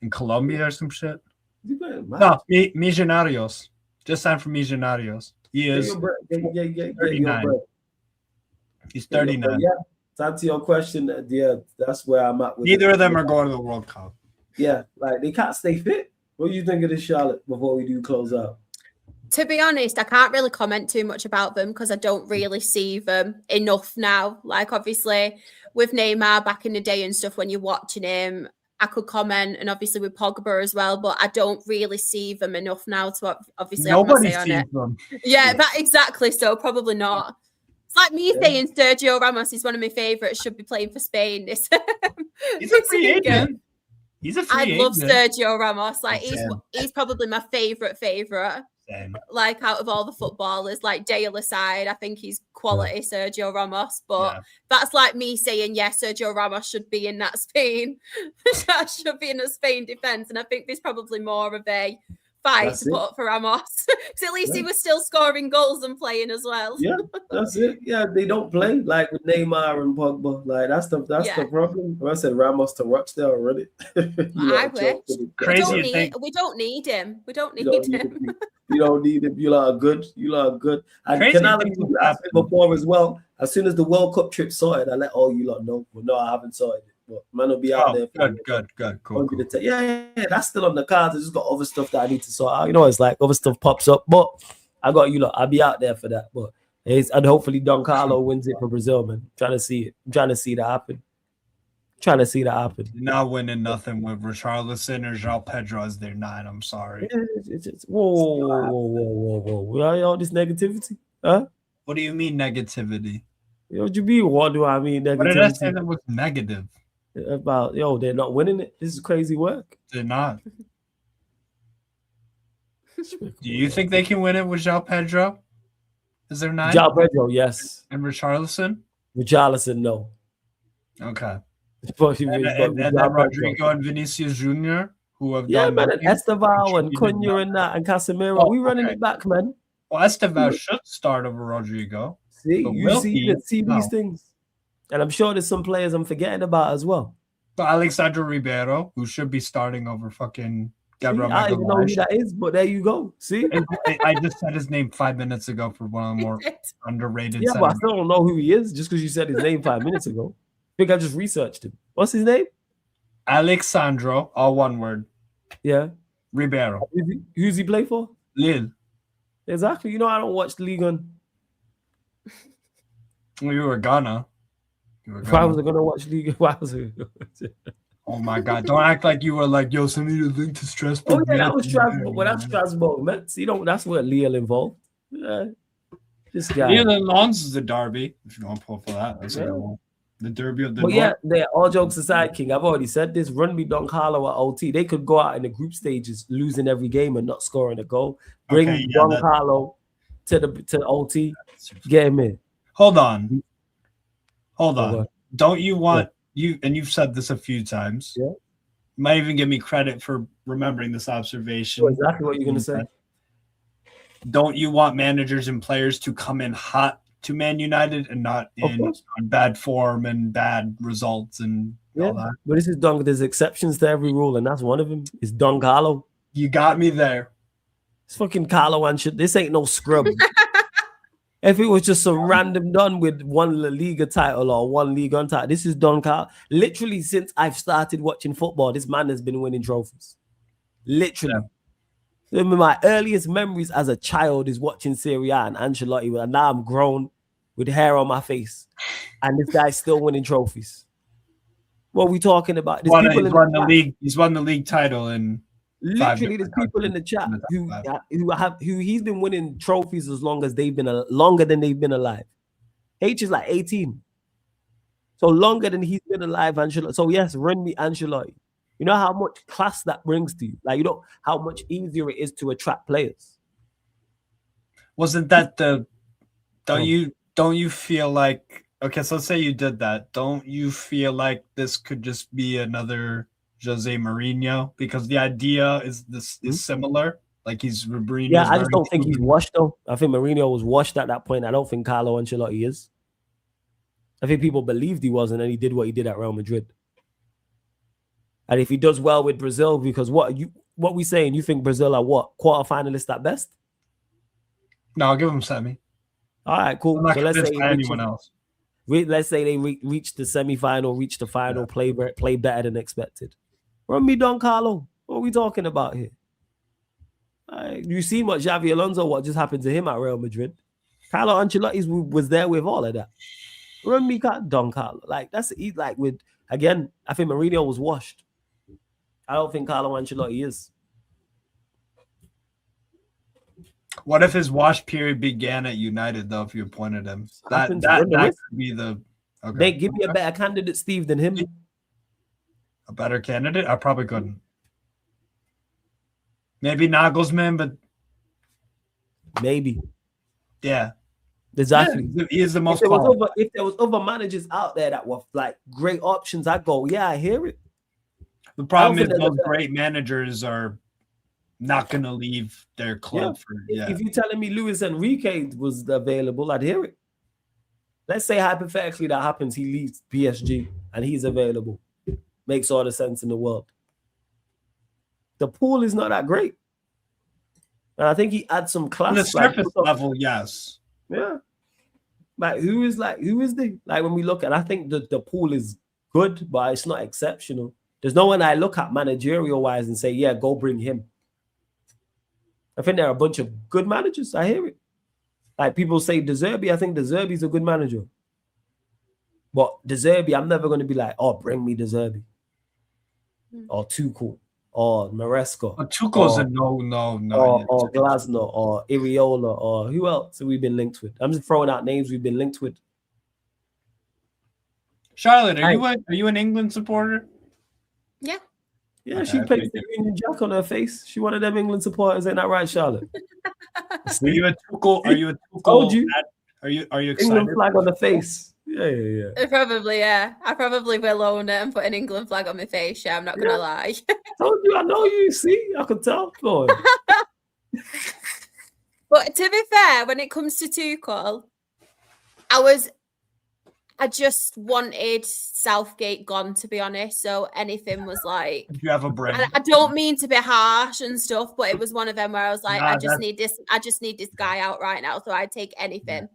in Colombia or some shit. No, Millonarios. Just signed for Millonarios. He is 39. He's 39. Yeah, to answer your question, that's where I'm at. Neither of them are going to the World Cup. Yeah, like they can't stay fit. What do you think of this, Charlotte, before we do close out? To be honest, I can't really comment too much about them because I don't really see them enough now. Like, obviously, with Neymar back in the day and stuff, when you're watching him, I could comment, and obviously with Pogba as well, but I don't really see them enough now to obviously nobody have sees on it. them. Yeah, that exactly. So probably not. It's like me saying Sergio Ramos is one of my favourites, should be playing for Spain. He's a free agent. I love Sergio Ramos. Like he's probably my favourite. Same. Like out of all the footballers, like Dale aside, I think he's quality, Sergio Ramos. But that's like me saying, Sergio Ramos should be in that Spain. That should be in a Spain defence. And I think there's probably more of a fight to put up for Ramos. Because at least he was still scoring goals and playing as well. Yeah, that's it. Yeah, they don't play like with Neymar and Pogba. Like that's the problem. I said Ramos to Rochdale already. I wish. We don't need him. We don't need him. You don't need him. You lot are good. You lot are good. And Crazy can I things do will that happen. before as well? As soon as the World Cup trip sorted, I let all you lot know. But no, I haven't sorted it. But man will be out there. Good, cool. Yeah, that's still on the cards. I just got other stuff that I need to sort out. You know, it's like other stuff pops up. But I got you lot. I'll be out there for that. But and hopefully Don Carlo wins it for Brazil, man. I'm trying to see it. I'm trying to see that happen. Trying to see that happen. You're not winning nothing with Richarlison or João Pedro as their 9. I'm sorry. Whoa. Why all this negativity? Huh? What do you mean negativity? What do you mean? What do I mean negativity? What did I say that was negative? About they're not winning it. This is crazy work. They're not. Do you think they can win it with João Pedro? Is there 9? João Pedro, yes. And Richarlison? Richarlison, no. Okay. But And then Rodrigo and Vinicius Jr., who have done man, and Esteval and Cunha and that and Casemiro. We running it back, man. Well, Esteval should start over Rodrigo. See, you see these things. And I'm sure there's some players I'm forgetting about as well. But Alexandre Ribeiro, who should be starting over fucking Gabriel I don't even know who that is, but there you go. See? I just said his name 5 minutes ago for one of the more underrated. Yeah, but I still don't know who he is just because you said his name 5 minutes ago. I think I just researched him. What's his name? Alexandro, all one word. Yeah. Ribeiro. Who's he play for? Lille. Exactly. You know, I don't watch the Ligue 1. You were Ghana. Why was I going to watch Ligue 1? Why was it? Oh my God. Don't act like you were like, yo, send me the link to Strasbourg. Oh, yeah, that was Strasbourg. Well, that's Strasbourg, man. See, that's where Lille involved. Yeah. This guy. Lille and Lens is the derby. If you want to pull for that. That's a good one. The derby of the But North. yeah, all jokes aside, King, I've already said this. Run me Don Carlo at OT. They could go out in the group stages losing every game and not scoring a goal. Bring Don Carlo to OT. Get him in. Hold on. Don't you want you? And you've said this a few times. Yeah. You might even give me credit for remembering this observation. Exactly what you're gonna say. Don't you want managers and players to come in hot to Man United and not in bad form and bad results and all that? But this is Don. There's exceptions to every rule, and that's one of them. Is Don Carlo. You got me there. It's fucking Carlo and shit. This ain't no scrub. If it was just some random Don with one La Liga title or one Ligue 1 title, this is Don Carlo. Literally, since I've started watching football, this man has been winning trophies. Literally. Yeah. My earliest memories as a child is watching Serie A and Ancelotti, and now I'm grown with hair on my face, and this guy's still winning trophies. What are we talking about? He's won the league title in. Literally, there's people in the chat who he's been winning trophies as long as longer than they've been alive. H is like 18, so longer than he's been alive. Ancelotti. So yes, run me Ancelotti. You know how much class that brings to you. Like, you know how much easier it is to attract players. Wasn't that Don't you feel like? Okay, so let's say you did that. Don't you feel like this could just be another Jose Mourinho, because the idea is similar, like he's Mourinho. Yeah, I just don't think he's washed though. I think Mourinho was washed at that point. I don't think Carlo Ancelotti is. I think people believed he was, and then he did what he did at Real Madrid. And if he does well with Brazil, because what we saying? You think Brazil are what, quarterfinalists at best? No, I'll give him semi. All right, cool. So let's say anyone else. Let's say they reach the semi-final, reach the final, play better than expected. Run me Don Carlo. What are we talking about here? You see what Xavi Alonso, what just happened to him at Real Madrid? Carlo Ancelotti was there with all of that. Run me Don Carlo. Like, again, I think Mourinho was washed. I don't think Carlo Ancelotti is. What if his wash period began at United, though, if you appointed him? That could be the... Okay. They give me a better candidate, Steve, than him. A better candidate? I probably couldn't. Maybe Nagelsmann, but... Maybe. Yeah. Exactly. Yeah, he is the most... If there was other managers out there that were like great options, I'd go, yeah, I hear it. The problem is those great managers are not going to leave their club If you're telling me Luis Enrique was available, I'd hear it. Let's say hypothetically that happens, he leaves PSG and he's available. Makes all the sense in the world. The pool is not that great. And I think he adds some class. On the like, surface level, yes. Yeah. Who is the like when we look at, I think the pool is good, but it's not exceptional. There's no one I look at managerial wise and say, yeah, go bring him. I think there are a bunch of good managers. I hear it. Like people say De Zerbi, I think De Zerbi's a good manager. But De Zerbi, I'm never going to be like, oh, bring me De Zerbi. Or Tuchel. Or Maresca. Tuchel's a no. Or Glasner. Or Iriola. Or who else have we been linked with? I'm just throwing out names we've been linked with. Charlotte, are you an England supporter? Yeah. Yeah, she paints the Union Jack on her face. She one of them England supporters, ain't that right, Charlotte? Are you a Tuchel? Are you a Tuchel? Told you. Are you excited? England flag on the face. Yeah. Probably, yeah. I probably will own it and put an England flag on my face. Yeah, I'm not gonna lie. Told you, I know you. See, I could tell. Go on. But to be fair, when it comes to Tuchel, I just wanted Southgate gone, to be honest. So anything was like, if you have a brain. I don't mean to be harsh and stuff, but it was one of them where I was like, I just need this guy out right now. So I'd take anything.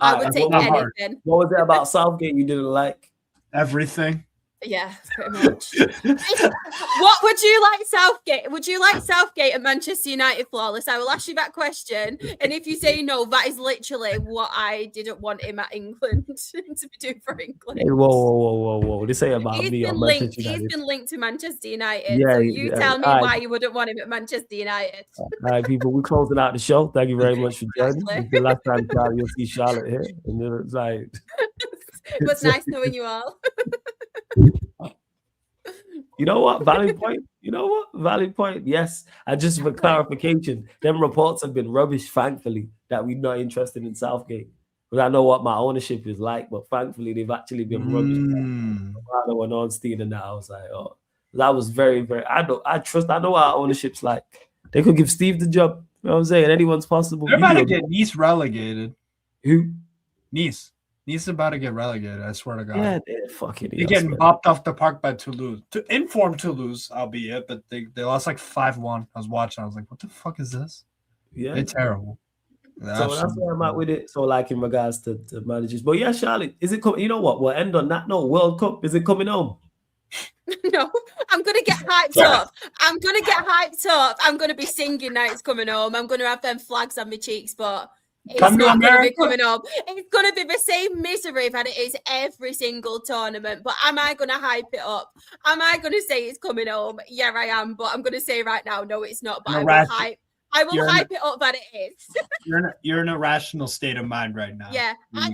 I would take anything. What was it about Southgate you didn't like? Everything. Yeah, pretty much. What would you like Southgate? Would you like Southgate at Manchester United flawless? I will ask you that question. And if you say no, that is literally what I didn't want him at England to be doing for England. Hey, whoa. This ain't about me. He's been linked to Manchester United. Yeah, so you tell me why you wouldn't want him at Manchester United. All right, people, we're closing out the show. Thank you very much for joining. It's the last time you'll see Charlotte here. And then it's like... It was nice knowing you all. You know what? Valid point. Yes. And just for clarification, them reports have been rubbish, thankfully, that we're not interested in Southgate. Because I know what my ownership is like, but thankfully they've actually been rubbish. I went on Steam and I was like, oh, that was very, very, I know our ownership's like. They could give Steve the job. You know what I'm saying? Anyone's possible. They're about to get Nice relegated. Who? Nice is about to get relegated, I swear to God. Yeah, they're fucking They're getting bopped off the park by Toulouse. To inform Toulouse, albeit, but they lost like 5-1. I was watching. I was like, what the fuck is this? Yeah. They're terrible. So that's where I'm at with it. So like in regards to managers. But yeah, Charlotte, is it coming? You know what? We'll end on that note. World Cup, is it coming home? No, I'm going to get hyped up. I'm going to be singing now it's coming home. I'm going to have them flags on my cheeks, but... It's not going to be coming up. It's going to be the same misery that it is every single tournament. But am I going to hype it up? Am I going to say it's coming home? Yeah, I am. But I'm going to say right now, no, it's not. But I will hype it up that it is. You're in a rational state of mind right now. Yeah, I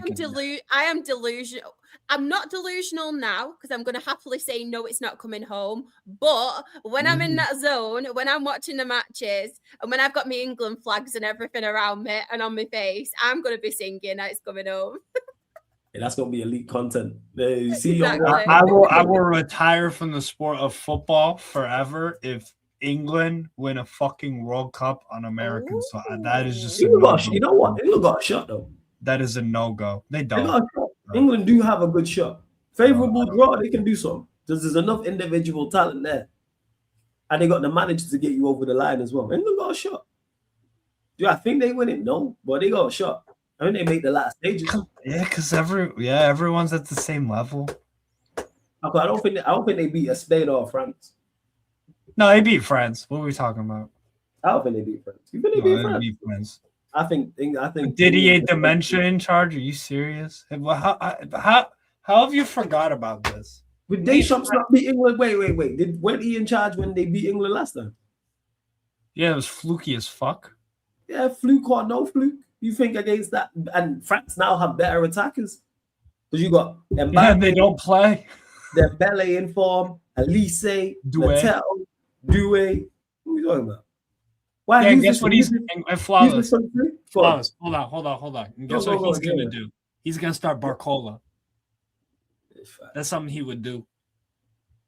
am delusional. I'm not delusional now because I'm going to happily say no, it's not coming home. But when I'm in that zone, when I'm watching the matches, and when I've got my England flags and everything around me and on my face, I'm going to be singing it's coming home. Yeah, that's going to be elite content. You see, exactly. I will retire from the sport of football forever if England win a fucking World Cup on American soil. That is just you know what? England got a shot though. That is a no-go. They don't. England do have a good shot. Favorable draw, they can do something. There's enough individual talent there. And they got the manager to get you over the line as well. England got a shot. Do I think they win it? No, but they got a shot. I mean, they make the last stages. Yeah, because everyone's at the same level. I don't think they beat Spain or France. No, they beat France. What are we talking about? I don't think they beat France. You think they beat France? I think Didier Dementia in charge. Are you serious? How have you forgot about this? With Deschamps not beat England? Wait. Weren't he in charge when they beat England last time? Yeah, it was fluky as fuck. Yeah, fluke or no fluke. You think against that? And France now have better attackers because you got Mbappe. Yeah, they don't play. They're Bele in form. Elise, Mattel, Doué. Who are you talking about? Why? Yeah, guess what he's flawless. Flawless. Hold on. And guess what he's gonna do? He's gonna start Barcola. That's something he would do.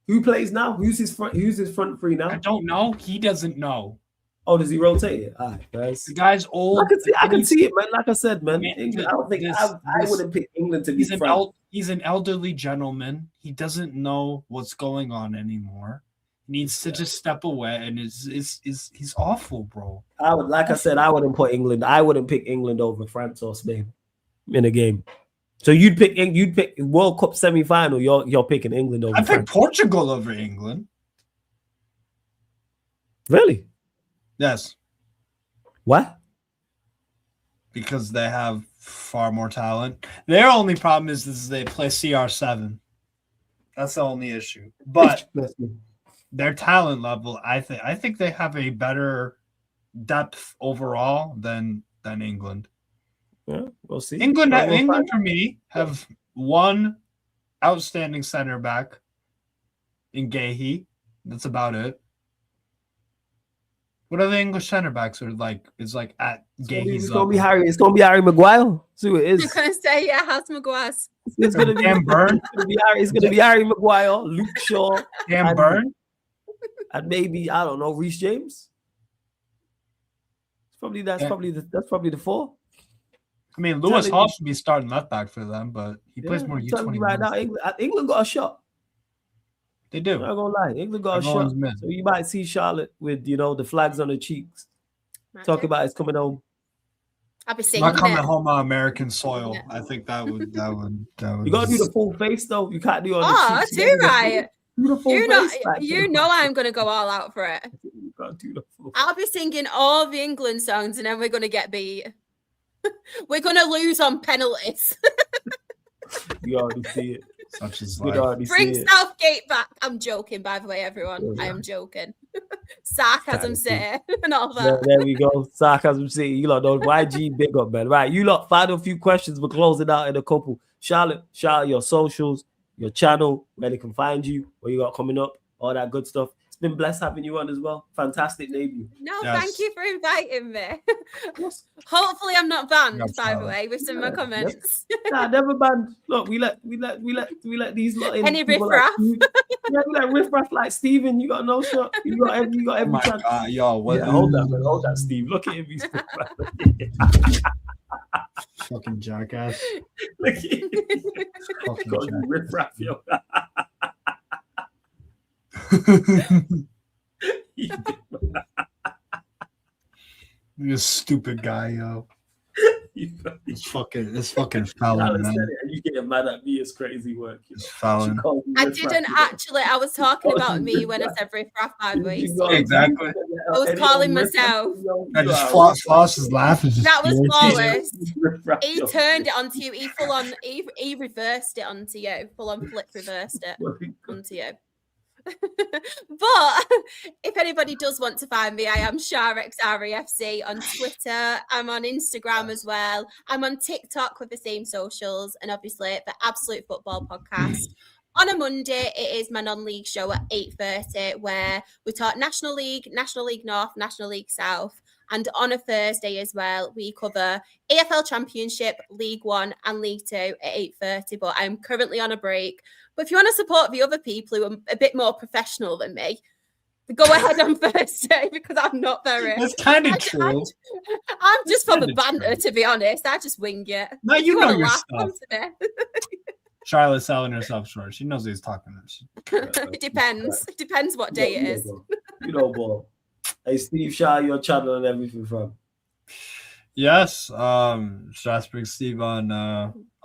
Who plays now? Who's his front three now? I don't know. He doesn't know. Oh, does he rotate it? All right, guys. The guy's old. I can see it, man. Like I said, man. England, I don't think I wouldn't pick England to be front. He's an elderly gentleman. He doesn't know what's going on anymore. needs to just step away, and he's awful, bro. I would, like I said, I wouldn't put England. I wouldn't pick England over France or Spain in a game. So you'd pick World Cup semi-final. You're picking England over. I pick France. Portugal over England. Really? Yes. What? Because they have far more talent. Their only problem is they play CR7. That's the only issue. But their talent level, I think they have a better depth overall than England. Yeah, we'll see. England for me have one outstanding center back in Gahey. That's about it. What are the English center backs are like? It's like at Gahey's. It's gonna be Harry. It's gonna be Harry Maguire. See what it is. I'm gonna say House Maguire's. It's gonna be Dan Burn. It's gonna be Harry Maguire, Luke Shaw, Dan Burn, and maybe I don't know Reece James. That's probably the four. I mean, Lewis Hall should be starting left back for them, but he plays more U20 right now. England got a shot. They do. I'm not gonna lie. England got a shot. So you might see Charlotte with the flags on her cheeks. Talk about it's coming home. I'll be singing. Not coming home on American soil. Yeah. I think that would. You gotta do the full face though. You can't do it on the cheeks. Too right. You know I'm gonna go all out for it. You can't do the full. I'll be singing all the England songs, and then we're gonna get beat. We're gonna lose on penalties. You already see it. Such as Bring Southgate back. I'm joking, by the way, everyone. I am joking. Sarcasm City and all that. There we go. Sarcasm City. You lot know YG big up, man. Right. You lot find a few questions. We're closing out in a couple. Charlotte, your socials, your channel, where they can find you, what you got coming up, all that good stuff. It's been blessed having you on as well. Fantastic debut. Thank you for inviting me. Hopefully I'm not banned, by the way, with some of my comments. Nah, never banned. Look, we let these lot in. Any riffraff. We let riffraff like Steven. You got no shot. You got every chance. Hold that, Steve. Look at him. He's fucking jackass. Look at him. Fucking riffraff, yo. You stupid guy, yo. It's fucking fouling, man. You getting mad at me is crazy work. It's fouling. I didn't actually. I was talking about me when I said riffraff, by the way. Exactly. I was calling myself. I just Floss is laughing. That was flawless. He turned it onto you. He full on. He reversed it onto you. Full on flip reversed it onto you. But if anybody does want to find me, I am SharXRAFC on Twitter. I'm on Instagram as well. I'm on TikTok with the same socials, and obviously the Absolute Football Podcast. On a Monday, it is my non-league show at 8:30, where we talk National League North, National League South. And on a Thursday as well, we cover AFL Championship, League One and League Two at 8:30. But I'm currently on a break. But if you want to support the other people who are a bit more professional than me, go ahead on Thursday, because I'm not very. That's kind of true. I'm just for the banter, to be honest. I just wing it. No, you know your stuff. Charlotte's selling herself short. She knows he's talking to. It depends. It depends what day it is. You know, boy. Hey, Steve Shaw, your channel and everything from. Yes, Strasbourg Steve on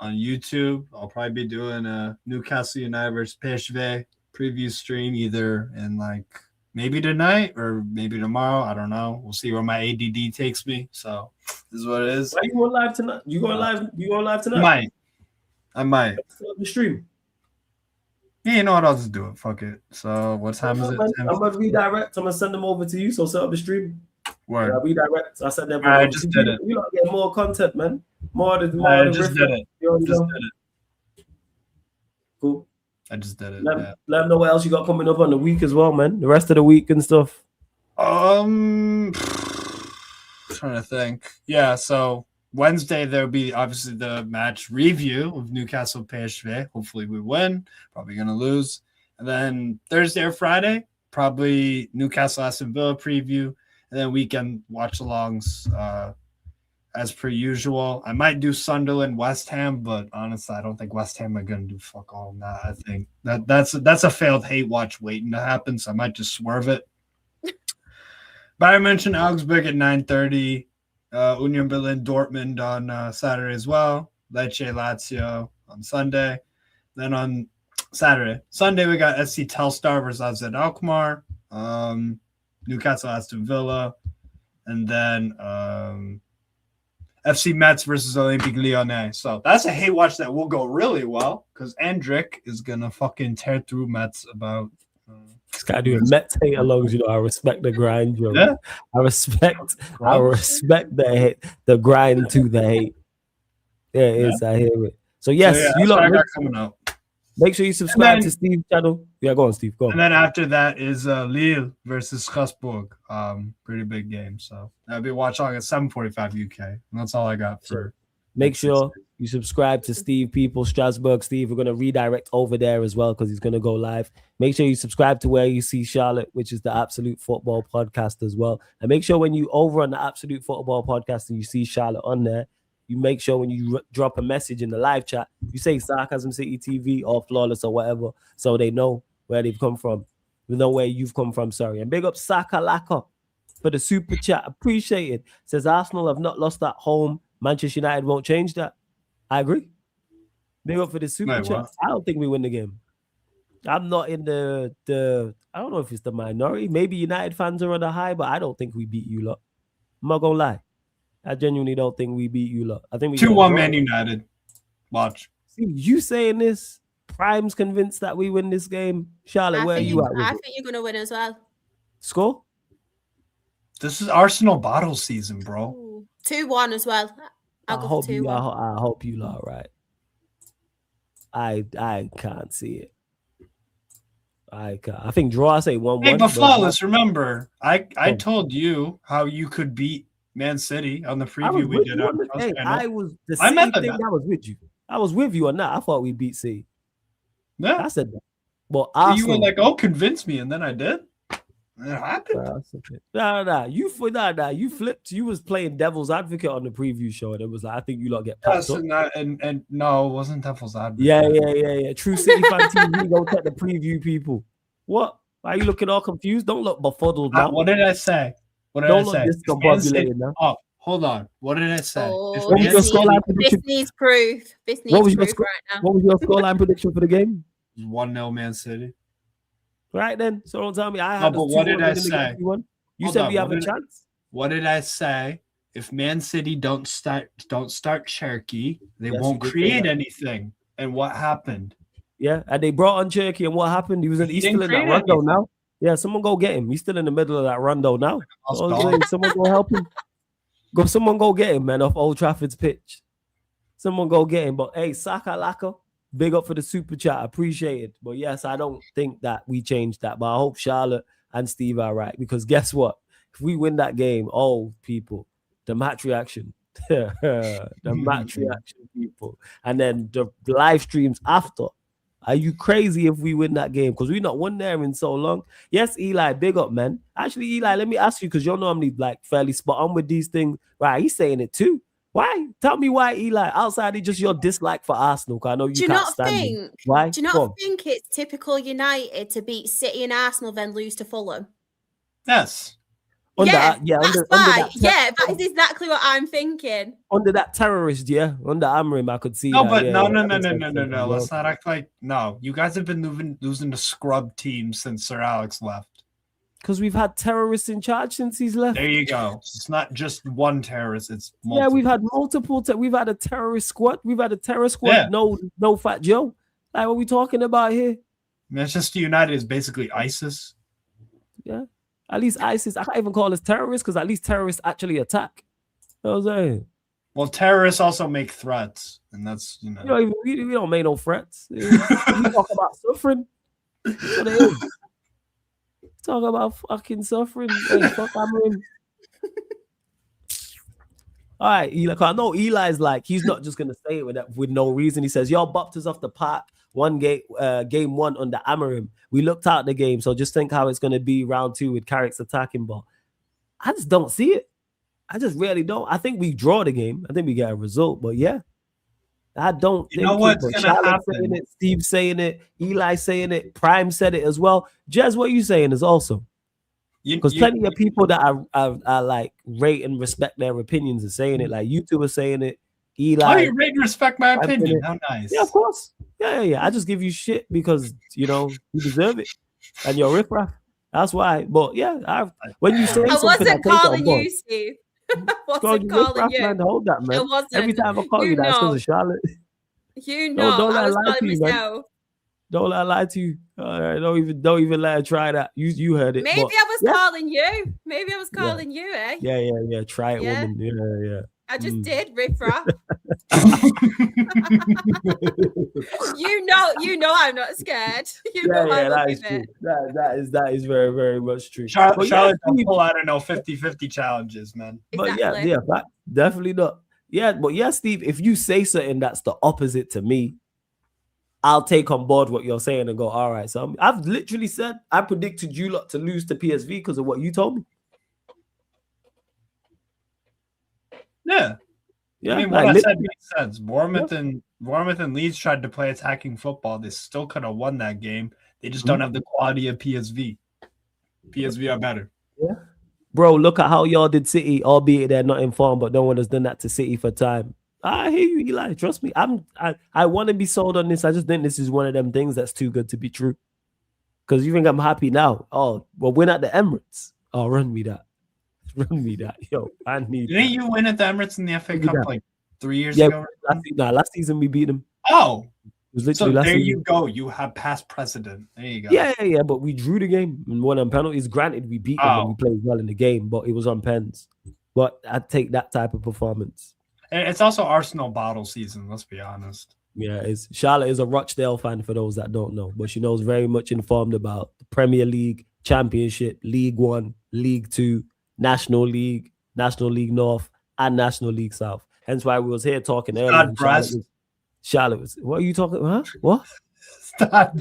YouTube. I'll probably be doing a Newcastle United versus PSV preview stream either in like maybe tonight or maybe tomorrow. I don't know. We'll see where my ADD takes me. So this is what it is. Are you going live tonight? You going live tonight? I might. The stream. Yeah, you know what? I'll just do it. Fuck it. So what time is it? I'm gonna redirect. I'm gonna send them over to you. So set up the stream. Word. Yeah, redirect. I said that. I just did it. You don't get more content, man. I just did it. Cool. I just did it. Let them know what else you got coming up on the week as well, man. The rest of the week and stuff. Trying to think. Yeah, so Wednesday there'll be obviously the match review of Newcastle PSV. Hopefully we win. Probably gonna lose. And then Thursday or Friday, probably Newcastle Aston Villa preview. And then weekend watch alongs as per usual. I might do Sunderland, West Ham, but honestly, I don't think West Ham are going to do fuck all on that. I think that's a failed hate watch waiting to happen, so I might just swerve it. Bayern München, Augsburg at 9:30. Union Berlin, Dortmund on Saturday as well. Lecce, Lazio on Sunday. Then on Sunday, we got SC Telstar versus AZ Alkmaar. Newcastle, Aston Villa. And then FC Metz versus Olympique Lyonnais. So that's a hate watch that will go really well because Andrick is going to fucking tear through Metz about. This guy doing Mets hate alongs, I respect the grind, Joe. Yeah. I respect the grind to the hate. Yeah, it is. I hear it. So yes, you lot coming out. Make sure you subscribe to Steve's channel. Yeah, go on, Steve. Go on. And then after that is Lille versus Strasbourg. Pretty big game. So that'll be watching at 7:45 UK. And that's all I got for. Make sure you subscribe to Steve People, Strasbourg. Steve, we're going to redirect over there as well because he's going to go live. Make sure you subscribe to Where You See Charlotte, which is the Absolute Football Podcast as well. And make sure when you over on the Absolute Football Podcast and you see Charlotte on there, you make sure when you drop a message in the live chat, you say Sarcasm City TV or Flawless or whatever, so they know where they've come from. You know where you've come from, sorry. And big up Saka Laka for the super chat. Appreciate it. Says Arsenal have not lost at home. Manchester United won't change that. I agree. Big up for the super chat. I don't think we win the game. I'm not in the I don't know if it's the minority. Maybe United fans are on the high, but I don't think we beat you lot. I'm not gonna lie. I genuinely don't think we beat you lot. I think we 2-1 Man United. Watch. See, you saying this, Prime's convinced that we win this game. Charlotte, where are you at? I think you're gonna win as well. Score? This is Arsenal bottle season, bro. 2-1 as well. I hope you lot right. I can't see it. I think draw. I say 1-1. Hey, but Flawless, remember, I told you how you could beat Man City on the preview we did. I was with you. I was with you on that. I thought we beat City. Yeah, I said that. But you were like, "Oh, convince me," and then I did. It happened. You flipped. You was playing devil's advocate on the preview show, and it was like, I think you lot get packed up. And no, it wasn't devil's advocate. Yeah. True City fan TV. Go check the preview, people. What? Why are you looking all confused? Don't look befuddled now. What did I say? Don't look discombobulated now. Oh, hold on. What did I say? What was your scoreline prediction? This needs proof. What was your scoreline prediction for the game? 1-0 Man City. Right then. So don't tell me I have. But what did I say? You said we have a chance. What did I say? If Man City don't start Cherky, they won't create anything. And what happened? Yeah, and they brought on Cherky, and what happened? He's still in that rondo now. Yeah, someone go get him. He's still in the middle of that rondo now. Someone go help him. Someone go get him, man, off Old Trafford's pitch. Someone go get him. But hey, Saka Laka, big up for the super chat. Appreciate it. But yes, I don't think that we changed that. But I hope Charlotte and Steve are right. Because guess what? If we win that game, people, the match reaction. The match reaction, people. And then the live streams after. Are you crazy if we win that game? Because we not won there in so long. Yes, Eli, big up, man. Actually, Eli, let me ask you, because you're normally like fairly spot on with these things. Right, he's saying it too. Why? Tell me why, Eli. Outside of just your dislike for Arsenal, because I know you can't stand him. Why? Do you not think it's typical United to beat City and Arsenal, then lose to Fulham? Yes. That is exactly what I'm thinking. Under that terrorist, under Amrim, I could see. No, Let's not act like you guys have been losing to scrub teams since Sir Alex left. Because we've had terrorists in charge since he's left. There you go. It's not just one terrorist. It's multiple. Yeah, we've had multiple. We've had a terrorist squad. We've had a terror squad. Yeah. No Fat Joe. Like, what are we talking about here? Manchester United is basically ISIS. Yeah. At least ISIS, I can't even call us terrorists because at least terrorists actually attack. You know what I'm saying? Well, terrorists also make threats, and that's, we don't make no threats. We talk about suffering. That's what it is. Talk about fucking suffering. Hey, fuck, I'm in. All right, Eli. I know Eli's like, he's not just gonna say it with no reason. He says, "Y'all bopped us off the park game one under Amarim. We looked out the game, so just think how it's gonna be round two with Carrick's attacking ball." I just don't see it. I just really don't. I think we draw the game. I think we get a result. But yeah, I don't You think know what's it. gonna Charlotte happen? saying it, Steve saying it, Eli saying it, Prime said it as well. Jez, what you saying is also because plenty of people that I like rate and respect their opinions are saying it. Like you two are saying it. Eli, Oh, you rate and respect my Prime opinion. saying How nice. it. Yeah, of course. Yeah. I just give you shit because you deserve it, and you're riffraff. That's why. But yeah, when you say I something, wasn't I take it calling on board. you, Steve. I God, wasn't you calling riffraff, you. man. Hold that, I man. wasn't. Every time I call you, that's because of Charlotte. You No, know, don't let I her was lie calling to you, man. myself. Don't let her lie to you. All right, don't even let her try that. You heard it. Maybe but, I was yeah. calling you. Maybe I was calling you, eh? Yeah. Try it, Yeah. woman. Yeah. I just did, riffraff. you know I'm not scared. You know I love that you, is true. bit. That is very, very much true. Charlotte yeah, don't pull out 50-50 challenges, man. But Exactly. yeah, definitely not. Yeah, but yeah, Steve, if you say something that's the opposite to me, I'll take on board what you're saying and go, all right. So I've literally said I predicted you lot to lose to PSV because of what you told me. Yeah. Yeah, I mean, what I said makes sense. Bournemouth and Leeds tried to play attacking football. They still could have won that game. They just don't have the quality of PSV. PSV are better. Yeah. Bro, look at how y'all did City, albeit they're not in form, but no one has done that to City for time. I hear you, Eli. Trust me. I want to be sold on this. I just think this is one of them things that's too good to be true. Because you think I'm happy now. Oh, well, win at the Emirates. Oh, run me that. Run me that. Yo, I need Didn't you win at the Emirates in the FA Cup like 3 years ago? Last season we beat them. Oh. It was literally last there season. you go. You have past precedent. There you go. Yeah. But we drew the game and won on penalties. Granted, we beat them and we played well in the game, but it was on pens. But I'd take that type of performance. It's also Arsenal bottle season, let's be honest. Yeah, Charlotte is a Rochdale fan for those that don't know, but she knows very much informed about the Premier League, Championship, League One, League Two, National League North, and National League South. Hence why we was here talking earlier. Charlotte was, what are you talking about? Huh? What? Stop.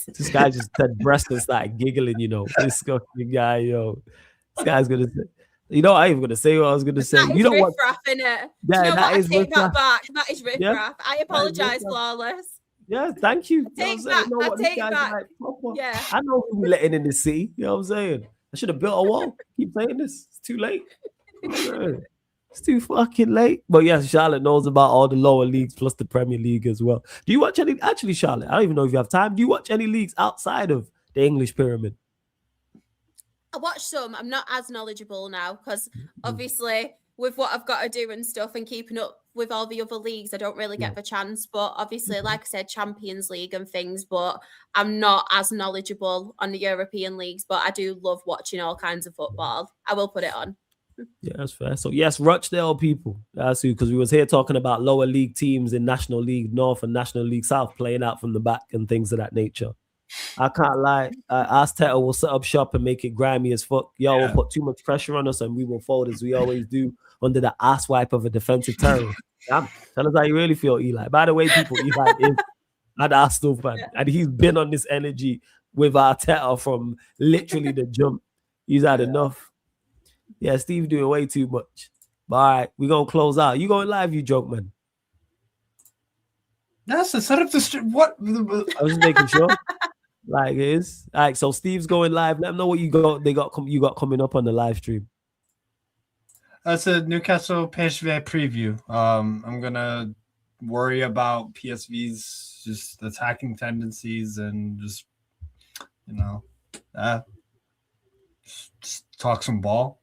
This guy just said breast and started giggling, This guy, this guy's gonna say, I ain't even gonna say what I was gonna say. That is riffraff, innit? Yeah, that is take that back. That is riffraff. Yeah, I apologize, Flawless. Yeah, thank you. I take back. Yeah. I know who we letting in the sea. You know what I'm saying? I should have built a wall. Keep saying this. It's too late. It's too fucking late. But yes, Charlotte knows about all the lower leagues plus the Premier League as well. Do you watch any? Actually, Charlotte, I don't even know if you have time. Do you watch any leagues outside of the English pyramid? I watch some. I'm not as knowledgeable now because obviously with what I've got to do and stuff and keeping up with all the other leagues, I don't really get the chance. But obviously, like I said, Champions League and things, but I'm not as knowledgeable on the European leagues, but I do love watching all kinds of football. I will put it on. Yeah, that's fair. So yes, Rochdale people. That's who, because we was here talking about lower league teams in National League North and National League South playing out from the back and things of that nature. I can't lie. Azteta will set up shop and make it grimy as fuck. We'll put too much pressure on us and we will fold as we always do under the ass wipe of a defensive terrorist. Tell us how you really feel, Eli. By the way, people, Eli is an Arsenal fan and he's been on this energy with Arteta from literally the jump. He's had enough. Yeah, Steve doing way too much. But all right, we're going to close out. You going live, you joke, man. That's the setup. What? I was just making sure. Like it is. All right, so Steve's going live. Let them know what you got coming up on the live stream. That's a Newcastle PSV preview. I'm gonna worry about PSV's just attacking tendencies and just just talk some ball.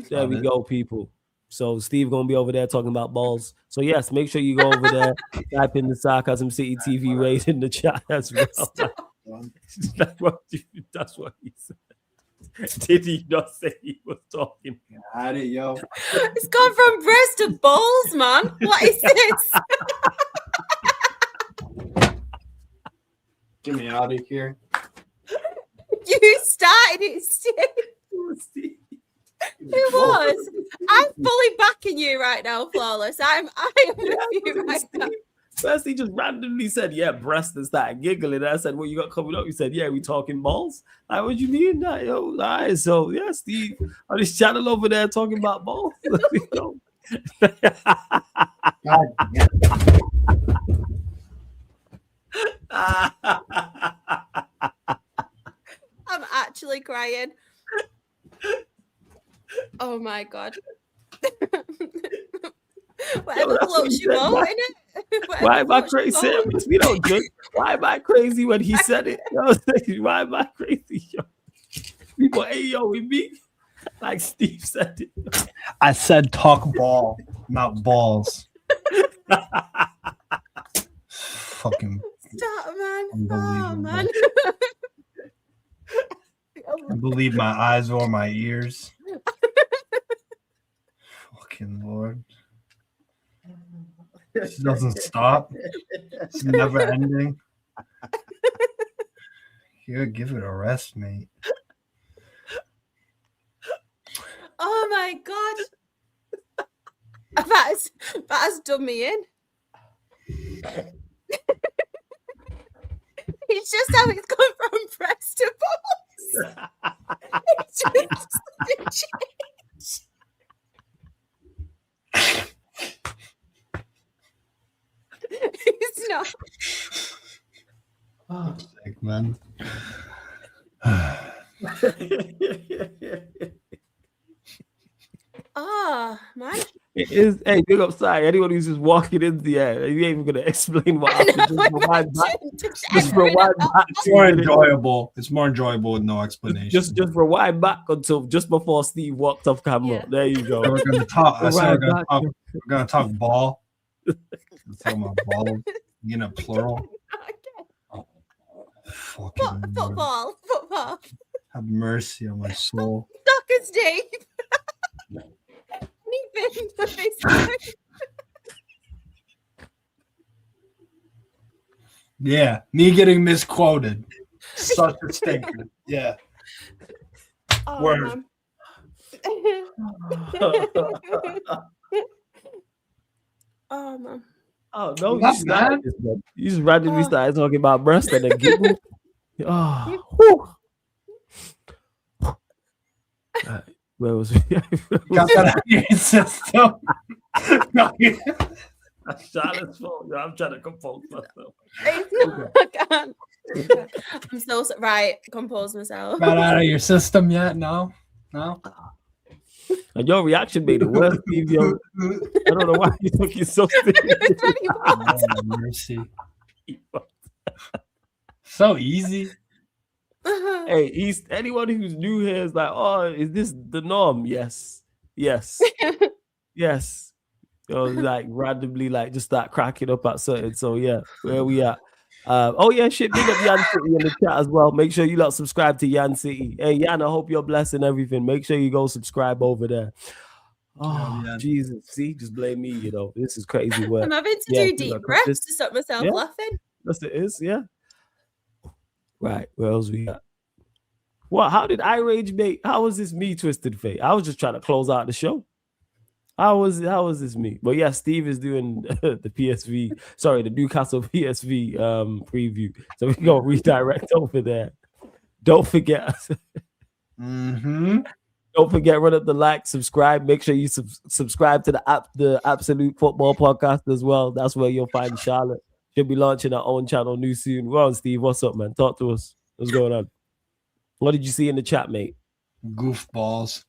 There we go, people. So Steve gonna be over there talking about balls. So yes, make sure you go over there, type in the Sarcasm City TV raid in the chat as well. That's what he said. Did he not say he was talking? Got it, yo. It's gone from breast to balls, man. What is this? Get me out of here. You started it, Steve. Who was? I'm fully backing you right now, Flawless. I am with you right now. First, he just randomly said, "Yeah, breast," and started giggling. And I said, "What you got coming up?" He said, "Yeah, we talking balls." Like, what you mean? That yo, all right. So yeah, Steve on his channel over there talking about balls. You know? God damn. I'm actually crying. Oh my god. Whatever that's what floats he your said. boat, innit? Whatever Why am I floats your crazy? boat. We don't judge. Why am I crazy when he said it? You know what I'm saying? Why am I crazy? Yo? People, hey yo, with me, like Steve said it. I said talk ball, not balls. Fucking Stop, man. Oh, unbelievable. man. I believe my eyes or my ears. Fucking Lord. She doesn't stop. It's never ending. Here, give it a rest, mate. Oh my god. That has done me in. It's just how it's gone from breast to balls. It's just it's not. Oh, sick, man. Oh man. It is, hey, big up, sorry. Anyone who's just walking in the air, you ain't even gonna explain what happened. Just rewind back. Just rewind back. It's more enjoyable. It's more enjoyable with no explanation. Just rewind back until just before Steve walked off camera. Yeah. There you go. So we're gonna talk. I said Rewind back. we're gonna talk ball. We're talking about ball in a plural. Fucking Lord. Football. Have mercy on my soul. Soccer's deep. Yeah, me getting misquoted. Such a stinker. Yeah. Oh, Word. man. Oh man. Oh no, That's bad. You just randomly Oh. started talking about breast and then giggle. Oh, whew. Where was we? Got that out of your system. Charlotte's fault. I'm trying to compose myself. I can't. I'm so right. Compose myself. Got out of your system yet? No. And your reaction made it worse, Steve. Yo. I don't know why you took it so serious. Oh, mercy. So easy. Hey, East, anyone who's new here is like, oh, is this the norm? Yes. Yes. Yes. Like randomly, like just start cracking up at certain. So yeah, where we at? Oh yeah, shit, big up Yan City in the chat as well. Make sure you lot subscribe to Yan City. Hey Yan, I hope you're blessed and everything. Make sure you go subscribe over there. Oh Yeah. Jesus, see, just blame me. You know, this is crazy work. I'm having to Yeah, do big deep up, breaths Chris. to stop myself Yeah. laughing. Yes, it is. Yeah. Right. Where else we got? What? How did I rage, mate? How was this me, Twisted Fate? I was just trying to close out the show. How was this me? But yeah, Steve is doing the the Newcastle PSV preview. So we can go redirect over there. Don't forget. Mm-hmm. Don't forget, run up the like, subscribe. Make sure you subscribe to the Absolute Football Podcast as well. That's where you'll find Charlotte. She'll be launching her own channel new soon. Well, Steve, what's up, man? Talk to us. What's going on? What did you see in the chat, mate? Goofballs.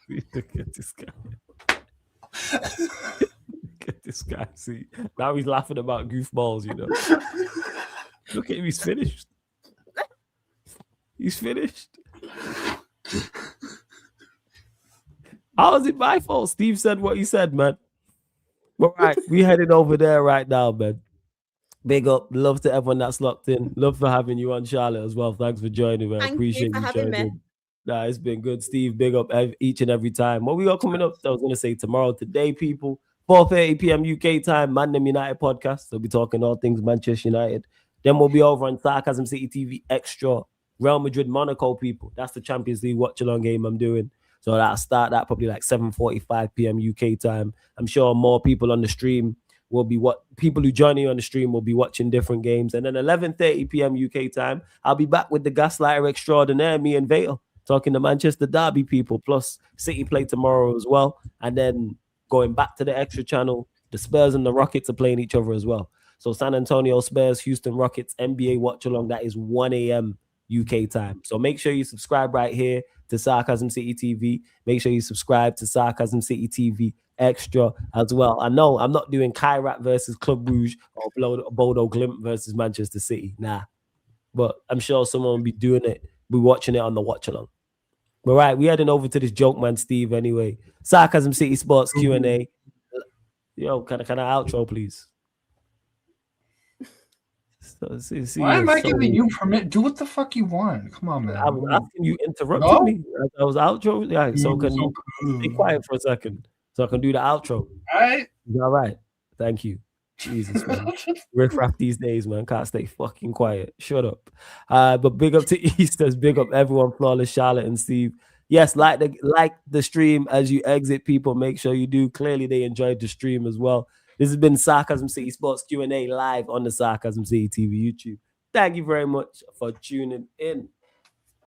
Look at this guy. Look at this guy. See, now he's laughing about goofballs, you know. Look at him, he's finished. He's finished. How is it my fault? Steve said what he said, man. All right, we headed over there right now, man. Big up. Love to everyone that's locked in. Love for having you on, Charlotte, as well. Thanks for joining, man. Thank Appreciate you for having me. joining. Nah, it's been good, Steve. Big up each and every time. What we got coming up? I was gonna say tomorrow, today, people. 4:30 p.m. UK time, Mandem United podcast. We'll be talking all things Manchester United. Then we'll be over on Sarcasm City TV Extra. Real Madrid Monaco, people. That's the Champions League watch-along game I'm doing. So that'll start that probably like 7:45 p.m. UK time. I'm sure more people on the stream will be what people who join you on the stream will be watching different games. And then 11:30 p.m. UK time, I'll be back with the Gaslighter Extraordinaire, me and Vail, talking to Manchester Derby people. Plus, City play tomorrow as well. And then going back to the extra channel, the Spurs and the Rockets are playing each other as well. So San Antonio Spurs, Houston Rockets, NBA watch along. That is 1 a.m. UK time. So make sure you subscribe right here to Sarcasm City TV. Make sure you subscribe to Sarcasm City TV Extra as well. I know I'm not doing Kairat versus Club Rouge or Bodo Glimt versus Manchester City. Nah. But I'm sure someone will be doing it. Be watching it on the watch along. But right, we're heading over to this joke man, Steve, anyway. Sarcasm City Sports Q&A. Yo, can I outro, please? Why am I giving you permit? Do what the fuck you want. Come on, man. I was asking you, interrupted me. I was outro. Yeah, so can you be quiet for a second so I can do the outro? All right. All right. Thank you. Jesus, man. Riff raff these days, man. Can't stay fucking quiet. Shut up. But big up to Easters. Big up everyone. Flawless Charlotte and Steve. Yes, like the stream as you exit, people. Make sure you do. Clearly, they enjoyed the stream as well. This has been Sarcasm City Sports Q&A live on the Sarcasm City TV YouTube. Thank you very much for tuning in.